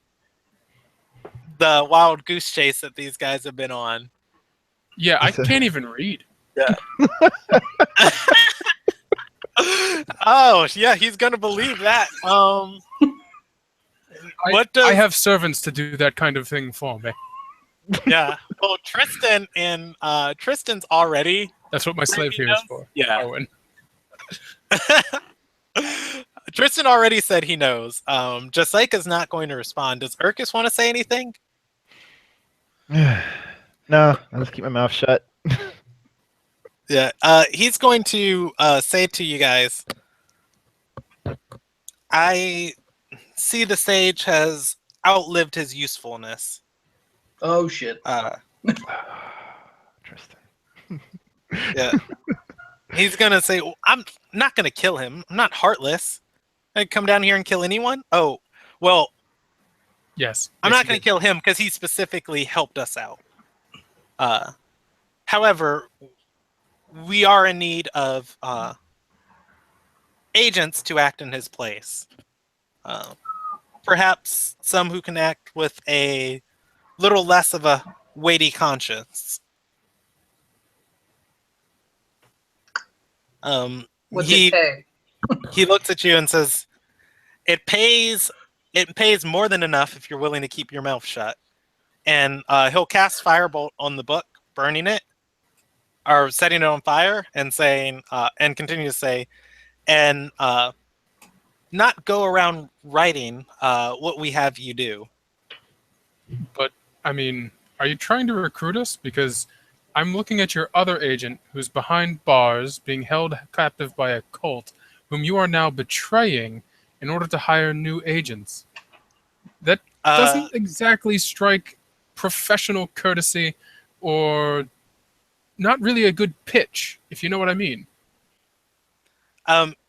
wild goose chase that these guys have been on. Yeah, I can't even read. Oh, yeah, he's gonna believe that. What does I have servants to do that kind of thing for me. yeah? Well, Tristan and Tristan's already. That's what my slave here is for. Yeah. Owen. Tristan already said he knows. Jessica's not going to respond. Does Urkus want to say anything? No, I'll just keep my mouth shut. Yeah. He's going to say to you guys, "I see the sage has outlived his usefulness." Oh, shit. Tristan. Yeah. He's going to say, "I'm not going to kill him. I'm not heartless. come down here and kill anyone? Oh, well, Yes. I'm yes, not you going to did. kill him because he specifically helped us out. However, we are in need of agents to act in his place. Perhaps some who can act with a little less of a weighty conscience. What's it pay? He looks at you and says, "It pays more than enough if you're willing to keep your mouth shut." And he'll cast Firebolt on the book, burning it or setting it on fire, and saying, and continue to say, and not go around writing what we have you do. But, I mean, are you trying to recruit us? Because I'm looking at your other agent who's behind bars, being held captive by a cult, whom you are now betraying in order to hire new agents. That doesn't exactly strike professional courtesy or not really a good pitch, if you know what I mean.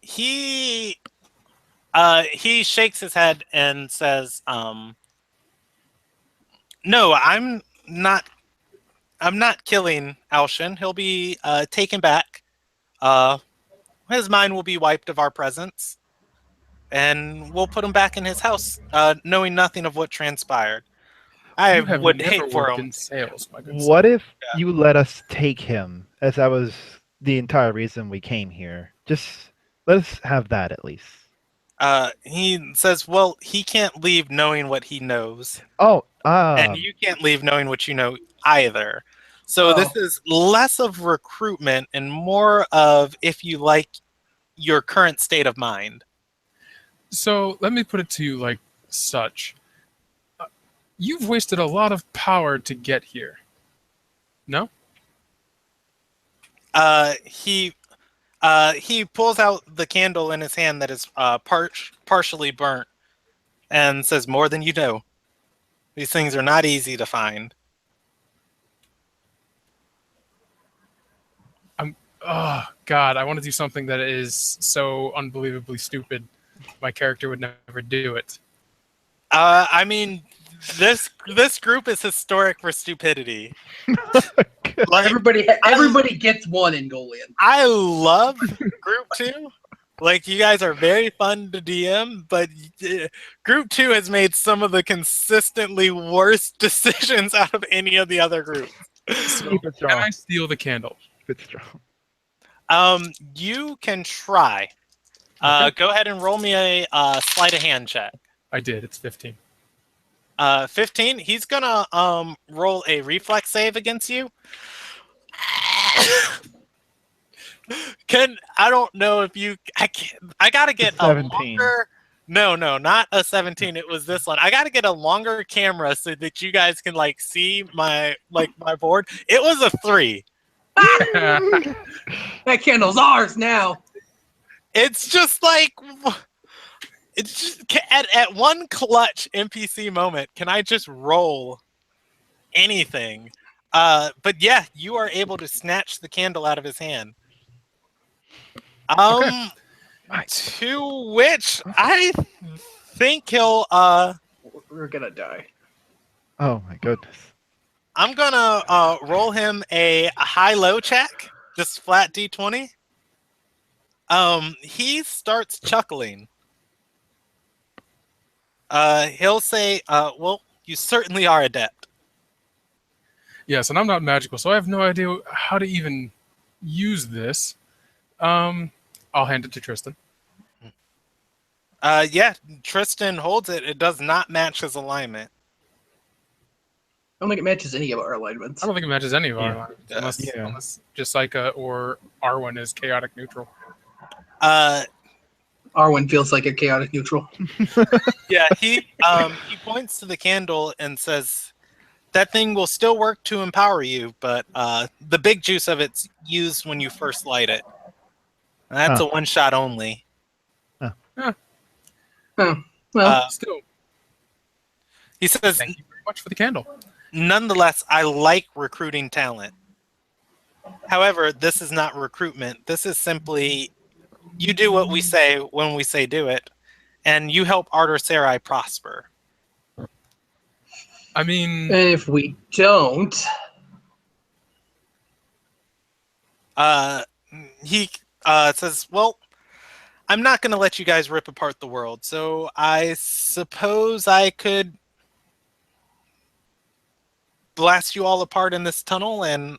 He shakes his head and says, "No, I'm not killing Alshin. He'll be taken back. His mind will be wiped of our presence, and we'll put him back in his house, knowing nothing of what transpired. I You have would never hate for worked him." in sales, my good What sir. if you let us take him, as that was the entire reason we came here? Just let us have that at least. He says, "Well, he can't leave knowing what he knows, Oh, and you can't leave knowing what you know either. So this is less of recruitment and more of if you like your current state of mind." So let me put it to you like such. You've wasted a lot of power to get here. No? He pulls out the candle in his hand that is partially burnt, and says, "More than you know. These things are not easy to find." Oh, God, I want to do something that is so unbelievably stupid. My character would never do it. I mean, this group is historic for stupidity. Like, Everybody gets one in Golian. I love Group 2. Like, you guys are very fun to DM, but Group 2 has made some of the consistently worst decisions out of any of the other groups. So, Keep it can strong. I steal the candle? Keep it strong. You can try. Okay. Go ahead and roll me a sleight of hand check. I did. It's 15. 15. He's gonna roll a reflex save against you. I don't know if you. I gotta get a 17. longer. No, not a 17. It was this one. I gotta get a longer camera so that you guys can like see my board. It was a 3. That candle's ours now. It's just like, it's just at one clutch NPC moment. Can I just roll anything? But yeah, you are able to snatch the candle out of his hand. Okay. To which I think he'll. We're gonna die. Oh my goodness. I'm gonna roll him a high-low check, just flat D20. He starts chuckling. He'll say, "Well, you certainly are adept." Yes, and I'm not magical, so I have no idea how to even use this. I'll hand it to Tristan. Yeah, Tristan holds it. It does not match his alignment. I don't think it matches any of our alignments. I don't think it matches any of our Yeah. lines, Yeah. unless Jessica or Arwen is chaotic neutral. Arwen feels like a chaotic neutral. Yeah, he points to the candle and says, "That thing will still work to empower you, but the big juice of it's used when you first light it. That's a one shot only." Well, Still, He says, thank you very much for the candle. "Nonetheless, I like recruiting talent. However, this is not recruitment. This is simply you do what we say when we say do it, and you help Arter Sarai prosper. I mean, And if we don't, He says, well, I'm not going to let you guys rip apart the world, so I suppose I could blast you all apart in this tunnel and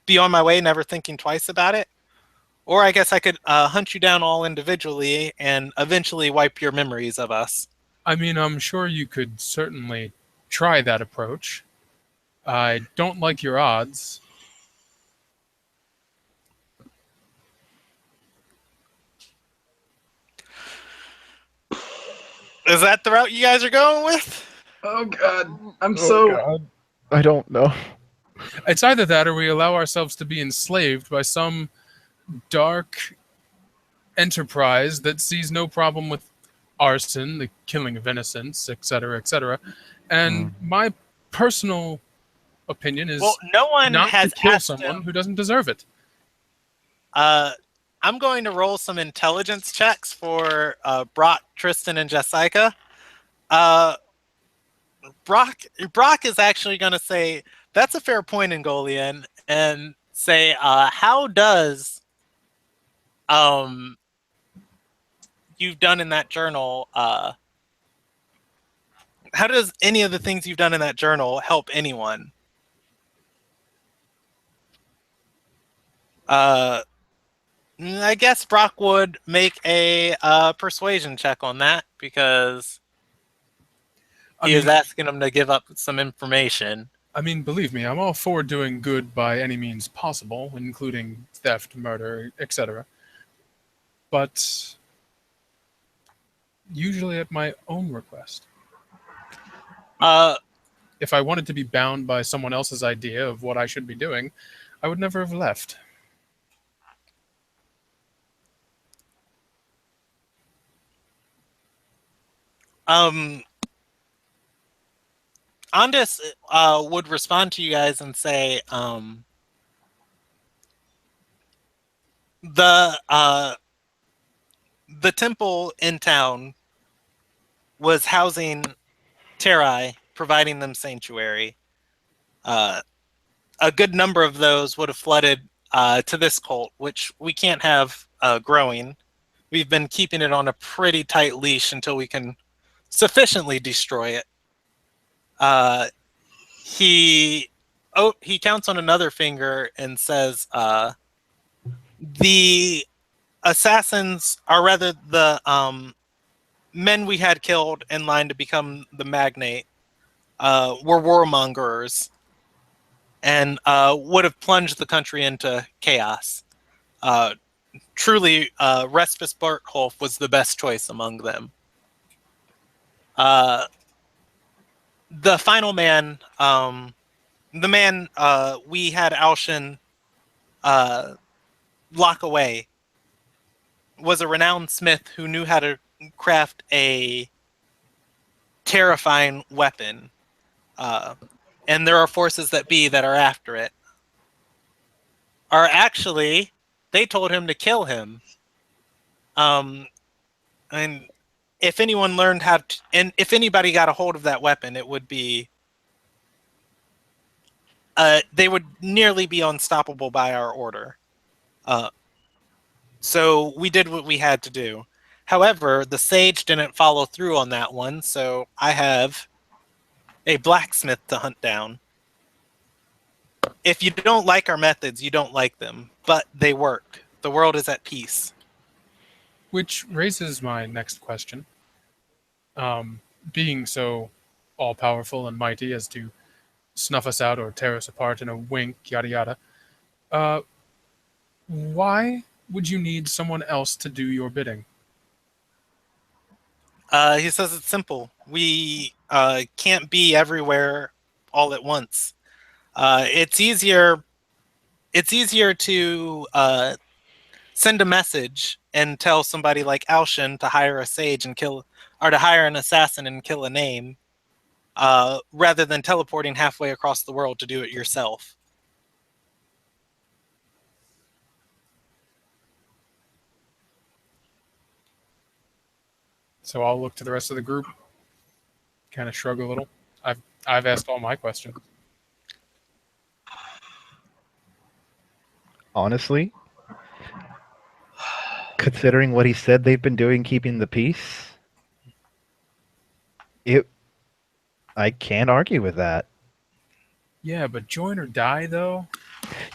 be on my way, never thinking twice about it. Or I guess I could hunt you down all individually and eventually wipe your memories of us. I mean, I'm sure you could certainly try that approach. I don't like your odds. Is that the route you guys are going with? oh god, I'm God. I don't know. It's either that or we allow ourselves to be enslaved by some dark enterprise that sees no problem with arson, the killing of innocents, etc., etc. And my personal opinion is Well, no one not has to kill asked someone him. who doesn't deserve it. I'm going to roll some intelligence checks for Brock, Tristan, and Jessica. Brock is actually going to say, that's a fair point, Ingolian, and say, how does you've done in that journal, how does any of the things you've done in that journal help anyone? I guess Brock would make a persuasion check on that because he is asking him to give up some information. I mean, believe me, I'm all for doing good by any means possible, including theft, murder, etc. But usually at my own request. If I wanted to be bound by someone else's idea of what I should be doing, I would never have left. Andis would respond to you guys and say, the temple in town was housing Terai, providing them sanctuary. A good number of those would have flooded to this cult, which we can't have growing. We've been keeping it on a pretty tight leash until we can sufficiently destroy it. He counts on another finger and says, the assassins, or rather the men we had killed in line to become the magnate, were warmongers and would have plunged the country into chaos. Truly, Respis Bartholf was the best choice among them. The final man, the man we had Alshin lock away, was a renowned smith who knew how to craft a terrifying weapon. And there are forces that be that are after it. Or actually, they told him to kill him. And if anyone learned how to, and if anybody got a hold of that weapon, it would be, they would nearly be unstoppable by our order. So we did what we had to do. However, the sage didn't follow through on that one, so I have a blacksmith to hunt down. If you don't like our methods, you don't like them, but they work. The world is at peace. Which raises my next question. Being so all-powerful and mighty as to snuff us out or tear us apart in a wink, yada yada, why would you need someone else to do your bidding? He says it's simple. We can't be everywhere all at once. It's easier to send a message and tell somebody like Alshin to hire a sage and kill, or to hire an assassin and kill a name, rather than teleporting halfway across the world to do it yourself. So I'll look to the rest of the group, kind of shrug a little. I've asked all my questions. Honestly, considering what he said they've been doing keeping the peace, I can't argue with that. Yeah, but join or die though.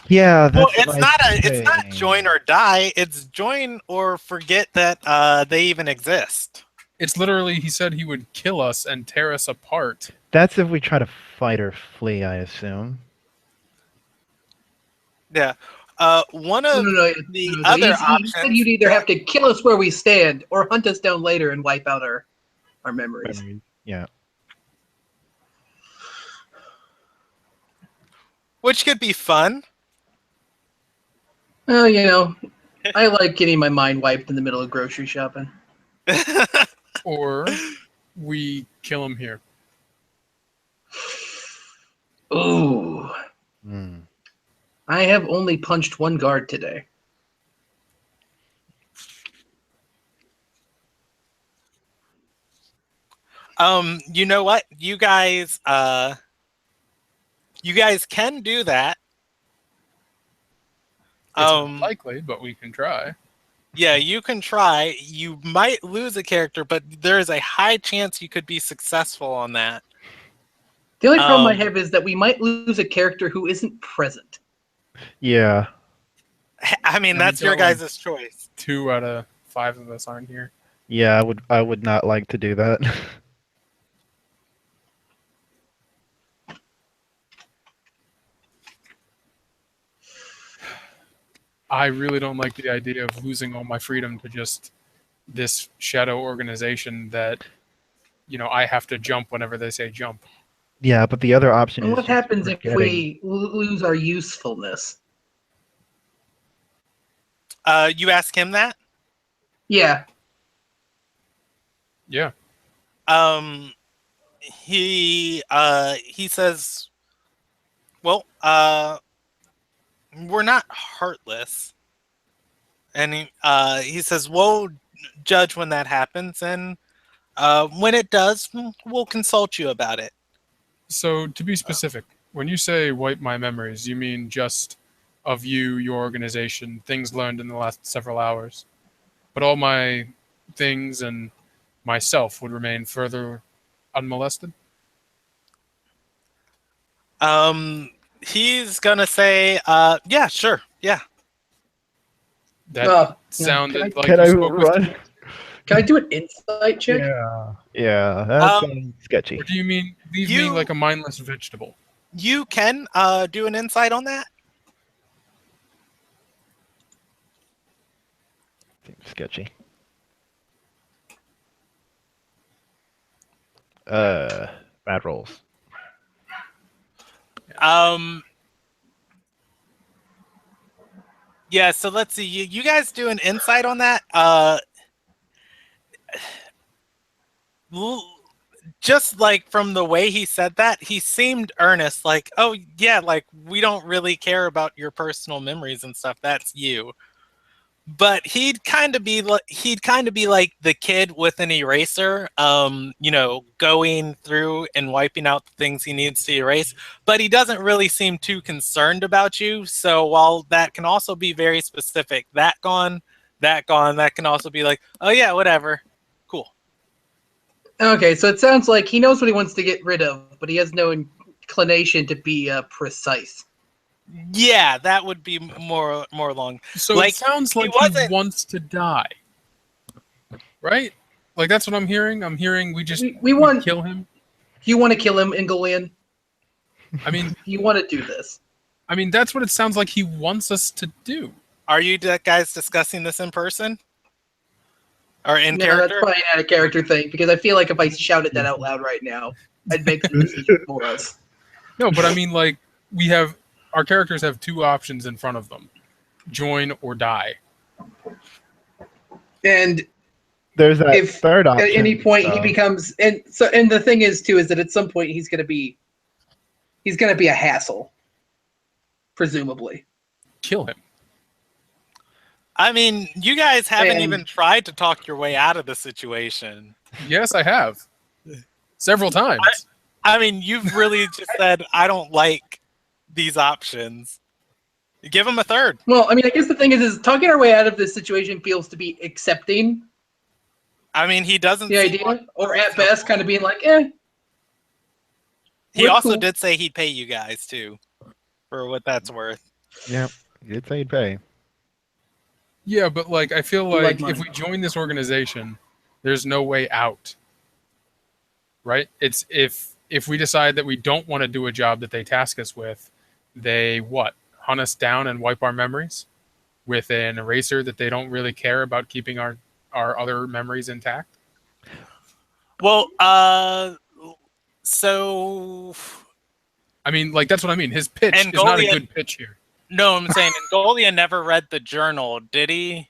Yeah, Well, that's it's not join or die. It's join or forget that they even exist. It's literally, he said he would kill us and tear us apart. That's if we try to fight or flee, I assume. Yeah. One of the No. other He options. said you'd either have to kill us where we stand or hunt us down later and wipe out our memories. Yeah. Which could be fun. Well, I like getting my mind wiped in the middle of grocery shopping. Or we kill him here. Ooh. I have only punched one guard today. You know what? You guys can do that. It's unlikely, but we can try. Yeah, you can try. You might lose a character, but there is a high chance you could be successful on that. The only problem I have is that we might lose a character who isn't present. Yeah. I mean, that's your guys' choice. 2 out of 5 of us aren't here. Yeah, I would not like to do that. I really don't like the idea of losing all my freedom to just this shadow organization that, I have to jump whenever they say jump. Yeah, but the other option And is what happens if forgetting. we lose our usefulness? You ask him that? Yeah. Yeah. He says, well, we're not heartless. And he says, we'll judge when that happens, and when it does, we'll consult you about it. So, to be specific, when you say wipe my memories, you mean just of you, your organization, things learned in the last several hours. But all my things and myself would remain further unmolested? He's gonna say, yeah, sure, yeah. That sounded like Can you I spoke with... run? Can I do an insight check? Yeah, that sounds sketchy. Or do you mean leave me like a mindless vegetable? You can do an insight on that. Seems sketchy. Bad rolls. Yeah, so let's see. You guys do an insight on that. Just like from the way he said that, he seemed earnest. Like, oh yeah, like we don't really care about your personal memories and stuff. That's you. But he'd kind of be like the kid with an eraser, going through and wiping out the things he needs to erase. But he doesn't really seem too concerned about you. So while that can also be very specific, that gone, that can also be like, oh yeah, whatever, cool. Okay, so it sounds like he knows what he wants to get rid of, but he has no inclination to be precise. Yeah, that would be more along. So like, it sounds like he wants to die, right? Like that's what I'm hearing. I'm hearing we want to kill him. You want to kill him, Ingolian? I mean, you want to do this? I mean, that's what it sounds like he wants us to do. Are you guys discussing this in person? Or in no, character? That's probably not a character thing, because I feel like if I shouted that out loud right now, I'd make the decision for us. No, but I mean, like, our characters have 2 options in front of them. Join or die. And there's that third option. At any point he becomes, and the thing is too, is that at some point he's gonna be a hassle. Presumably. Kill him. I mean, you guys haven't even tried to talk your way out of the situation. Yes, I have. Several times. I mean, you've really just said, I don't like these options. Give him a third. Well, I mean, I guess the thing is talking our way out of this situation feels to be accepting I mean, he doesn't the seem idea, like- or at best, kind of being like, eh. He we're also cool. did say he'd pay you guys, too, for what that's worth. Yep. You'd say you'd pay. Yeah, but like I feel You like like if money. we join this organization, there's no way out. Right? It's if we decide that we don't want to do a job that they task us with, they what? Hunt us down and wipe our memories with an eraser that they don't really care about keeping our other memories intact. Well, so... I mean, like that's what I mean. His pitch is not a Angolia- good pitch here. No, I'm saying Angolia never read the journal, did he?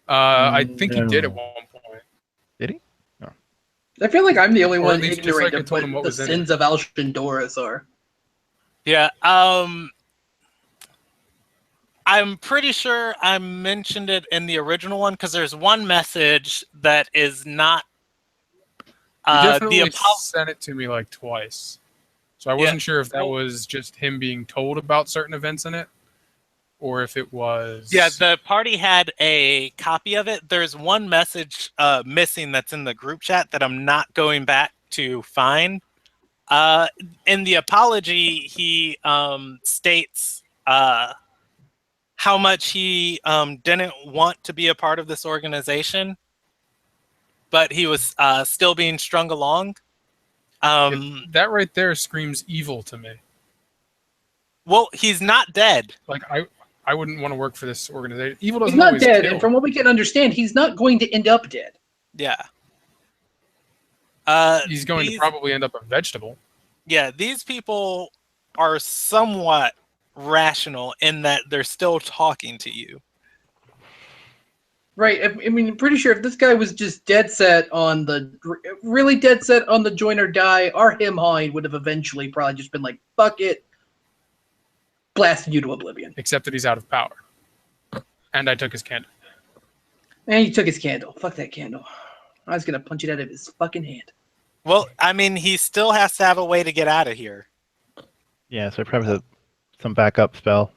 I think he did at No. one point. Did he? I feel like I'm the only Or one at least just ignorant like I of told him what what the was in sins of Alshandoris are. Yeah, I'm pretty sure I mentioned it in the original one, because there's one message that is not... You definitely the sent it to me like twice. So I wasn't sure if that was just him being told about certain events in it, or if it was... Yeah, the party had a copy of it. There's one message missing that's in the group chat that I'm not going back to find. In the apology, he states how much he didn't want to be a part of this organization, but he was still being strung along. that right there screams evil to me. Well, he's not dead. Like I wouldn't want to work for this organization. Evil doesn't He's not always dead, kill. and from what we can understand, he's not going to end up dead. Yeah. He's going to probably end up a vegetable. Yeah, these people are somewhat rational in that they're still talking to you. Right. I mean, I'm pretty sure if this guy was just really dead set on the join or die, our him hawing would have eventually probably just been like, fuck it, blasted you to oblivion. Except that he's out of power. And I took his candle. And he took his candle. Fuck that candle. I was going to punch it out of his fucking hand. Well, I mean, he still has to have a way to get out of here. Yeah, so probably some backup spell.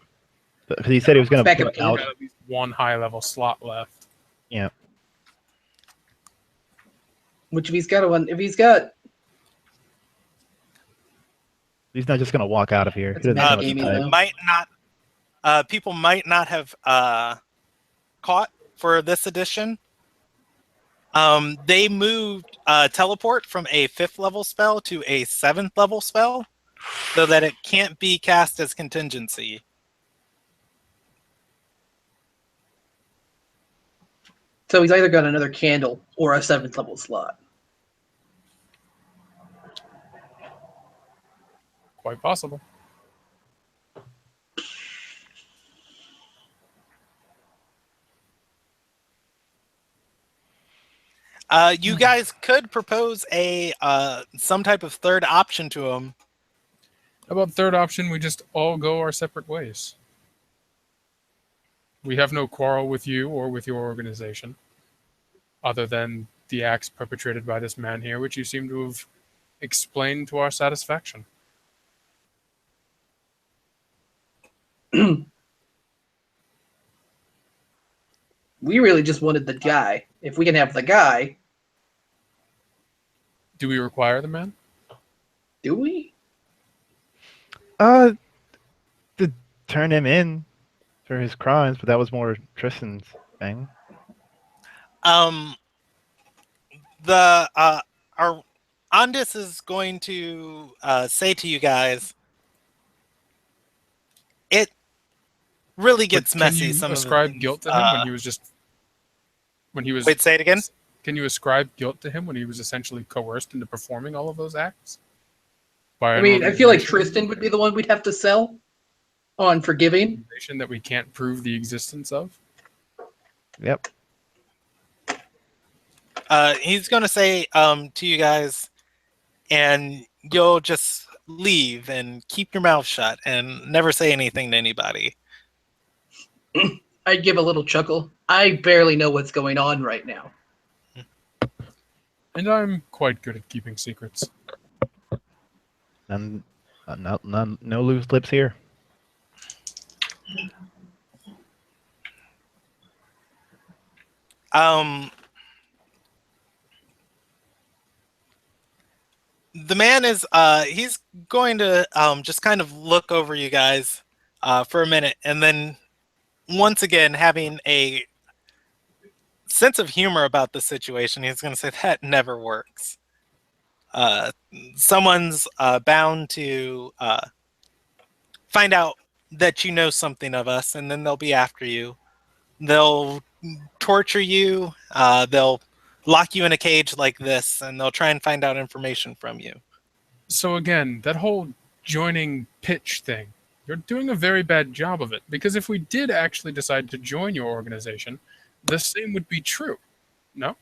Because he said he was going to Backup put out. Got at least one high level slot left. Yeah. Which if he's got He's not just going to walk out of here. That's He doesn't know what metagaming, to type. though. People might not have caught for this edition. They moved teleport from a 5th level spell to a 7th level spell, so that it can't be cast as contingency. So he's either got another candle or a 7th level slot. Quite possible. You guys could propose a some type of third option to him. How about third option? We just all go our separate ways. We have no quarrel with you or with your organization, other than the acts perpetrated by this man here, which you seem to have explained to our satisfaction. We really just wanted the guy. If we can have the guy, Do we require the man? do we? To turn him in for his crimes, but that was more Tristan's thing. Our Andis is going to say to you guys, it really gets But messy. Can you Some ascribe of the things, guilt to him when he was Wait, say it again. Can you ascribe guilt to him when he was essentially coerced into performing all of those acts? By I an mean, I feel like organization Tristan would be the one we'd have to sell on forgiving. that we can't prove the existence of. Yep. He's going to say to you guys, and you'll just leave and keep your mouth shut and never say anything to anybody. I'd give a little chuckle. I barely know what's going on right now. And I'm quite good at keeping secrets. And no loose lips here. The man is he's going to just kind of look over you guys for a minute, and then once again having a sense of humor about the situation, he's going to say that never works. Someone's bound to find out that you know something of us, and then they'll be after you. They'll torture you. They'll lock you in a cage like this, and they'll try and find out information from you. So again, that whole joining pitch thing, you're doing a very bad job of it. Because if we did actually decide to join your organization, the same would be true. No?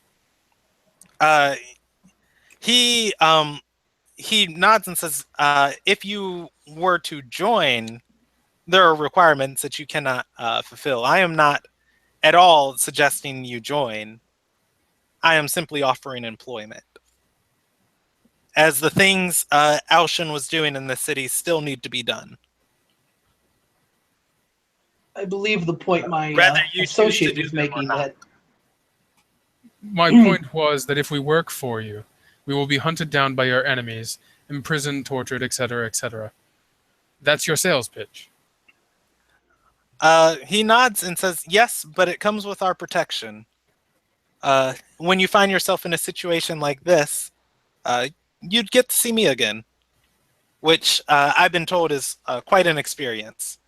He nods and says, if you were to join, there are requirements that you cannot fulfill. I am not at all suggesting you join. I am simply offering employment. As the things Alshin was doing in the city still need to be done. I believe the point my you associate choose was to do them or making not. that My point was that if we work for you, we will be hunted down by your enemies, imprisoned, tortured, etc., etc. That's your sales pitch. He nods and says, yes, but it comes with our protection. When you find yourself in a situation like this, you'd get to see me again, which I've been told is quite an experience.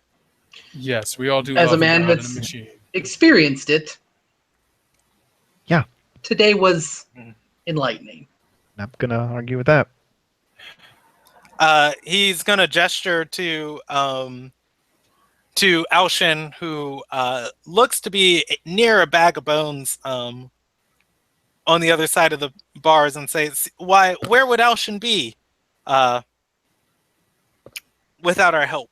Yes, we all do As love a man God and that's a machine. experienced it. Yeah. Today was enlightening. Not gonna argue with that. He's gonna gesture to Alshin, who looks to be near a bag of bones on the other side of the bars, and say, "Why? Where would Alshin be without our help?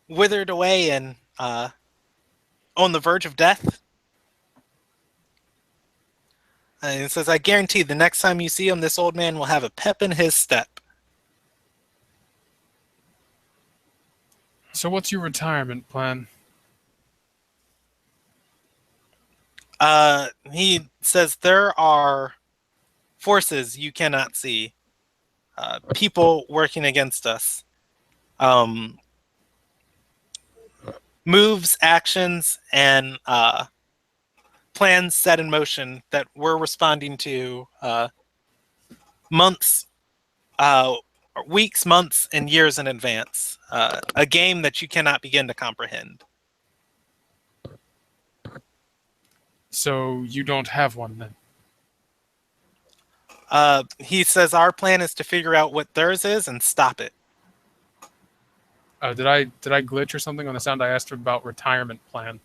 Withered away and on the verge of death." And he says, "I guarantee the next time you see him, this old man will have a pep in his step." So what's your retirement plan? He says there are forces you cannot see, people working against us, moves, actions, and plans set in motion that we're responding to months, weeks, months, and years in advance. A game that you cannot begin to comprehend. So you don't have one then? He says our plan is to figure out what theirs is and stop it. Did I glitch or something on the sound? I asked about retirement plan.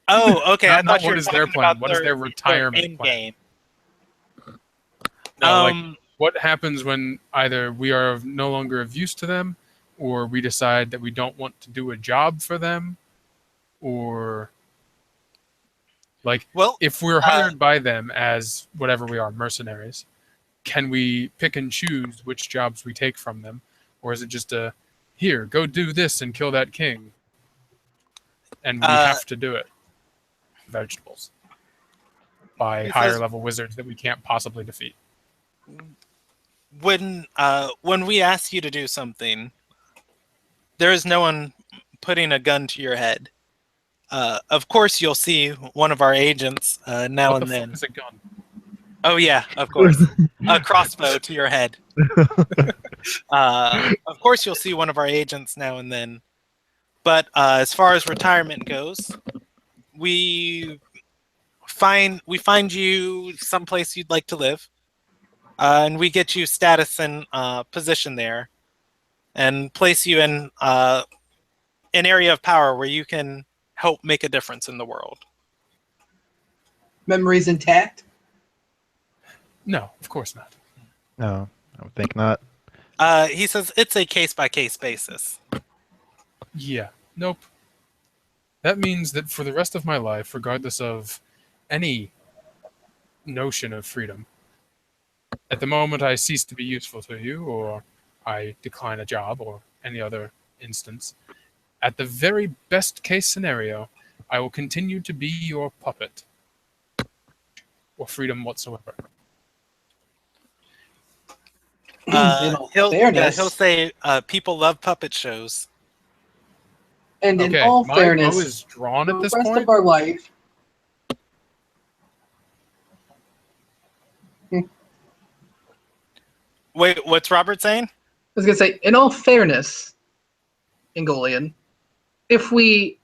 Oh, okay. I thought you what were is their talking plan? about What is their retirement end plan? game. No, like, what happens when either we are no longer of use to them, or we decide that we don't want to do a job for them, or like, well, if we're hired by them as whatever we are, mercenaries, can we pick and choose which jobs we take from them, or is it just a here, go do this and kill that king, and we have to do it? Vegetables by higher level wizards that we can't possibly defeat. When we ask you to do something, there is no one putting a gun to your head. Of course, you'll see one of our agents now and then. What the fuck is a gun? Oh yeah, of course, a crossbow to your head. Of course, you'll see one of our agents now and then. But as far as retirement goes, we find you someplace you'd like to live, and we get you status and position there, and place you in an area of power where you can help make a difference in the world. Memories intact? No, of course not. No, I would think not. He says it's a case-by-case basis. Yeah, nope. That means that for the rest of my life, regardless of any notion of freedom. At the moment I cease to be useful to you, or I decline a job, or any other instance, at the very best case scenario, I will continue to be your puppet, or freedom whatsoever. In all fairness, he'll say people love puppet shows. and in Okay, all my bow fairness, is drawn the at this rest point. of our life. Wait, what's Robert saying? I was gonna say, in all fairness, Ingolian, if we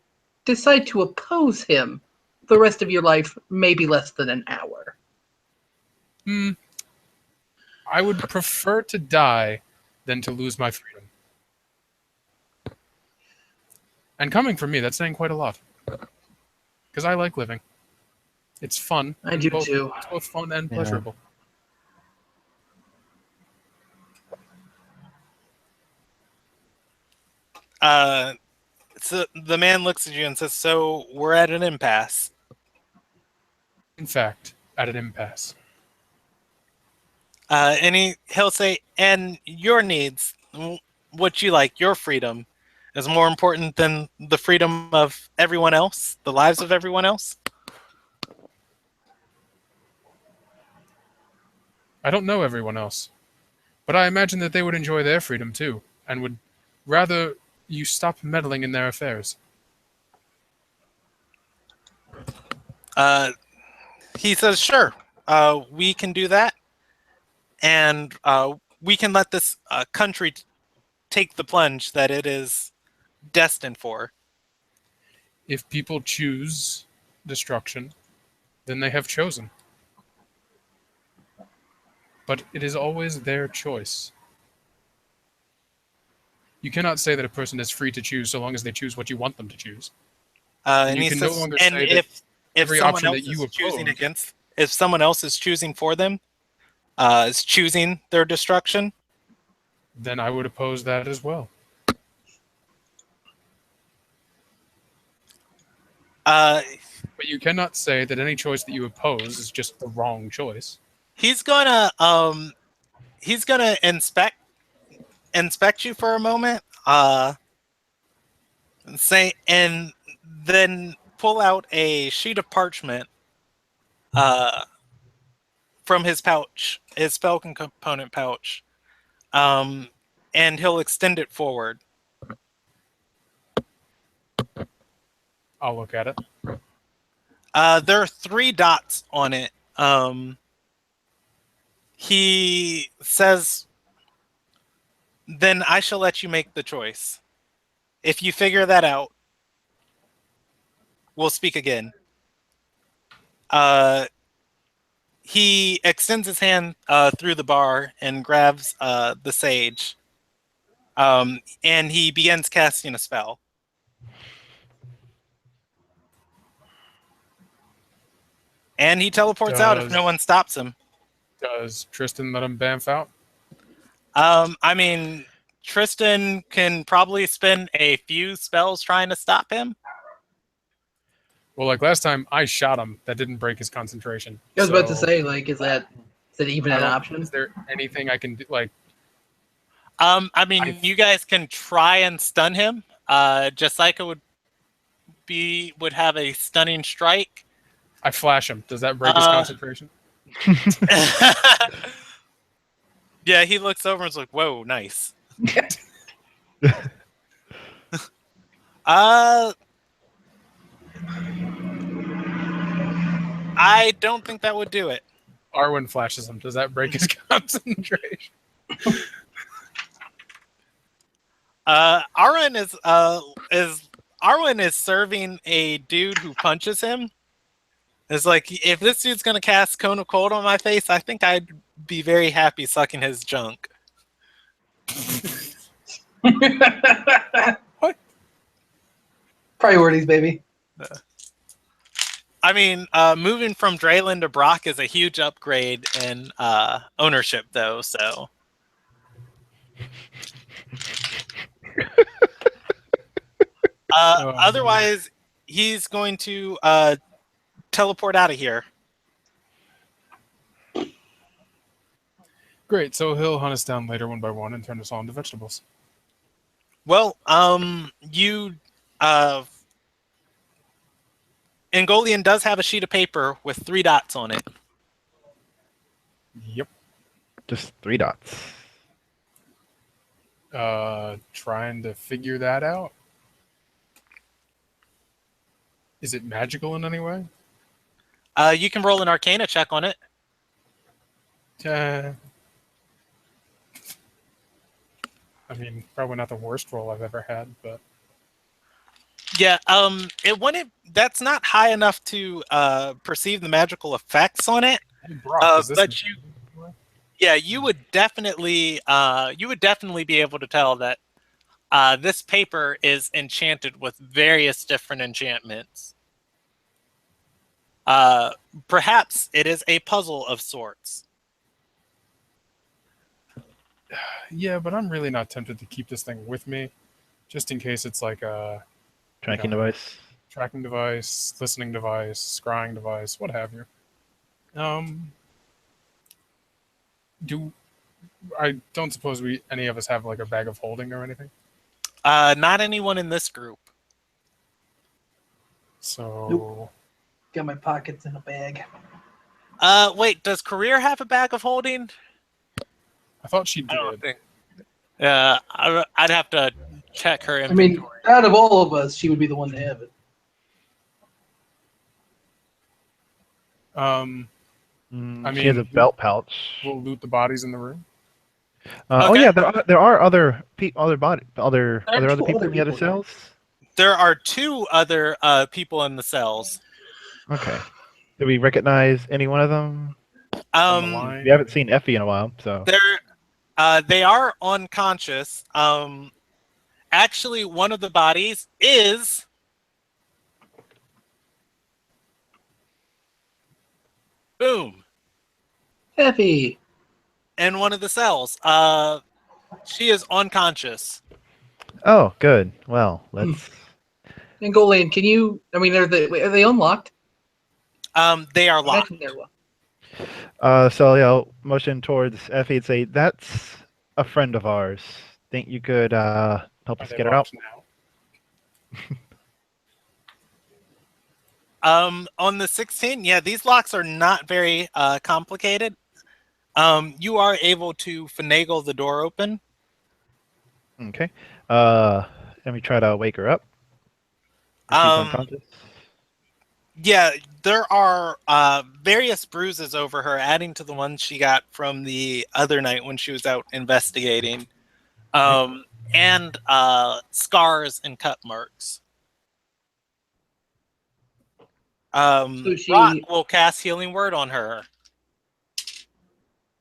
decide to oppose him, the rest of your life may be less than an hour. I would prefer to die than to lose my freedom. And coming from me, that's saying quite a lot. Because I like living. It's fun. I do too. It's both fun and Yeah. pleasurable. So the man looks at you and says, "So we're at an impasse." In fact, at an impasse. And he'll say, "And your needs, what you like, your freedom, is more important than the freedom of everyone else, the lives of everyone else." I don't know everyone else. But I imagine that they would enjoy their freedom too, and would rather you stop meddling in their affairs. He says, "Sure, we can do that, and we can let this country take the plunge that it is destined for." If people choose destruction, then they have chosen. But it is always their choice. You cannot say that a person is free to choose so long as they choose what you want them to choose. And you he can says, no longer and say that if every someone option else that you is choosing oppose- against, if someone else is choosing for them, is choosing their destruction, then I would oppose that as well. uh, But you cannot say that any choice that you oppose is just the wrong choice. he's gonna inspect you for a moment, and then pull out a sheet of parchment from his pouch, his spell component pouch, and he'll extend it forward. I'll look at it. There are 3 dots on it. He says, "Then I shall let you make the choice. If you figure that out, we'll speak again." He extends his hand through the bar and grabs the sage, and he begins casting a spell. And he teleports out if no one stops him. Does Tristan let him bamf out? I mean, Tristan can probably spend a few spells trying to stop him. Well, like last time, I shot him. That didn't break his concentration. I was about to So, say, like, is that even an option? Is there anything I can do? Like, I mean, you guys can try and stun him. Jessica would have a stunning strike. I flash him. Does that break his concentration? Yeah, he looks over and is like, "Whoa, nice." I don't think that would do it. Arwen flashes him. Does that break his concentration? Arwen is serving a dude who punches him. It's like, if this dude's gonna cast Cone of Cold on my face, I think I'd be very happy sucking his junk. What? Priorities, baby. I mean, moving from Draylen to Brock is a huge upgrade in ownership, though. So, otherwise, he's going to teleport out of here. Great. So he'll hunt us down later one by one and turn us all into vegetables. Well, Angolian does have a sheet of paper with 3 dots on it. Yep. Just 3 dots. Trying to figure that out. Is it magical in any way? You can roll an Arcana check on it. I mean, probably not the worst roll I've ever had, but Yeah, it wouldn't. That's not high enough to perceive the magical effects on it. hey, Brock, is this But you would definitely be able to tell that this paper is enchanted with various different enchantments. Perhaps it is a puzzle of sorts. Yeah, but I'm really not tempted to keep this thing with me, just in case it's like a Tracking device. tracking device, listening device, scrying device, what have you. I don't suppose any of us have like a bag of holding or anything. Not anyone in this group. So Nope. Got my pockets in a bag. Wait, does Career have a bag of holding? I thought she I don't did. think. I'd have to check her I inventory. mean, out of all of us, she would be the one to have it. I She has a mean, belt pouch. We'll loot the bodies in the room. Oh Okay. yeah, there are other people in the There are other two people other in the other people here. cells. There are 2 other people in the cells. Okay. Do we recognize any one of them? On the line. We haven't seen Effie in a while, so. They are unconscious. Actually, one of the bodies is boom Effie. in one of the cells. She is unconscious. Oh, good. Well, let's. Angolian, can you? I mean, are they unlocked? They are I locked. imagine they're locked. So motion towards Effie and say, "That's a friend of ours. Think you could help Are us they get her out?" locked now? On the 16, yeah, these locks are not very complicated. You are able to finagle the door open. Okay. Let me try to wake her up. If she's unconscious. Yeah, there are various bruises over her, adding to the ones she got from the other night when she was out investigating, and scars and cut marks. So Brock will cast Healing Word on her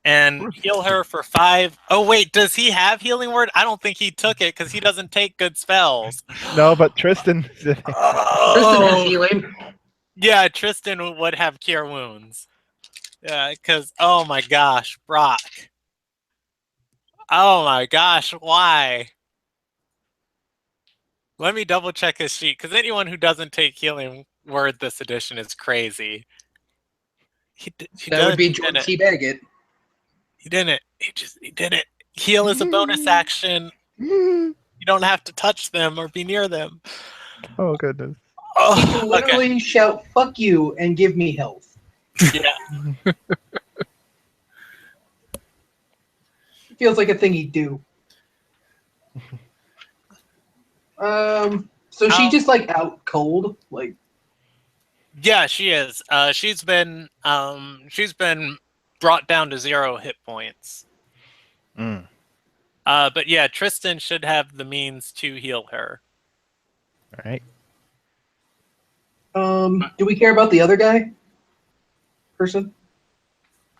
and heal her for 5. Oh wait, does he have Healing Word? I don't think he took it because he doesn't take good spells. No, but Tristan. Tristan has healing. Yeah, Tristan would have Cure Wounds. Yeah, because oh my gosh, Brock. Oh my gosh, why? Let me double check his sheet because anyone who doesn't take Healing Word this edition is crazy. That would be George T. Baggett. He didn't. He didn't. Heal is a bonus action. You don't have to touch them or be near them. Oh goodness. He can literally shout "fuck you" and give me health. Yeah. Feels like a thing he'd do. So she just like out cold, like. Yeah, she is. She's been brought down to 0 hit points. But yeah, Tristan should have the means to heal her. All right. Do we care about the other guy? Person?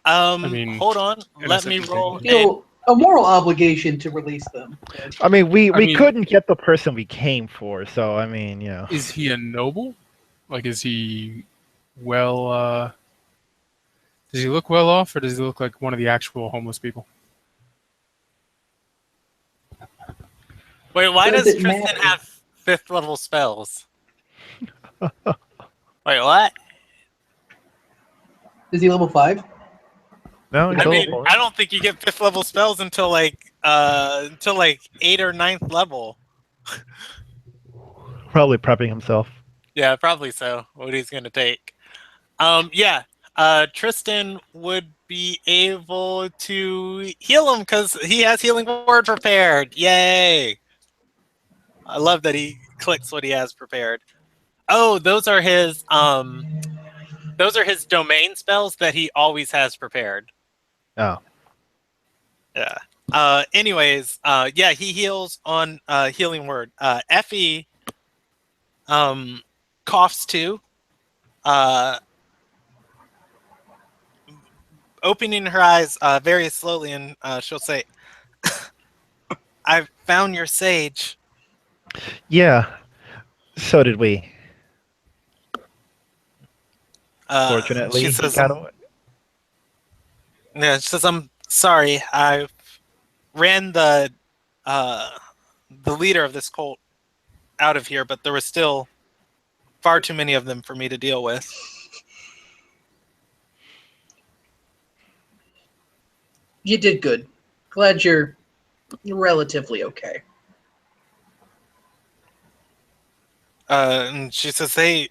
I mean, hold on. Let me roll. I feel a moral obligation to release them. I mean, we couldn't get the person we came for, so I mean, you know. Is he a noble? Like, is he well? Does he look well off, or does he look like one of the actual homeless people? Wait, why Does does it Tristan matter? have 5th level spells? Wait, what? Is he level 5? No, he's I level mean, 4. I don't think you get 5th level spells until like 8th or 9th level. Probably prepping himself. Yeah, probably so. What he's gonna take. Yeah. Tristan would be able to heal him because he has healing word prepared. Yay! I love that he clicks what he has prepared. Oh, those are his domain spells that he always has prepared. Oh. Yeah. Anyways, yeah, he heals on healing word. Effie coughs too. Opening her eyes very slowly, and she'll say, "I've found your sage." Yeah. So did we. Fortunately, She he says, got away. "Yeah." She says, "I'm sorry. I ran the leader of this cult out of here, but there was still far too many of them for me to deal with." You did good. Glad you're relatively okay. And she says, "They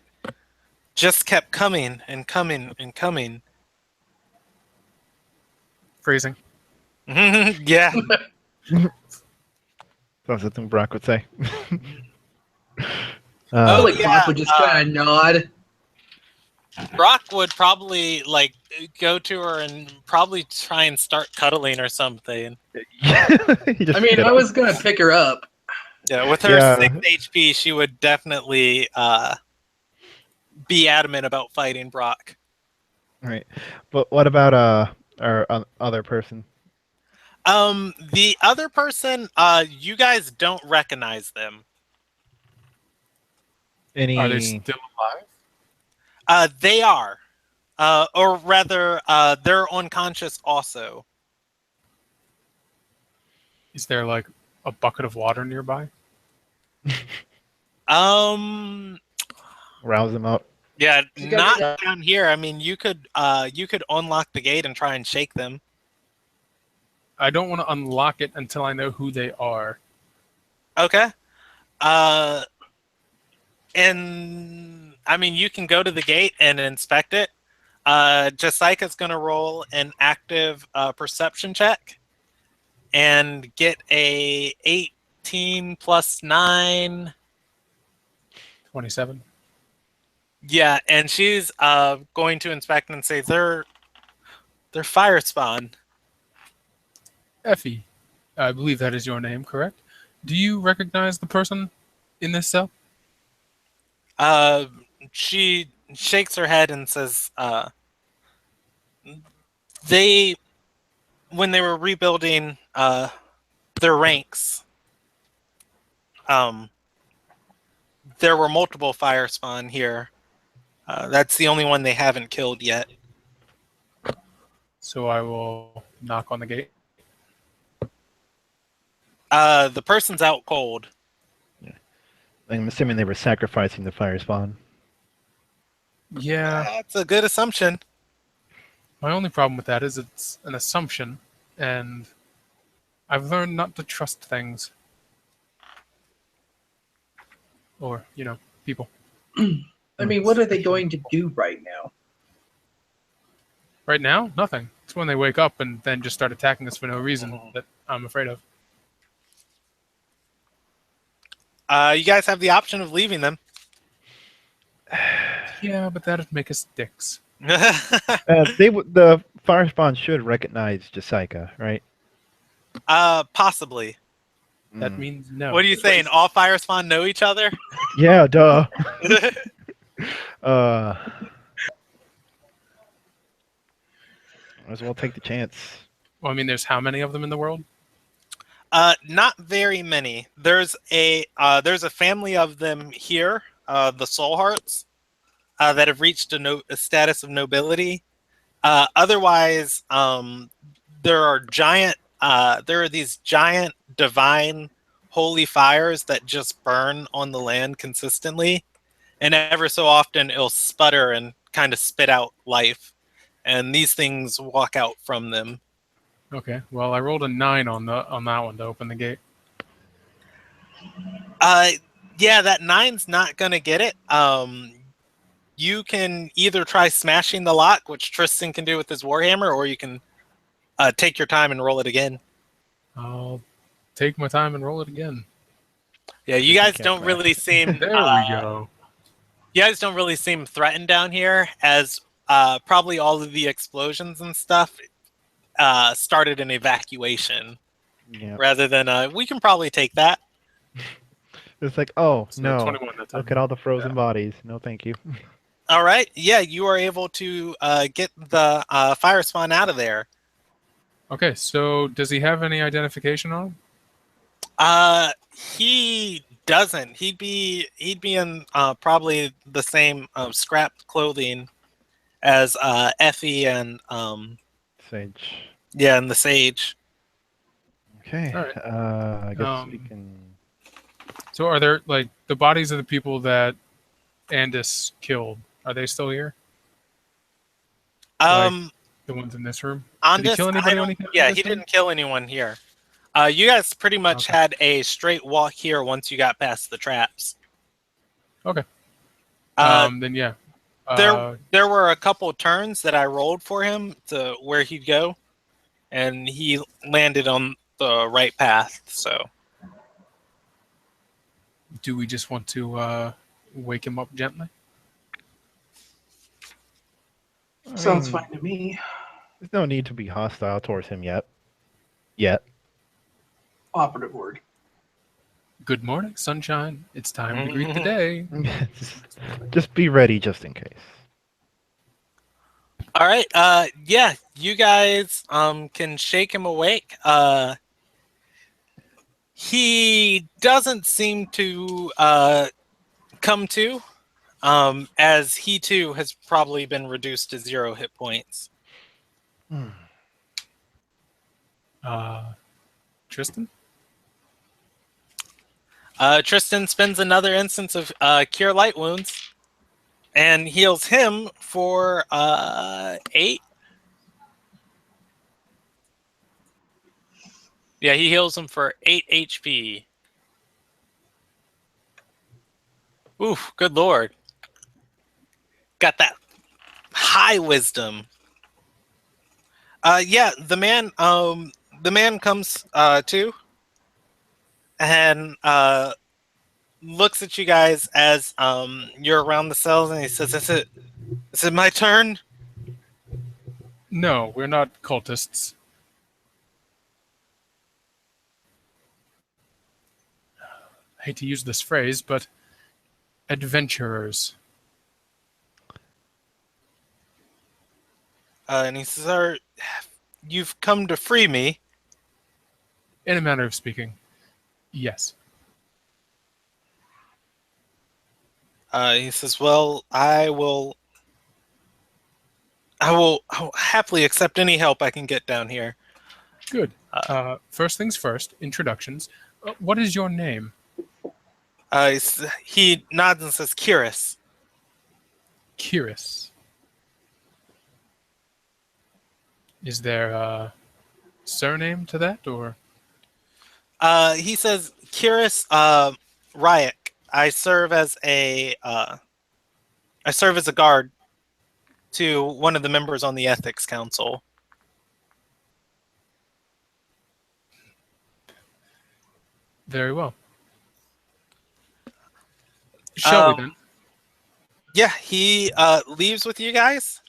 just kept coming and coming and coming." Freezing. Yeah. That's something Brock would say. I feel Oh, like yeah, Brock would just kind of nod. Brock would probably like go to her and probably try and start cuddling or something. He just I mean, get I up. was gonna pick her up. Yeah, with her Yeah. 6 HP, she would definitely be adamant about fighting Brock. Right. But what about our other person? The other person, you guys don't recognize them. Any? Are they still alive? They are, or rather, they're unconscious also. Is there like a bucket of water nearby? Um, Rouse them up. yeah, You gotta do not down here. I mean, you could unlock the gate and try and shake them. I don't want to unlock it until I know who they are. Okay. And I mean, you can go to the gate and inspect it. Jessica's going to roll an active perception check and get a 18 plus 9. 27. Yeah, and she's going to inspect and say they're fire spawn. Effie, I believe that is your name, correct? Do you recognize the person in this cell? She shakes her head and says, they, when they were rebuilding their ranks, there were multiple fire spawn here. That's the only one they haven't killed yet. So I will knock on the gate. The person's out cold. I'm assuming they were sacrificing the fire spawn. Yeah. That's a good assumption. My only problem with that is it's an assumption, and I've learned not to trust things. Or, people. I mean, what are they going to do right now? Right now, nothing. It's when they wake up and then just start attacking us for no reason that I'm afraid of. You guys have the option of leaving them. Yeah, but that'd make us dicks. The fire spawn should recognize Jessica, right? Possibly. That Mm. means no. What are you saying? All fire spawn know each other? Yeah, duh. Might as well take the chance. Well, I mean, there's how many of them in the world? Not very many. There's a family of them here, the Soul Hearts, that have reached a status of nobility. Otherwise, there are these giant divine holy fires that just burn on the land consistently, and ever so often it'll sputter and kind of spit out life. and these things walk out from them. Okay. Well, I rolled a 9 on that one to open the gate. Yeah, that 9's not gonna get it. You can either try smashing the lock, which Tristan can do with his warhammer, or you can take your time and roll it again. I'll take my time and roll it again. Yeah, you Tristan guys can't don't smash. really seem. There we go. You guys don't really seem threatened down here, as probably all of the explosions and stuff started an evacuation Yeah. rather than we can probably take that. It's like, oh So no! 21 that time. Look at all the frozen bodies. No, thank you. All right, yeah, you are able to get the fire spawn out of there. Okay, so does he have any identification on him? He doesn't. He'd be in probably the same scrapped clothing as Effie and Sage. yeah, and the Sage. Okay. All right. I guess we can. So are there, like, the bodies of the people that Andis killed, are they still here? The ones in this room? Did he Andis, kill anybody when he came yeah, to he this room? didn't kill anyone here. You guys pretty much Okay. had a straight walk here once you got past the traps. Okay. Then yeah. There were a couple turns that I rolled for him to where he'd go, and he landed on the right path. So Do we just want to wake him up gently? Sounds fine to me. There's no need to be hostile towards him yet. Yet. Operative word. Good morning, sunshine. It's time to greet the day. Just be ready, just in case. all right, yeah, you guys can shake him awake. He doesn't seem to come to, as he too has probably been reduced to 0 hit points. Tristan? Tristan spends another instance of Cure Light Wounds and heals him for 8. Yeah, he heals him for 8 HP. Oof, good lord. Got that high wisdom. Yeah, the man comes to and looks at you guys as you're around the cells, and he says, Is it my turn? No, we're not cultists. I hate to use this phrase, but adventurers. And he says, Sir, you've come to free me. In a manner of speaking, yes. He says, well, I will happily accept any help I can get down here. Good. First things first, introductions. What is your name? He nods and says, Kiris. Kiris. Is there a surname to that, or? He says, Kiris Ryak. I serve as a guard to one of the members on the Ethics Council. Very well. Shall we then? Yeah, he leaves with you guys.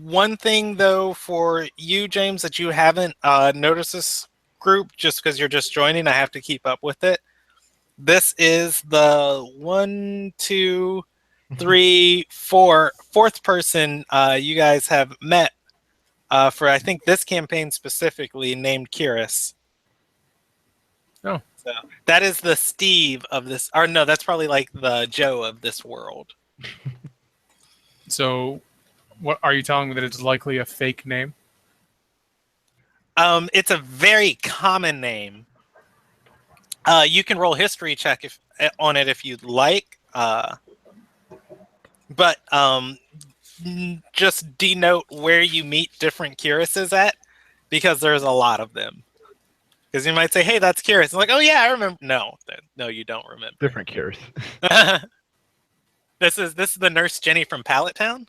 One thing, though, for you, James, that you haven't noticed this group, just because you're just joining, I have to keep up with it. This is the 1, 2, 3, 4, fourth person you guys have met for, I think, this campaign specifically, named Kiris. Oh. So that is the Steve of this, or no, that's probably like the Joe of this world. So, what are you telling me that it's likely a fake name? It's a very common name. You can roll history check on it if you'd like, but just denote where you meet different Curises at, because there's a lot of them. Because you might say, "Hey, that's Curious." I'm like, "Oh yeah, I remember." No, you don't remember. Different cures. This is the nurse Jenny from Pallet Town.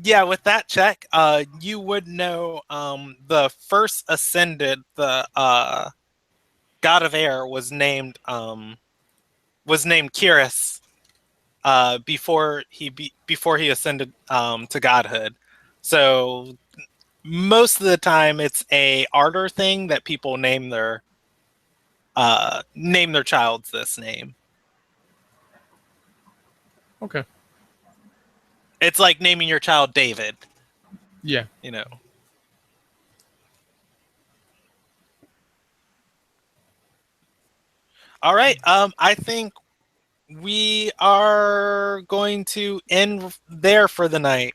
Yeah, with that check, you would know the first ascended, the god of air was named Cyrus before he ascended to godhood. So most of the time it's a ardor thing that people name their child's this name. Okay. It's like naming your child David. Yeah. You know. All right. I think we are going to end there for the night.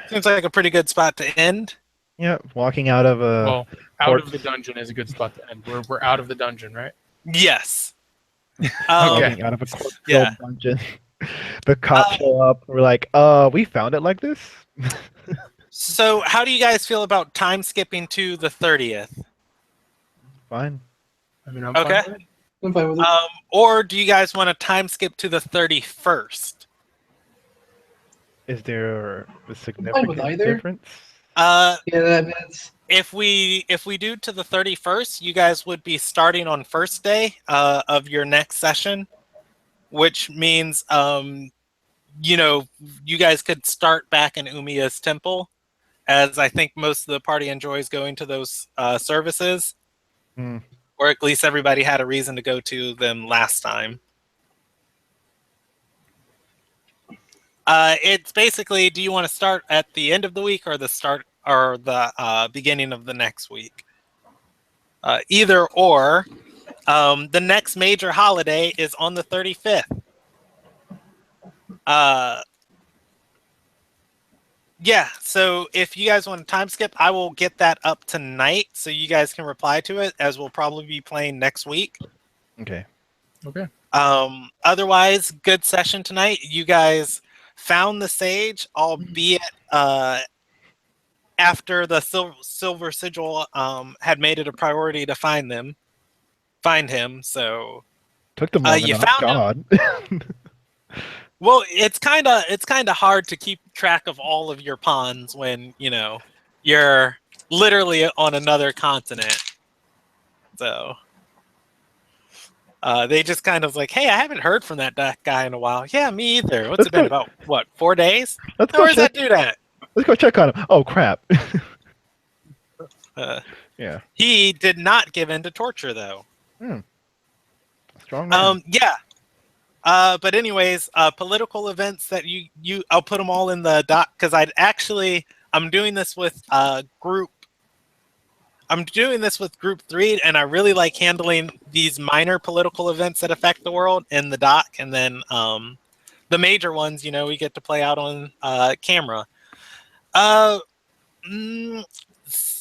Seems like a pretty good spot to end. Yeah, walking out of a Well, out of the dungeon is a good spot to end. We're out of the dungeon, right? Yes. walking out of a corpse Yeah. dungeon. The cops show up. We're like, we found it like this? So how do you guys feel about time skipping to the 30th? Fine. I mean, I'm Okay. fine with it. I'm fine with it. Or do you guys want to time skip to the 31st? Is there a with significant either. difference? Yeah, that's If we do to the 31st, you guys would be starting on first day of your next session, which means you know, you guys could start back in Umiya's temple, as I think most of the party enjoys going to those services. Or at least everybody had a reason to go to them last time. It's basically, do you want to start at the end of the week or the beginning of the next week? Either or. The next major holiday is on the 35th. Yeah, so if you guys want to time skip, I will get that up tonight so you guys can reply to it, as we'll probably be playing next week. Okay. Okay. Otherwise, good session tonight. You guys found the sage, albeit after the silver sigil had made it a priority to find him. So Took them long you enough. found God. well, it's kind of hard to keep track of all of your pawns when you're literally on another continent. So they just kind of like, hey, I haven't heard from that guy in a while. Yeah, me either. What's it been about? What, 4 days? Where's that dude at? Let's go check on him. Oh crap. Yeah. He did not give in to torture, though. Strong man. Yeah. But anyways, political events that I'll put them all in the doc, because I'm doing this with group 3, and I really like handling these minor political events that affect the world in the doc, and then the major ones, we get to play out on camera.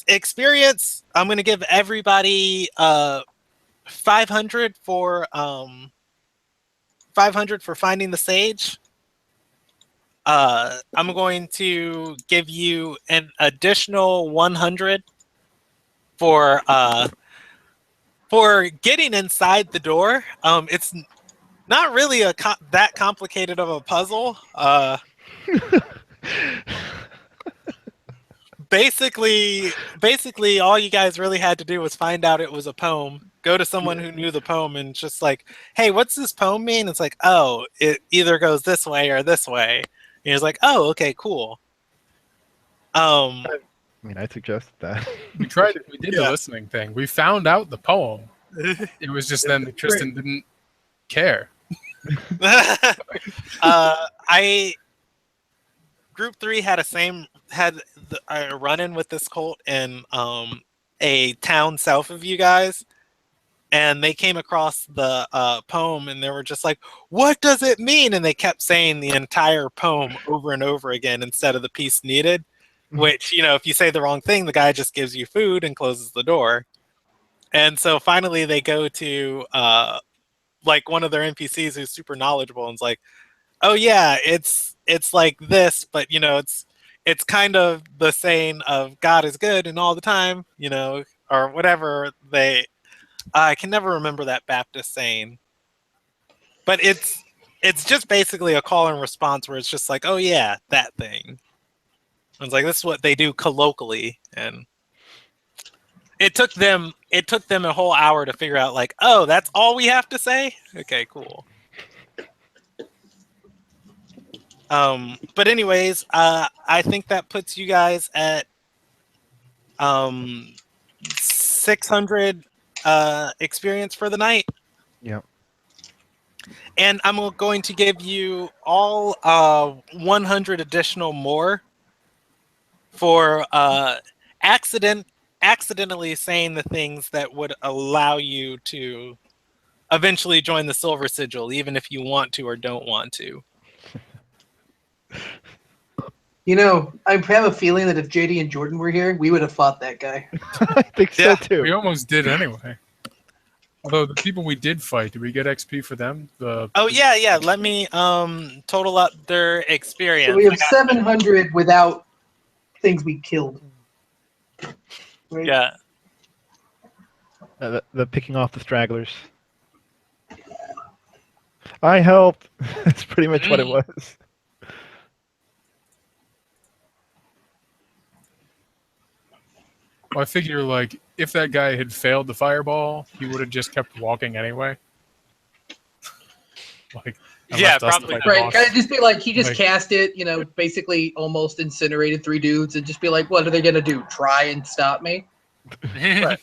Experience, I'm going to give everybody 500 for 500 for finding the sage. I'm going to give you an additional 100 for getting inside the door. It's not really that complicated of a puzzle. Basically, all you guys really had to do was find out it was a poem. Go to someone who knew the poem and just like, hey, what's this poem mean? It's like, oh, it either goes this way or this way. And he's like, oh, okay, cool. I mean, I suggest that. We tried it. We did the listening thing. We found out the poem. It was just then that Tristan didn't care. Group 3 had a run-in with this cult in a town south of you guys, and they came across the poem, and they were just like, what does it mean? And they kept saying the entire poem over and over again instead of the piece needed, which, if you say the wrong thing, the guy just gives you food and closes the door. And so finally they go to like one of their NPCs who's super knowledgeable and's like, oh yeah, it's like this, but you know, it's kind of the saying of God is good and all the time, you know, or whatever I can never remember that Baptist saying. But it's just basically a call and response where it's just like, oh yeah, that thing. It's like this is what they do colloquially, and it took them a whole hour to figure out like, oh, that's all we have to say? Okay, cool. But anyways, I think that puts you guys at 600 experience for the night. Yep. And I'm going to give you all 100 additional more for accidentally saying the things that would allow you to eventually join the Silver Sigil, even if you want to or don't want to. You know, I have a feeling that if JD and Jordan were here, we would have fought that guy. I think so Yeah, too. We almost did anyway. Although the people we did fight, did we get XP for them? Oh yeah. Let me total up their experience. So we have 700 without things we killed. Right? Yeah. The picking off the stragglers. I helped. That's pretty much what it was. Well, I figure, like, if that guy had failed the fireball, he would have just kept walking anyway. Like, and Yeah, left us to probably fight the Right, boss. kind of just be like, he just Like- cast it, you know, basically almost incinerated 3 dudes, and just be like, what are they gonna do? Try and stop me? Right.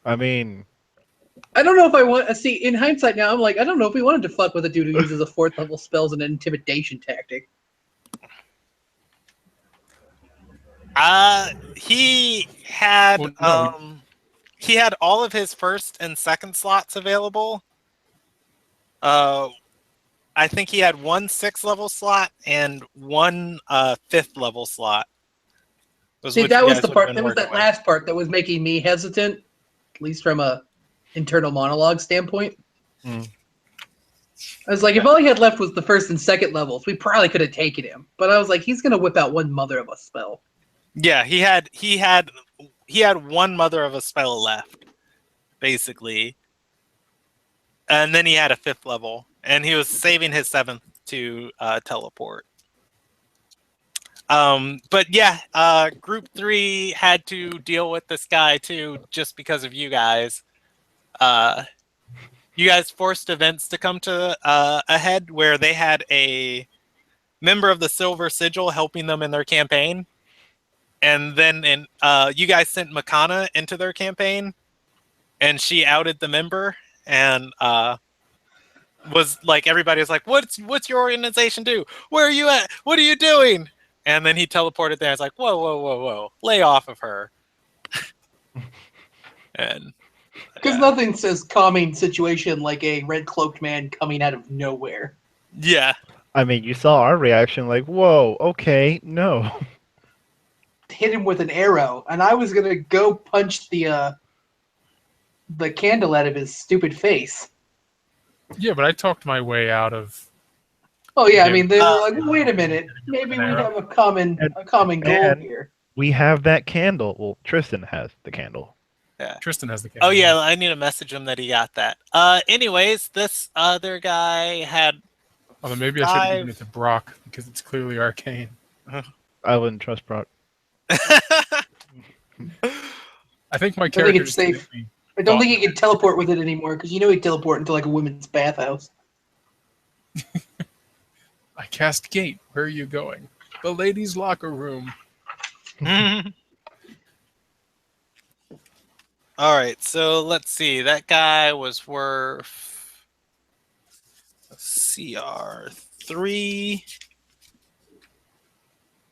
I mean, I don't know if I want. See, in hindsight now, I'm like, I don't know if we wanted to fuck with a dude who uses a 4th level spell as an intimidation tactic. He had Well, no. he had all of his first and second slots available. I think he had 1 6th level slot and 1 5th level slot. See, that was the part. That was that last part that was making me hesitant, at least from a internal monologue standpoint. Mm. I was like, if all he had left was the 1st and 2nd levels, we probably could have taken him. But I was like, he's gonna whip out one mother of a spell. Yeah, he had 1 mother of a spell left, basically. And then he had a 5th level, and he was saving his 7th to teleport. But yeah, group 3 had to deal with this guy too, just because of you guys. You guys forced events to come to a head where they had a member of the Silver Sigil helping them in their campaign. And then you guys sent Makana into their campaign, and she outed the member, and was like, everybody was like, what's your organization do? Where are you at? What are you doing? And then he teleported there. It's like, whoa, lay off of her. And Because nothing says calming situation like a red cloaked man coming out of nowhere. yeah. I mean, you saw our reaction, like, whoa, okay, no. Hit him with an arrow, and I was gonna go punch the candle out of his stupid face. Yeah, but I talked my way out of. Oh yeah, I Yeah. mean they were like, wait a minute, maybe we have a common goal and- here. We have that candle. Well, Tristan has the candle. Tristan has the. Oh yeah, I need to message him that he got that. Anyways, this other guy had Although maybe I should have given it to Brock because it's clearly arcane. I wouldn't trust Brock. I think my think character it's just safe. made me- I don't think he can teleport with it anymore because you know he teleport into like a women's bathhouse. I cast gate. Where are you going? The ladies' locker room. All right, so let's see. That guy was worth CR3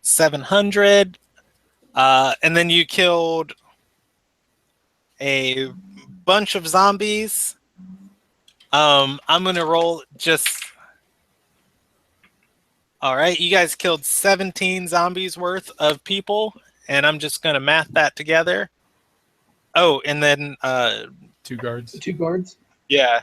700, and then you killed a bunch of zombies. I'm gonna roll just. All right, you guys killed 17 zombies worth of people, and I'm just gonna math that together. Oh, and then 2 guards. The 2 guards. Yeah.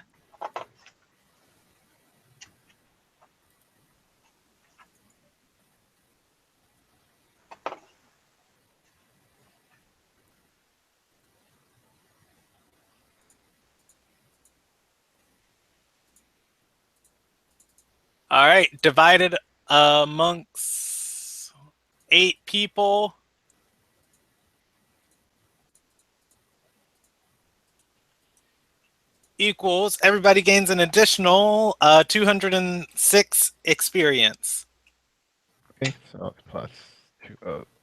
All right, divided amongst 8 people. Equals, everybody gains an additional 206 experience. Okay, so it's plus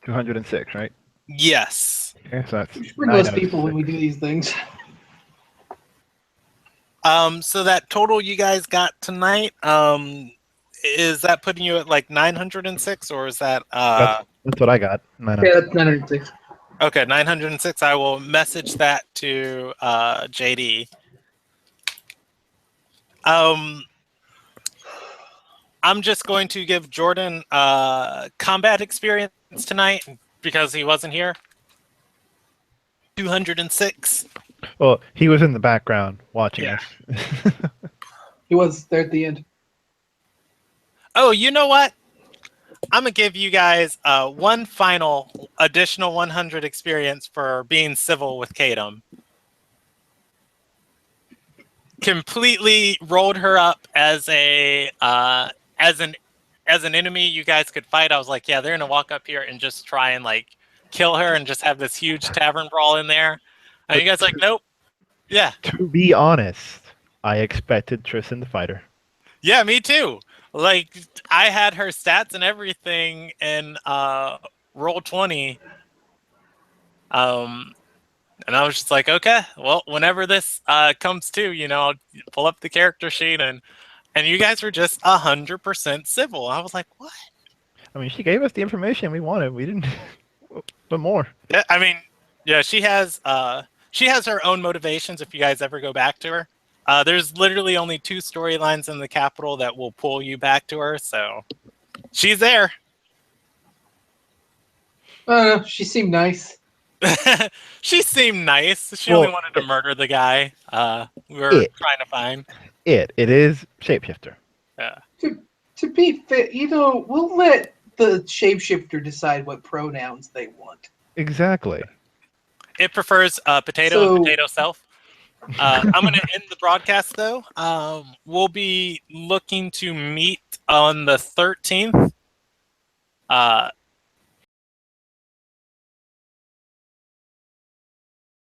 206, right? Yes. Okay, so that's We should bring less people 906. when we do these things. So that total you guys got tonight, is that putting you at like 906, or is that That's what I got. Yeah, that's 906. okay, 906? I will message that to JD. I'm just going to give Jordan combat experience tonight because he wasn't here. 206. Well, he was in the background watching Yeah. us. He was there at the end. Oh, you know what? I'm going to give you guys one final additional 100 experience for being civil with Cadeem. Completely rolled her up as a as an enemy you guys could fight. I was like, yeah, they're going to walk up here and just try and like kill her and just have this huge tavern brawl in there. And you guys like, nope. Yeah. To be honest, I expected Tristan to fight her. Yeah, me too. Like, I had her stats and everything in roll 20. And I was just like, okay, well, whenever this comes to, I'll pull up the character sheet and you guys were just 100% civil. I was like, what? I mean, she gave us the information we wanted. We didn't, but more. Yeah, I mean, yeah, she has her own motivations. If you guys ever go back to her, there's literally only 2 storylines in the capital that will pull you back to her. So she's there. She seemed nice. She seemed nice. She only wanted to murder the guy we were trying to find. It is shapeshifter. Yeah. To be fair, we'll let the shapeshifter decide what pronouns they want. Exactly. It prefers potato and potato self. I'm going to end the broadcast, though. We'll be looking to meet on the 13th.